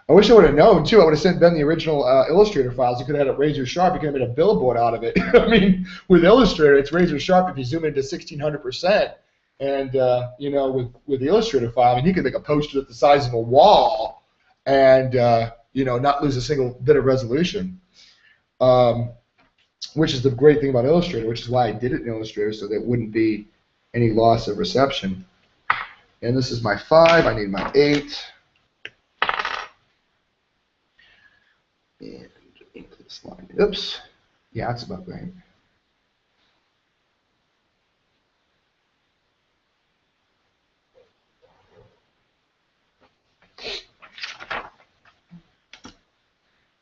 I wish I would have known, too. I would have sent Ben the original Illustrator files. You could have had it razor sharp. You could have made a billboard out of it. I mean, with Illustrator, it's razor sharp if you zoom into 1600%. And, you know, with the Illustrator file, I mean, you could make a poster at the size of a wall and, you know, not lose a single bit of resolution. Which is the great thing about Illustrator, which is why I did it in Illustrator, so there wouldn't be any loss of reception. And this is my 5. I need my 8. And into this line. Oops. Yeah, that's about right.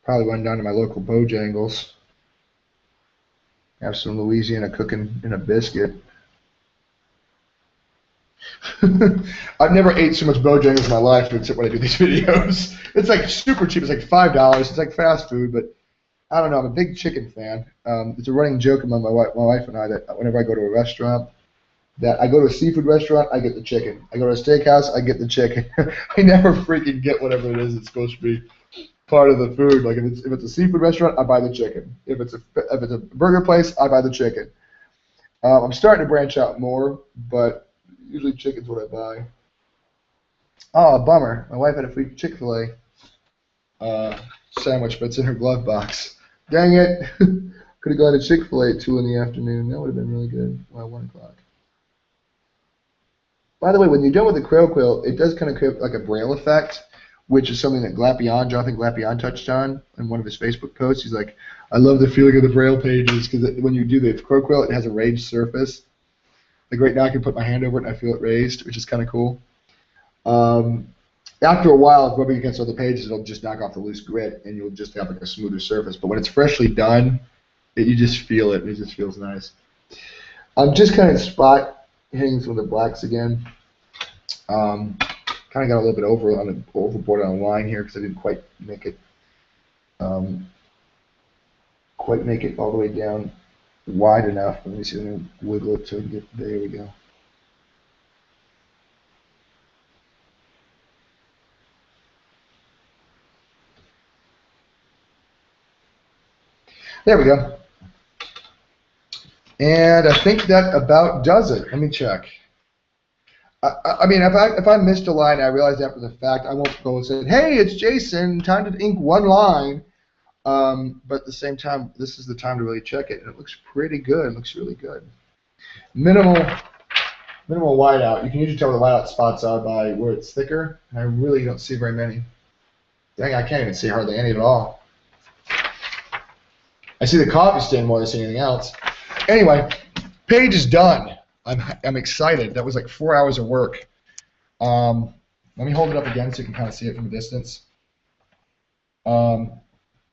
Probably run down to my local Bojangles. Have some Louisiana cooking in a biscuit. I've never ate so much Bojangles in my life except when I do these videos. It's like super cheap. It's like $5. It's like fast food, but I don't know. I'm a big chicken fan. It's a running joke among my wife and I that whenever I go to a restaurant, that I go to a seafood restaurant, I get the chicken. I go to a steakhouse, I get the chicken. I never freaking get whatever it is it's supposed to be part of the food. Like if it's a seafood restaurant, I buy the chicken. If it's a burger place, I buy the chicken. I'm starting to branch out more, but usually chicken's what I buy. Oh, bummer. My wife had a free Chick-fil-A sandwich, but it's in her glove box. Dang it. Could have gone to Chick-fil-A at 2 in the afternoon. That would have been really good. Well, 1 o'clock. By the way, when you're done with the Crow Quill, it does kind of create like a braille effect, which is something that Jonathan Glapion touched on in one of his Facebook posts. He's like, I love the feeling of the braille pages, because when you do the Crow Quill, it has a raised surface. Like right now, I can put my hand over it and I feel it raised, which is kind of cool. After a while, if rubbing against other pages, it'll just knock off the loose grit, and you'll just have like a smoother surface. But when it's freshly done, you just feel it. It just feels nice. I'm just kind of spot hitting some of the blacks again. Kind of got a little bit overboard on a line here because I didn't quite make it all the way down wide enough. Let me see. Let me wiggle it so I can get. There we go. There we go. And I think that about does it. Let me check. I mean, if I missed a line, I realize after the fact, I won't go and say, hey, it's Jason, time to ink 1 line. But at the same time, this is the time to really check it. And it looks pretty good. It looks really good. Minimal whiteout. You can usually tell where the whiteout spots are by where it's thicker. And I really don't see very many. Dang, I can't even see hardly any at all. I see the coffee stain more than I see anything else. Anyway, page is done. I'm excited. That was like 4 hours of work. Let me hold it up again so you can kind of see it from a distance.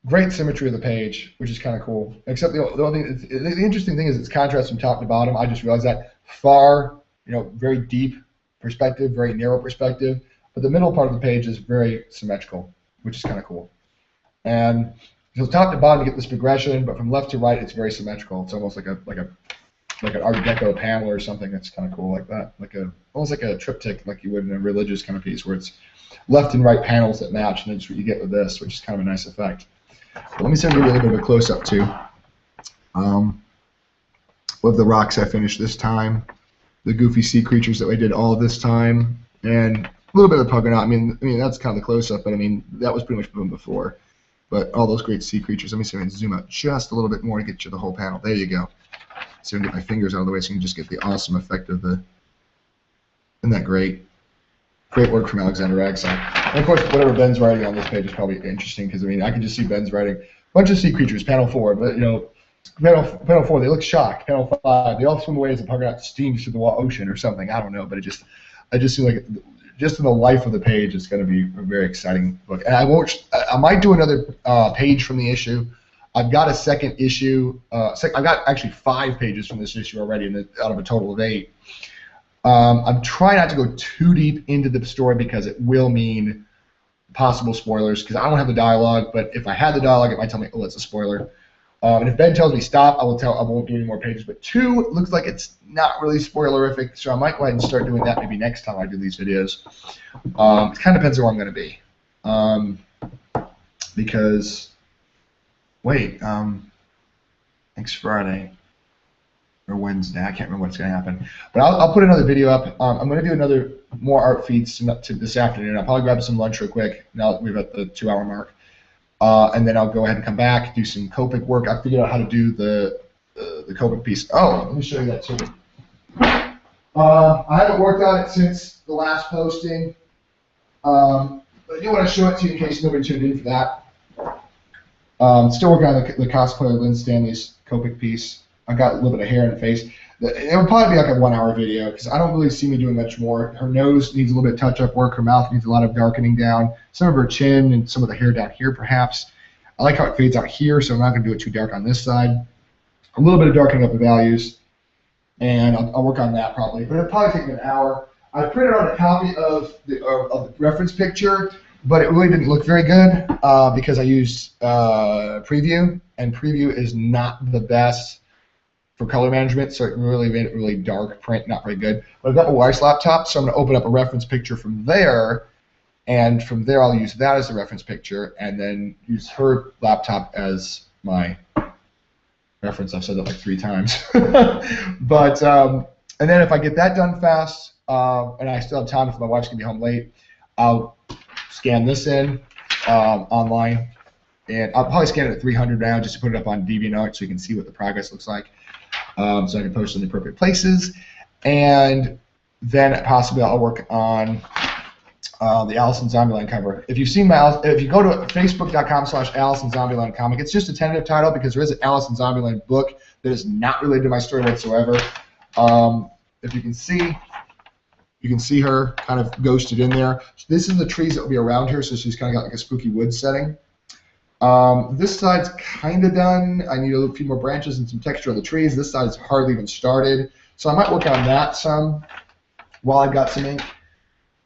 Great symmetry of the page, which is kind of cool. Except the only thing, the interesting thing is it's contrast from top to bottom. I just realized that far, very deep perspective, very narrow perspective, but the middle part of the page is very symmetrical, which is kind of cool. And so top to bottom you get this progression, but from left to right it's very symmetrical. It's almost like an Art Deco panel or something. That's kind of cool, like that, almost like a triptych, like you would in a religious kind of piece, where it's left and right panels that match, and that's what you get with this, which is kind of a nice effect. But let me give you a little bit of a close-up too. Of the rocks I finished this time, the goofy sea creatures that I did all this time, and a little bit of the Puggernaut. I mean that's kind of the close-up, but I mean that was pretty much done before. But all those great sea creatures. Let me see if I can zoom out just a little bit more to get you the whole panel. There you go. So I can get my fingers out of the way so you can just get the awesome effect of the. Isn't that great? Great work from Alexander Ragside. And of course, whatever Ben's writing on this page is probably interesting because I can just see Ben's writing a bunch of sea creatures. Panel 4, but panel 4 they look shocked. Panel 5 they all swim away as the Puggernaut steams through the ocean or something. I don't know, but I just feel like just in the life of the page, it's going to be a very exciting book. And I might do another page from the issue. I've got a second issue. I've got actually 5 pages from this issue already, out of a total of 8. I'm trying not to go too deep into the story because it will mean possible spoilers. Because I don't have the dialogue, but if I had the dialogue, it might tell me, oh, it's a spoiler. And if Ben tells me stop, I won't do any more pages. But 2 looks like it's not really spoilerific, so I might go ahead and start doing that maybe next time I do these videos. It kind of depends on where I'm going to be. Because, wait, next Friday or Wednesday, I can't remember what's going to happen. But I'll put another video up. I'm going to do more art feeds to this afternoon. I'll probably grab some lunch real quick now that we're at the 2-hour mark. And then I'll go ahead and come back, do some Copic work. I figured out how to do the Copic piece. Oh, let me show you that too. I haven't worked on it since the last posting. But I do want to show it to you in case nobody tuned in for that. Still working on the cosplay of Lynn Stanley's Copic piece. I got a little bit of hair in the face. It would probably be like a 1-hour video because I don't really see me doing much more. Her nose needs a little bit of touch-up work. Her mouth needs a lot of darkening down. Some of her chin and some of the hair down here, perhaps. I like how it fades out here, so I'm not going to do it too dark on this side. A little bit of darkening up the values, and I'll work on that probably. But it'll probably take me an hour. I printed out a copy of the reference picture, but it really didn't look very good because I used Preview, and Preview is not the best for color management, so it really made it really dark print, not very good. But I've got my wife's laptop, so I'm going to open up a reference picture from there, and from there I'll use that as the reference picture, and then use her laptop as my reference. I've said that like 3 times. But and then if I get that done fast, and I still have time if my wife's going to be home late, I'll scan this in online, and I'll probably scan it at 300 now just to put it up on DeviantArt so you can see what the progress looks like. So I can post it in the appropriate places, and then possibly I'll work on the Allison Zombieland cover. If you've seen if you go to facebook.com/AllisonZombieland comic, it's just a tentative title because there is an Allison Zombieland book that is not related to my story whatsoever. If you can see her kind of ghosted in there. This is the trees that will be around her, so she's kind of got like a spooky wood setting. This side's kind of done. I need a few more branches and some texture on the trees. This side's hardly even started. So I might work on that some while I've got some ink.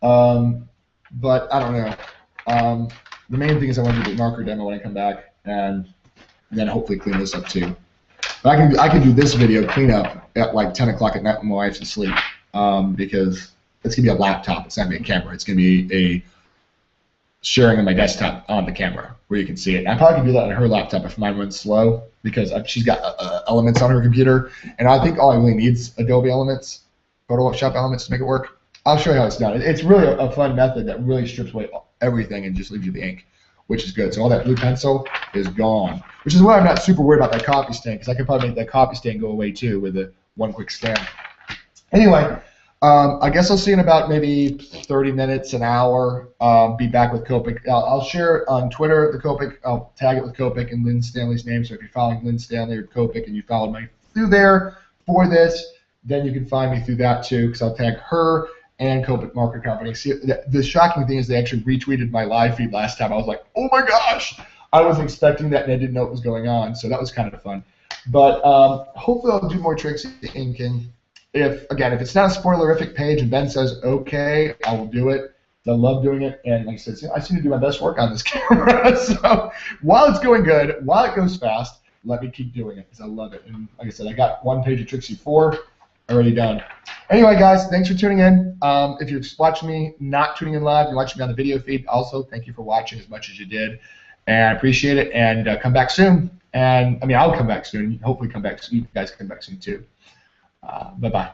But I don't know. The main thing is I want to do the marker demo when I come back, and then hopefully clean this up too. But I can do this video cleanup at like 10 o'clock at night when my wife's asleep, because it's going to be a laptop. It's not going to be a camera. It's going to be a sharing on my desktop on the camera where you can see it. And I probably can do that on her laptop if mine runs slow because she's got Elements on her computer, and I think all I really need is Adobe Elements, Photoshop Elements to make it work. I'll show you how it's done. It's really a fun method that really strips away everything and just leaves you the ink, which is good. So all that blue pencil is gone, which is why I'm not super worried about that copy stain, because I could probably make that copy stain go away too with one quick scan. Anyway, I guess I'll see you in about maybe 30 minutes, an hour. Be back with Copic. I'll share on Twitter the Copic. I'll tag it with Copic and Lynn Stanley's name. So if you're following Lynn Stanley or Copic and you followed me through there for this, then you can find me through that too, because I'll tag her and Copic Marker Company. See, the shocking thing is they actually retweeted my live feed last time. I was like, oh my gosh, I wasn't expecting that and I didn't know what was going on. So that was kind of fun. But hopefully I'll do more Trixie inking. If it's not a spoilerific page and Ben says okay, I will do it. I love doing it, and like I said, I seem to do my best work on this camera. So while it's going good, while it goes fast, let me keep doing it because I love it. And like I said, I got one page of Trixie 4 already done. Anyway, guys, thanks for tuning in. If you're watching me, not tuning in live, you're watching me on the video feed, also thank you for watching as much as you did, and I appreciate it. And come back soon. And I mean, I'll come back soon. Hopefully, come back soon. You guys come back soon too. Bye-bye.